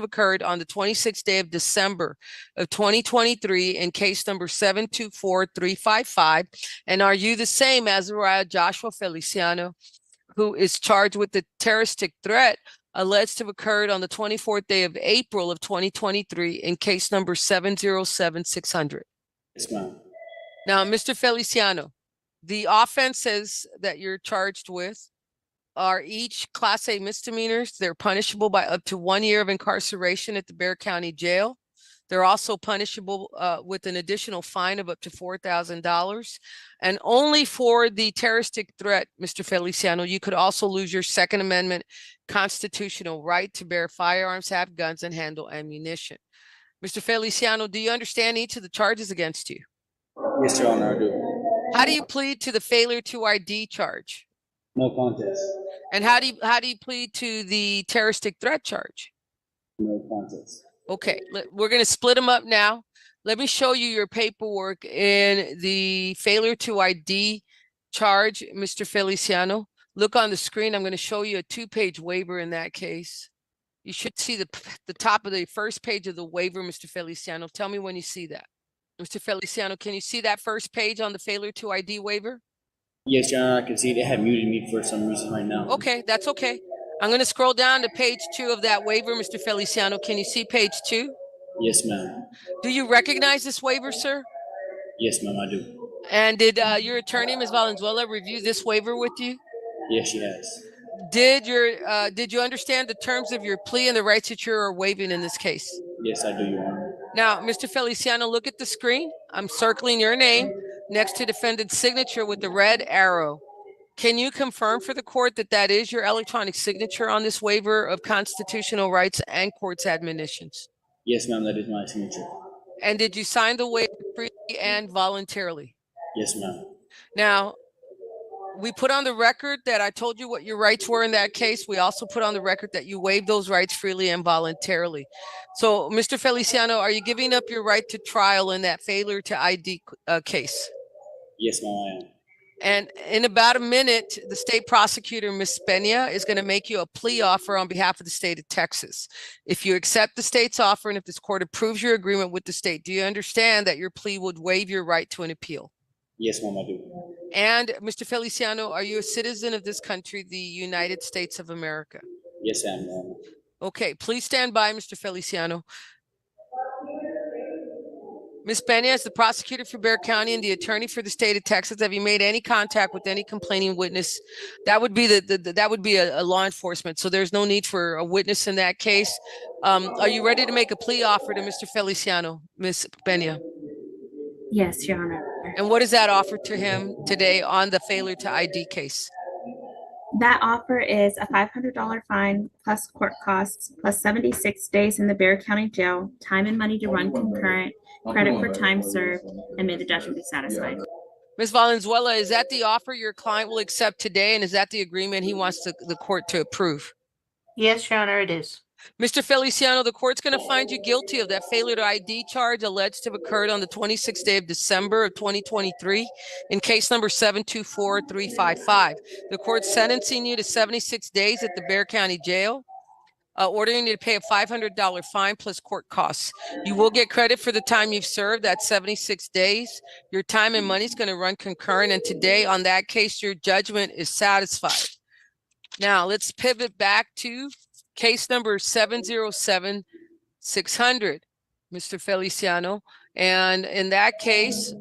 occurred on the 26th day of December of 2023 in case number 724355? And are you the same Azariah Joshua Feliciano, who is charged with the terroristic threat alleged to have occurred on the 24th day of April of 2023 in case number 707600? Yes, ma'am. Now, Mr. Feliciano, the offenses that you're charged with are each Class A misdemeanors. They're punishable by up to 1 year of incarceration at the Bexar County Jail. They're also punishable with an additional fine of up to $4,000. And only for the terroristic threat, Mr. Feliciano, you could also lose your Second Amendment constitutional right to bear firearms, have guns, and handle ammunition. Mr. Feliciano, do you understand each of the charges against you? Yes, Your Honor, I do. How do you plead to the failure to ID charge? No contest. And how do you plead to the terroristic threat charge? No contest. Okay, we're going to split them up now. Let me show you your paperwork in the failure to ID charge, Mr. Feliciano. Look on the screen. I'm going to show you a 2-page waiver in that case. You should see the top of the first page of the waiver, Mr. Feliciano. Tell me when you see that. Mr. Feliciano, can you see that first page on the failure to ID waiver? Yes, Your Honor, I can see they have muted me for some reason right now. Okay, that's okay. I'm going to scroll down to page 2 of that waiver, Mr. Feliciano. Can you see page 2? Yes, ma'am. Do you recognize this waiver, sir? Yes, ma'am, I do. And did your attorney, Ms. Valenzuela, review this waiver with you? Yes, she has. Did you understand the terms of your plea and the rights that you're waiving in this case? Yes, I do, Your Honor. Now, Mr. Feliciano, look at the screen. I'm circling your name next to defendant's signature with the red arrow. Can you confirm for the court that that is your electronic signature on this waiver of constitutional rights and court's admonitions? Yes, ma'am, that is my signature. And did you sign the waiver freely and voluntarily? Yes, ma'am. Now, we put on the record that I told you what your rights were in that case. We also put on the record that you waived those rights freely and voluntarily. So, Mr. Feliciano, are you giving up your right to trial in that failure to ID case? Yes, ma'am, I am. And in about a minute, the state prosecutor, Ms. Pena, is going to make you a plea offer on behalf of the state of Texas. If you accept the state's offer and if this court approves your agreement with the state, do you understand that your plea would waive your right to an appeal? Yes, ma'am, I do. And Mr. Feliciano, are you a citizen of this country, the United States of America? Yes, I am, Your Honor. Okay, please stand by, Mr. Feliciano. Ms. Pena, as the prosecutor for Bexar County and the attorney for the state of Texas, have you made any contact with any complaining witness? That would be that would be a law enforcement. So there's no need for a witness in that case. Are you ready to make a plea offer to Mr. Feliciano, Ms. Pena? Yes, Your Honor. And what is that offer to him today on the failure to ID case? That offer is a $500 fine plus court costs plus 76 days in the Bexar County Jail, time and money to run concurrent, credit for time served, and may the judgment be satisfied. Ms. Valenzuela, is that the offer your client will accept today? And is that the agreement he wants the court to approve? Yes, Your Honor, it is. Mr. Feliciano, the court's going to find you guilty of that failure to ID charge alleged to have occurred on the 26th day of December of 2023 in case number 724355. The court's sentencing you to 76 days at the Bexar County Jail, ordering you to pay a $500 fine plus court costs. You will get credit for the time you've served, that's 76 days. Your time and money is going to run concurrent, and today on that case, your judgment is satisfied. Now, let's pivot back to case number 707600, Mr. Feliciano. And in that case,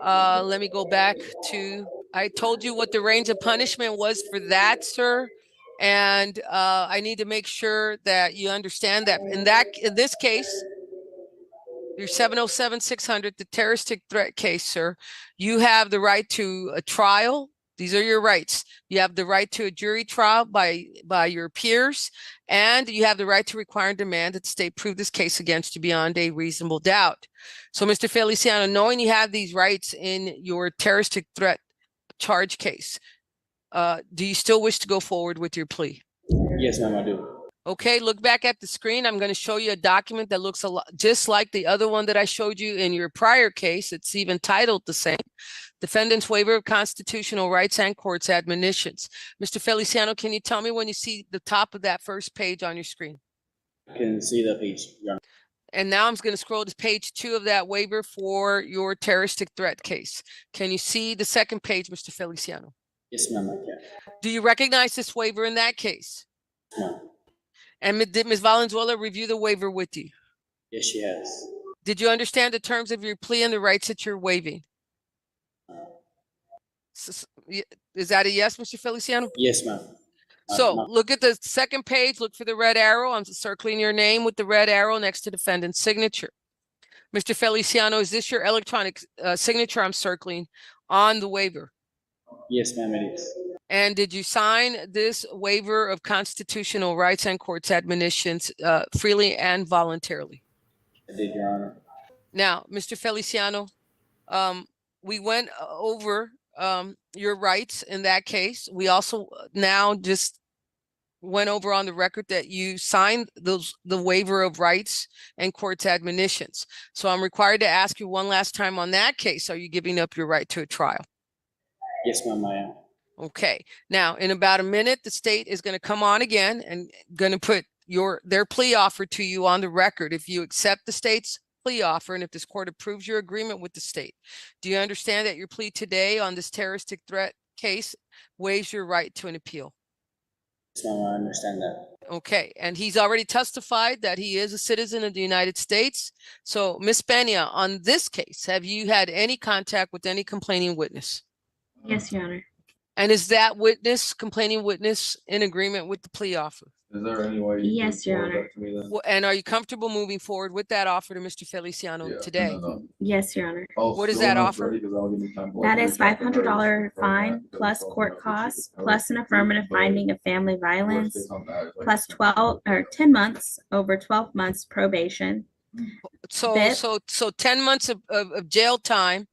let me go back to, I told you what the range of punishment was for that, sir. And I need to make sure that you understand that in this case, your 707-600, the terroristic threat case, sir. You have the right to a trial. These are your rights. You have the right to a jury trial by your peers, and you have the right to require and demand that the state prove this case against you beyond a reasonable doubt. So, Mr. Feliciano, knowing you have these rights in your terroristic threat charge case, do you still wish to go forward with your plea? Yes, ma'am, I do. Okay, look back at the screen. I'm going to show you a document that looks a lot just like the other one that I showed you in your prior case. It's even titled the same. Defendant's Waiver of Constitutional Rights and Court's Admonitions. Mr. Feliciano, can you tell me when you see the top of that first page on your screen? I can see the page, Your Honor. And now I'm going to scroll to page 2 of that waiver for your terroristic threat case. Can you see the second page, Mr. Feliciano? Yes, ma'am, I can. Do you recognize this waiver in that case? No. And did Ms. Valenzuela review the waiver with you? Yes, she has. Did you understand the terms of your plea and the rights that you're waiving? Is that a yes, Mr. Feliciano? Yes, ma'am. So look at the second page, look for the red arrow. I'm circling your name with the red arrow next to defendant's signature. Mr. Feliciano, is this your electronic signature I'm circling on the waiver? Yes, ma'am, it is. And did you sign this waiver of constitutional rights and court's admonitions freely and voluntarily? I did, Your Honor. Now, Mr. Feliciano, we went over your rights in that case. We also now just went over on the record that you signed the waiver of rights and court's admonitions. So I'm required to ask you one last time on that case, are you giving up your right to a trial? Yes, ma'am, I am. Okay. Now, in about a minute, the state is going to come on again and going to put their plea offer to you on the record. If you accept the state's plea offer and if this court approves your agreement with the state, do you understand that your plea today on this terroristic threat case waives your right to an appeal? Yes, ma'am, I understand that. Okay, and he's already testified that he is a citizen of the United States. So, Ms. Pena, on this case, have you had any contact with any complaining witness? Yes, Your Honor. And is that complaining witness, in agreement with the plea offer? Is there any way? Yes, Your Honor. And are you comfortable moving forward with that offer to Mr. Feliciano today? Yes, Your Honor. What is that offer? That is $500 fine plus court costs, plus an affirmative finding of family violence, plus 10 months over 12 months probation. So 10 months of jail time,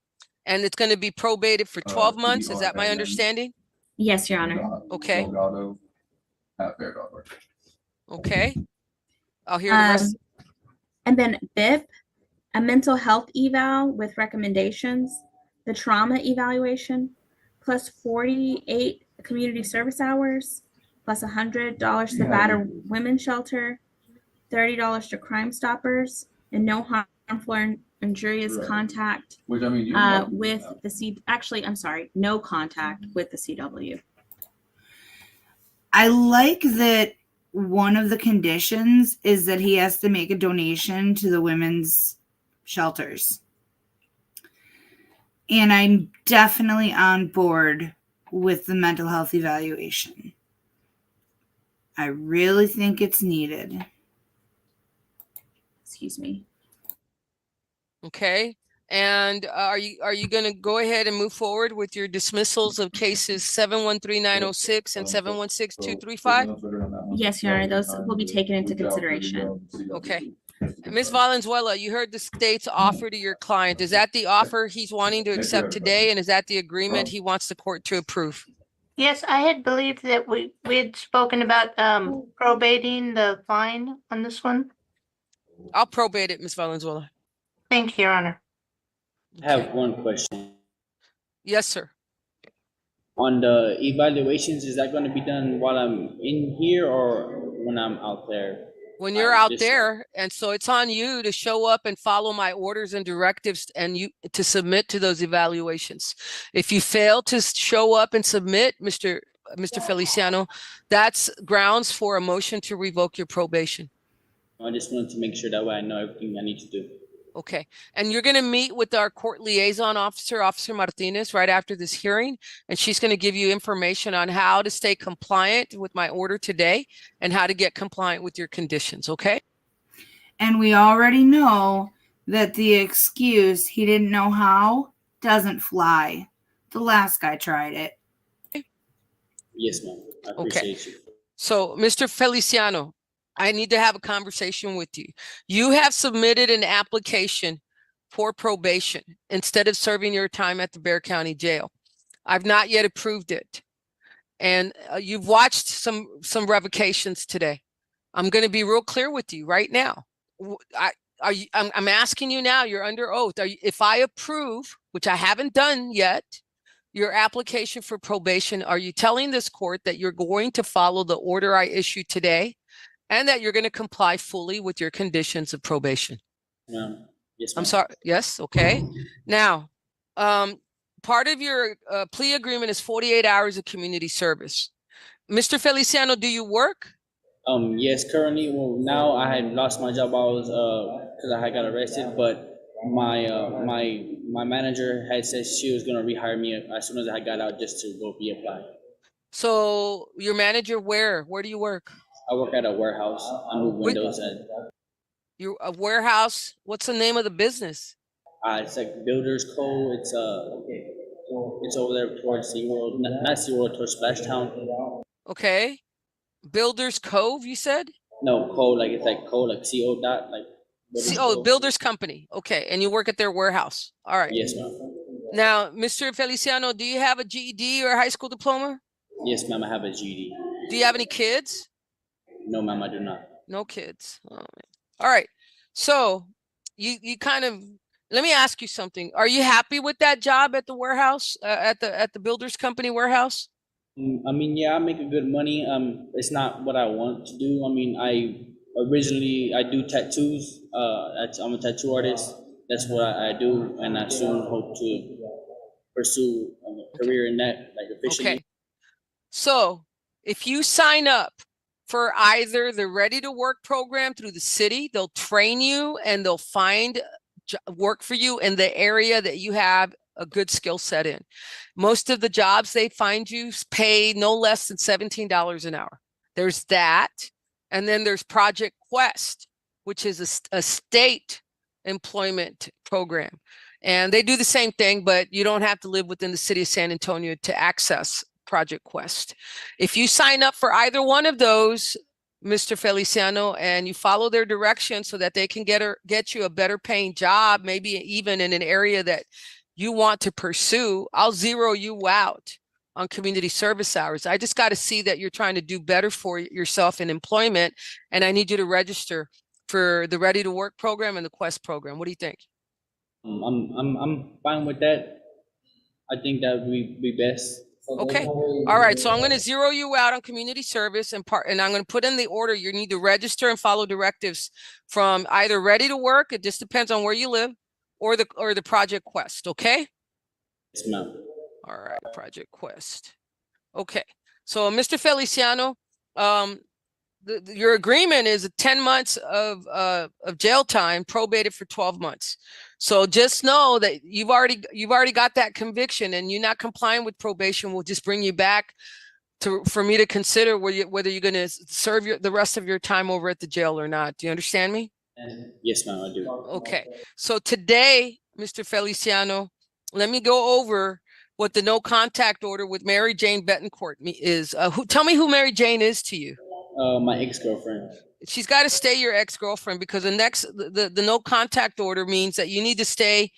and it's going to be probated for 12 months. Is that my understanding? Yes, Your Honor. Okay. Okay. I'll hear the rest. And then BIP, a mental health eval with recommendations, the trauma evaluation, plus 48 community service hours, plus $100 to the battered women's shelter, $30 to Crime Stoppers, and no harmful or injurious contact Which, I mean, with the no contact with the CW. I like that one of the conditions is that he has to make a donation to the women's shelters. And I'm definitely on board with the mental health evaluation. I really think it's needed. Excuse me. Okay. And are you going to go ahead and move forward with your dismissals of cases 713-906 and 716-235? Yes, Your Honor, those will be taken into consideration. Okay. Ms. Valenzuela, you heard the state's offer to your client. Is that the offer he's wanting to accept today? And is that the agreement he wants the court to approve? Yes, I had believed that we had spoken about probating the fine on this one. I'll probate it, Ms. Valenzuela. Thank you, Your Honor. I have one question. Yes, sir. On the evaluations, is that going to be done while I'm in here or when I'm out there? When you're out there, and so it's on you to show up and follow my orders and directives and you to submit to those evaluations. If you fail to show up and submit, Mr. Feliciano, that's grounds for a motion to revoke your probation. I just wanted to make sure that way I know everything I need to do. Okay. And you're going to meet with our court liaison officer, Officer Martinez, right after this hearing. And she's going to give you information on how to stay compliant with my order today and how to get compliant with your conditions. Okay. And we already know that the excuse he didn't know how doesn't fly. The last guy tried it. Yes, ma'am. I appreciate you. So, Mr. Feliciano, I need to have a conversation with you. You have submitted an application for probation instead of serving your time at the Bexar County Jail. I've not yet approved it. And you've watched some revocations today. I'm going to be real clear with you right now. I'm asking you now, you're under oath. If I approve, which I haven't done yet, your application for probation, are you telling this court that you're going to follow the order I issued today and that you're going to comply fully with your conditions of probation? Yes, I'm sorry. Yes. Okay. Now, part of your plea agreement is 48 hours of community service. Mr. Feliciano, do you work? Yes, currently, well, now I had lost my job. I was, because I had got arrested, but my manager had said she was going to rehire me as soon as I got out just to go reapply. So your manager, where do you work? I work at a warehouse. I move windows and. You a warehouse? What's the name of the business? It's like Builders Co. It's over there towards SeaWorld, not SeaWorld, towards Splashtown. Okay. Builders Cove, you said? No, Co. Like it's like Co. Like CO. Dot like. Builders Company. Okay, and you work at their warehouse. All right. Yes, ma'am. Now, Mr. Feliciano, do you have a GED or a high school diploma? Yes, ma'am. I have a GED. Do you have any kids? No, ma'am. I do not. No kids. Oh, man. All right. So you kind of, let me ask you something. Are you happy with that job at the warehouse, at the Builders Company warehouse? I mean, yeah, I make a good money. It's not what I want to do. I mean, I do tattoos. I'm a tattoo artist. That's what I do, and I soon hope to pursue a career in that, like officially. Okay. So if you sign up for either the Ready to Work program through the city, they'll train you and they'll find work for you in the area that you have a good skill set in. Most of the jobs they find you pay no less than $17 an hour. There's that. And then there's Project Quest, which is a state employment program. And they do the same thing, but you don't have to live within the city of San Antonio to access Project Quest. If you sign up for either one of those, Mr. Feliciano, and you follow their directions so that they can get you a better paying job, maybe even in an area that you want to pursue, I'll zero you out on community service hours. I just got to see that you're trying to do better for yourself in employment, and I need you to register for the Ready to Work program and the Quest program. What do you think? I'm fine with that. I think that would be best. Okay. All right. So I'm going to zero you out on community service and I'm going to put in the order. You need to register and follow directives from either Ready to Work. It just depends on where you live, or the Project Quest. Okay. Yes, ma'am. All right. Project Quest. Okay. So Mr. Feliciano, your agreement is 10 months of jail time, probated for 12 months. So just know that you've already got that conviction, and you not complying with probation will just bring you back for me to consider whether you're going to serve the rest of your time over at the jail or not. Do you understand me? Yes, ma'am, I do. Okay. So today, Mr. Feliciano, let me go over what the no contact order with Mary Jane Betancourt is. Tell me who Mary Jane is to you. My ex-girlfriend. She's got to stay your ex-girlfriend, because the no contact order means that you need to stay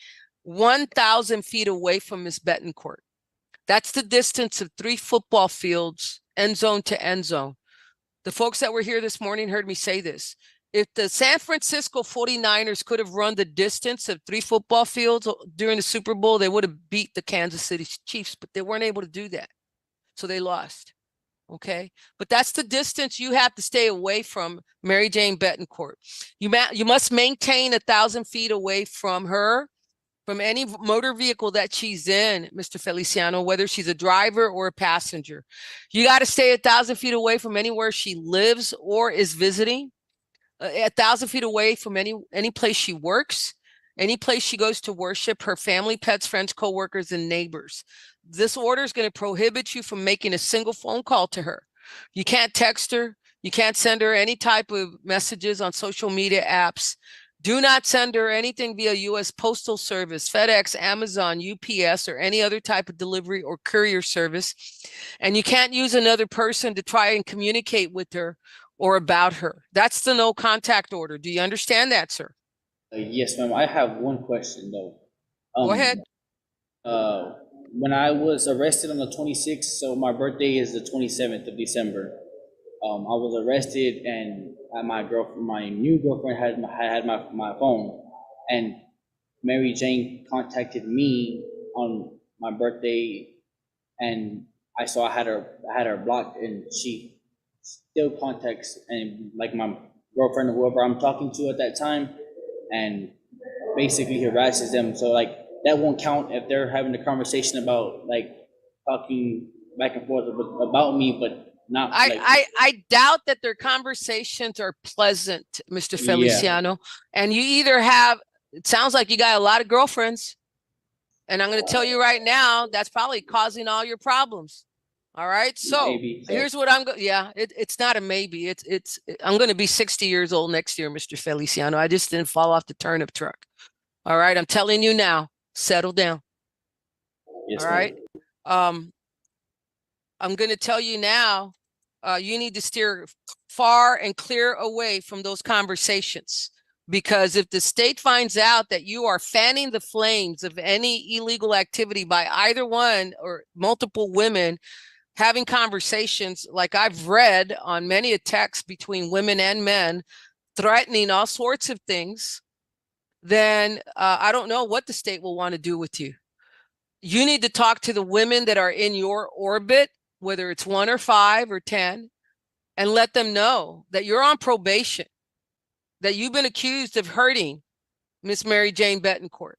1,000 feet away from Miss Betancourt. That's the distance of 3 football fields, end zone to end zone. The folks that were here this morning heard me say this. If the San Francisco 49ers could have run the distance of 3 football fields during the Super Bowl, they would have beat the Kansas City Chiefs, but they weren't able to do that. So they lost. Okay, but that's the distance you have to stay away from Mary Jane Betancourt. You must maintain 1,000 feet away from her, from any motor vehicle that she's in, Mr. Feliciano, whether she's a driver or a passenger. You got to stay 1,000 feet away from anywhere she lives or is visiting, 1,000 feet away from any place she works, any place she goes to worship, her family, pets, friends, coworkers, and neighbors. This order is going to prohibit you from making a single phone call to her. You can't text her. You can't send her any type of messages on social media apps. Do not send her anything via U.S. Postal Service, FedEx, Amazon, UPS, or any other type of delivery or courier service. And you can't use another person to try and communicate with her or about her. That's the no contact order. Do you understand that, sir? Yes, ma'am. I have one question though. Go ahead. When I was arrested on the 26th, so my birthday is the 27th of December. I was arrested, and my new girlfriend had my phone, and Mary Jane contacted me on my birthday, and I had her blocked, and she still contacts and like my girlfriend or whoever I'm talking to at that time, and basically harasses them. So like that won't count if they're having a conversation about like talking back and forth about me, but not. I doubt that their conversations are pleasant, Mr. Feliciano. And you either have, it sounds like you got a lot of girlfriends. And I'm going to tell you right now, that's probably causing all your problems. All right. So Maybe. here's what I'm going. Yeah, it's not a maybe. I'm going to be 60 years old next year, Mr. Feliciano. I just didn't fall off the turnip truck. All right. I'm telling you now, settle down. Yes, all right. I'm going to tell you now, you need to steer far and clear away from those conversations, because if the state finds out that you are fanning the flames of any illegal activity by either one or multiple women having conversations, like I've read on many a text between women and men, threatening all sorts of things, then I don't know what the state will want to do with you. You need to talk to the women that are in your orbit, whether it's 1 or 5 or 10, and let them know that you're on probation, that you've been accused of hurting Miss Mary Jane Betancourt,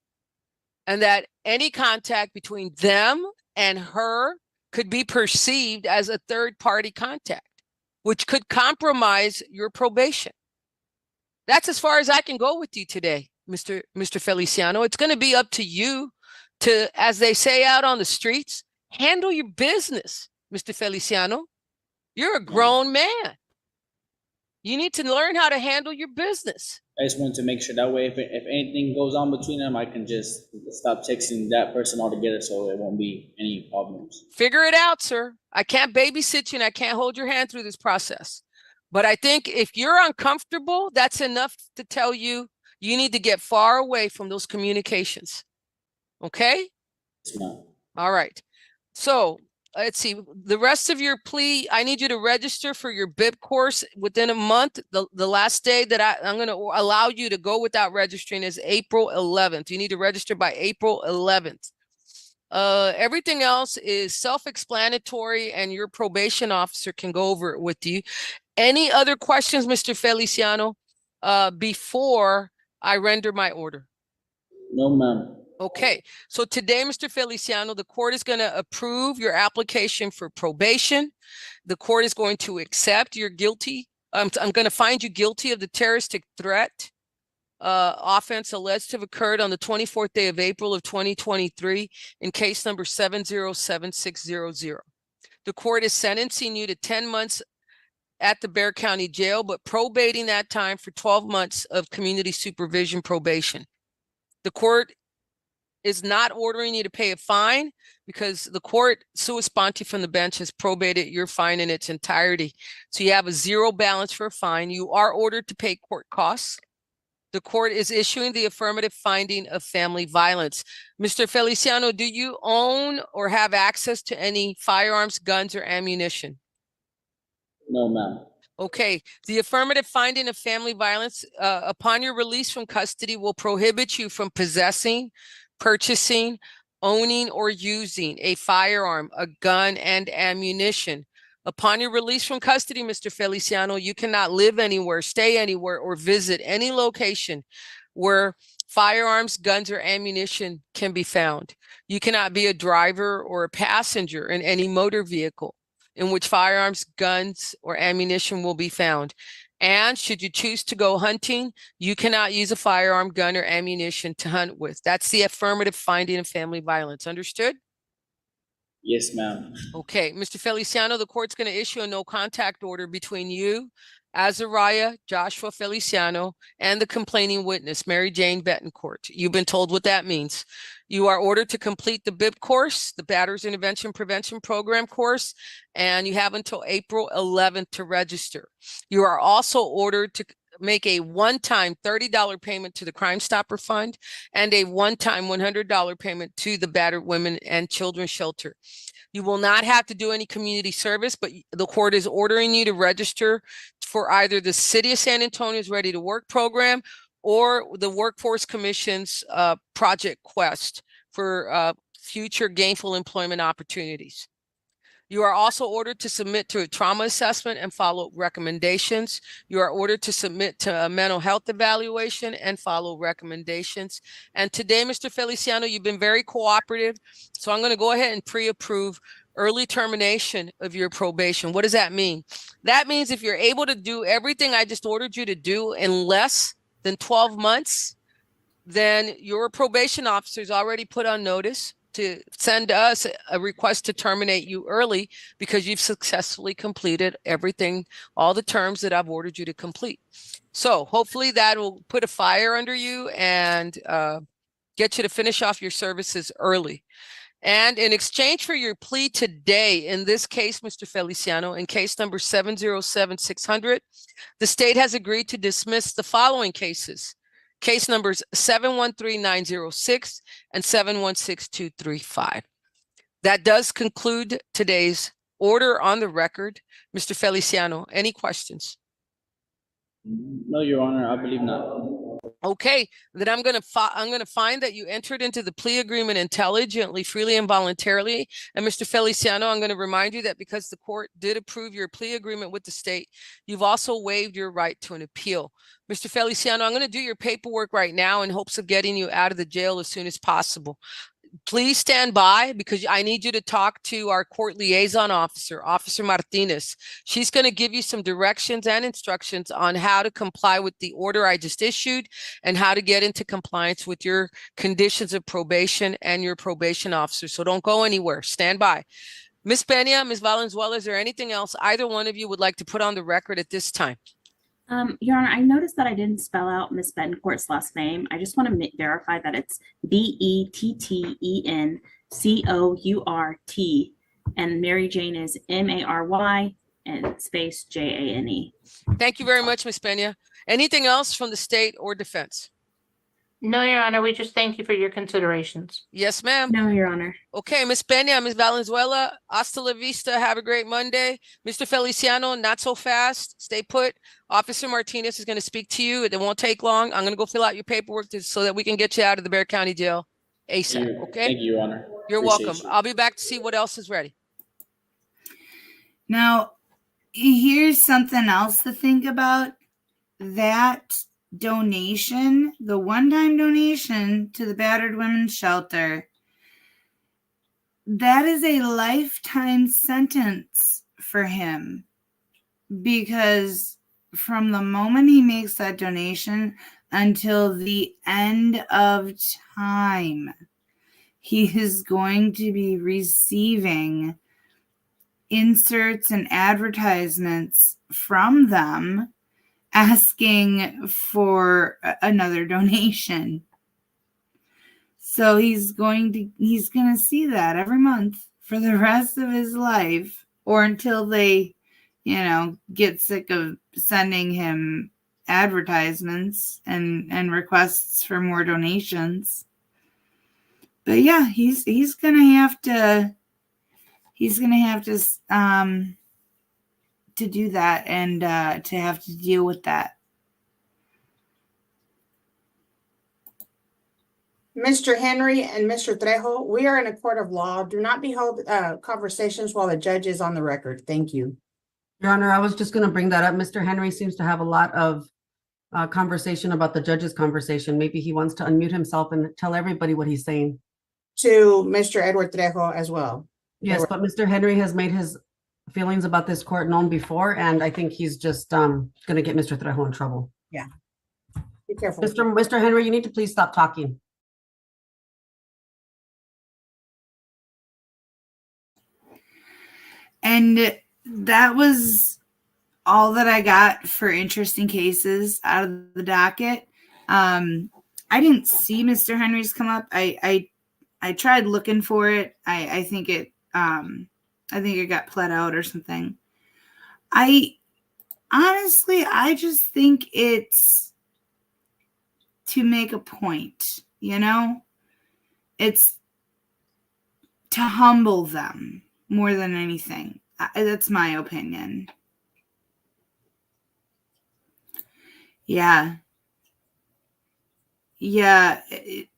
and that any contact between them and her could be perceived as a third-party contact, which could compromise your probation. That's as far as I can go with you today, Mr. Feliciano. It's going to be up to you to, as they say out on the streets, handle your business, Mr. Feliciano. You're a grown man. You need to learn how to handle your business. I just wanted to make sure that way if anything goes on between them, I can just stop texting that person altogether so it won't be any problems. Figure it out, sir. I can't babysit you and I can't hold your hand through this process. But I think if you're uncomfortable, that's enough to tell you you need to get far away from those communications. Okay? Yes, ma'am. All right. So let's see, the rest of your plea, I need you to register for your BIP course within a month. The last day that I'm going to allow you to go without registering is April 11th. You need to register by April 11th. Everything else is self-explanatory and your probation officer can go over it with you. Any other questions, Mr. Feliciano, before I render my order? No, ma'am. Okay, so today, Mr. Feliciano, the court is going to approve your application for probation. The court is going to accept you're guilty. I'm going to find you guilty of the terroristic threat offense alleged to have occurred on the 24th day of April of 2023 in case number 7076600. The court is sentencing you to 10 months at the Bexar County Jail, but probating that time for 12 months of community supervision probation. The court is not ordering you to pay a fine because the court, sua sponte from the bench, has probated your fine in its entirety. So you have a zero balance for a fine. You are ordered to pay court costs. The court is issuing the affirmative finding of family violence. Mr. Feliciano, do you own or have access to any firearms, guns, or ammunition? No, ma'am. Okay, the affirmative finding of family violence upon your release from custody will prohibit you from possessing, purchasing, owning, or using a firearm, a gun, and ammunition. Upon your release from custody, Mr. Feliciano, you cannot live anywhere, stay anywhere, or visit any location where firearms, guns, or ammunition can be found. You cannot be a driver or a passenger in any motor vehicle in which firearms, guns, or ammunition will be found. And should you choose to go hunting, you cannot use a firearm, gun, or ammunition to hunt with. That's the affirmative finding of family violence. Understood? Yes, ma'am. Okay, Mr. Feliciano, the court's going to issue a no contact order between you Azariah Joshua Feliciano, and the complaining witness, Mary Jane Betancourt. You've been told what that means. You are ordered to complete the BIP course, the Batterers Intervention Prevention Program course, and you have until April 11th to register. You are also ordered to make a one-time $30 payment to the Crime Stopper Fund and a one-time $100 payment to the Battered Women and Children Shelter. You will not have to do any community service, but the court is ordering you to register for either the City of San Antonio's Ready to Work program or the Workforce Commission's Project Quest for future gainful employment opportunities. You are also ordered to submit to a trauma assessment and follow recommendations. You are ordered to submit to a mental health evaluation and follow recommendations. And today, Mr. Feliciano, you've been very cooperative. So I'm going to go ahead and pre-approve early termination of your probation. What does that mean? That means if you're able to do everything I just ordered you to do in less than 12 months, then your probation officer is already put on notice to send us a request to terminate you early because you've successfully completed everything, all the terms that I've ordered you to complete. So hopefully that will put a fire under you and get you to finish off your services early. And in exchange for your plea today, in this case, Mr. Feliciano, in case number 707-600, the state has agreed to dismiss the following cases. Case numbers 713-906 and 716-235. That does conclude today's order on the record. Mr. Feliciano, any questions? No, Your Honor, I believe not. Okay, then I'm gonna find that you entered into the plea agreement intelligently, freely, and voluntarily. And Mr. Feliciano, I'm going to remind you that because the court did approve your plea agreement with the state, you've also waived your right to an appeal. Mr. Feliciano, I'm going to do your paperwork right now in hopes of getting you out of the jail as soon as possible. Please stand by because I need you to talk to our court liaison officer, Officer Martinez. She's going to give you some directions and instructions on how to comply with the order I just issued and how to get into compliance with your conditions of probation and your probation officer. So don't go anywhere. Stand by. Ms. Peña, Ms. Valenzuela, is there anything else either one of you would like to put on the record at this time? Your Honor, I noticed that I didn't spell out Miss Betancourt's last name. I just want to verify that it's Bettencourt, and Mary Jane is Mary and space Jane. Thank you very much, Ms. Peña. Anything else from the state or defense? No, Your Honor, we just thank you for your considerations. Yes, ma'am. No, Your Honor. Okay, Ms. Peña, Ms. Valenzuela, hasta la vista. Have a great Monday. Mr. Feliciano, not so fast. Stay put. Officer Martinez is going to speak to you. It won't take long. I'm going to go fill out your paperwork so that we can get you out of the Bexar County Jail ASAP, okay? Thank you, Your Honor. You're Appreciate welcome. you. I'll be back to see what else is ready. Now, here's something else to think about. That donation, the one-time donation to the Battered Women's Shelter, that is a lifetime sentence for him, because from the moment he makes that donation until the end of time, he is going to be receiving inserts and advertisements from them asking for another donation. So he's going to see that every month for the rest of his life, or until they, get sick of sending him advertisements and requests for more donations. But yeah, he's gonna have to do that and to have to deal with that. Mr. Henry and Mr. Trejo, we are in a court of law. Do not behold conversations while the judge is on the record. Thank you. Your Honor, I was just going to bring that up. Mr. Henry seems to have a lot of conversation about the judge's conversation. Maybe he wants to unmute himself and tell everybody what he's saying. To Mr. Edward Trejo as well. Yes, but Mr. Henry has made his feelings about this court known before, and I think he's just going to get Mr. Trejo in trouble. Yeah. Be careful. Mr. Henry, you need to please stop talking. And that was all that I got for interesting cases out of the docket. I didn't see Mr. Henry's come up. I tried looking for it. I think it got pled out or something. I just think it's to make a point, you know? It's to humble them more than anything. That's my opinion. Yeah. Yeah.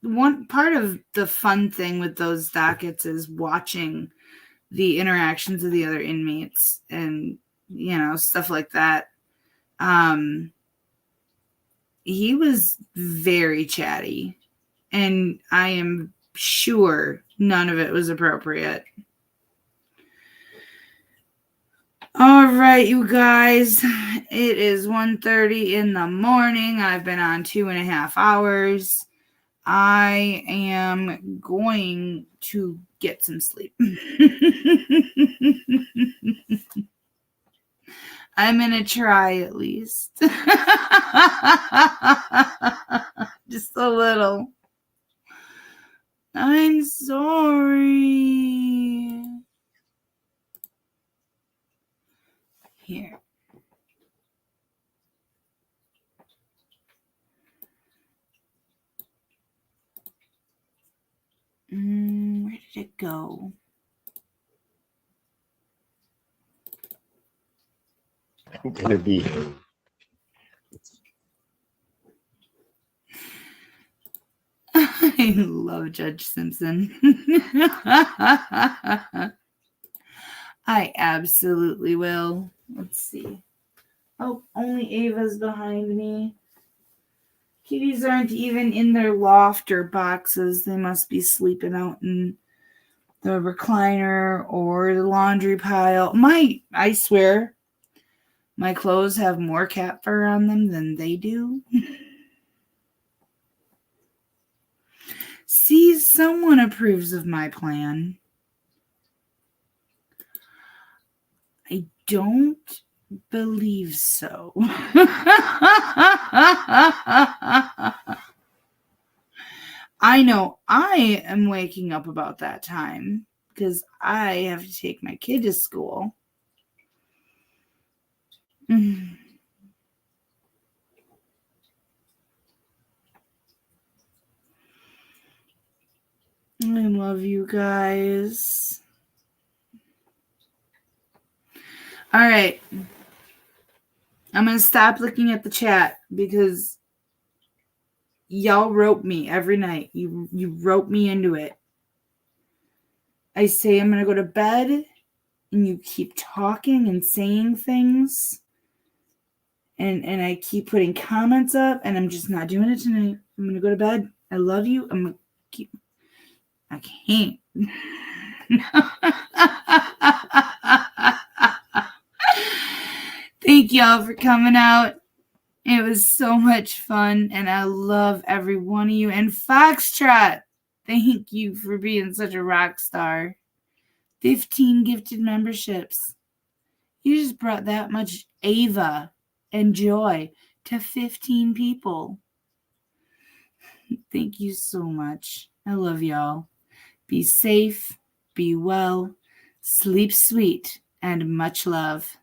One part of the fun thing with those dockets is watching the interactions of the other inmates and, you know, stuff like that. He was very chatty, and I am sure none of it was appropriate. All right, you guys, it is 1:30 in the morning. I've been on 2.5 hours. I am going to get some sleep. I'm going to try at least. Just a little. I'm sorry. Here. Where did it go? I'm gonna be. I love Judge Simpson. I absolutely will. Let's see. Oh, only Ava's behind me. Kitties aren't even in their loft or boxes. They must be sleeping out in the recliner or the laundry pile. I swear, my clothes have more cat fur on them than they do. See, someone approves of my plan. I don't believe so. I know I am waking up about that time because I have to take my kid to school. I love you guys. All right. I'm going to stop looking at the chat because y'all rope me every night. You rope me into it. I say I'm going to go to bed and you keep talking and saying things. And I keep putting comments up and I'm just not doing it tonight. I'm going to go to bed. I love you. I'm going to keep... I can't. Thank y'all for coming out. It was so much fun, and I love every one of you. And Foxtrot, thank you for being such a rock star. 15 gifted memberships. You just brought that much Ava and joy to 15 people. Thank you so much. I love y'all. Be safe, be well, sleep sweet, and much love.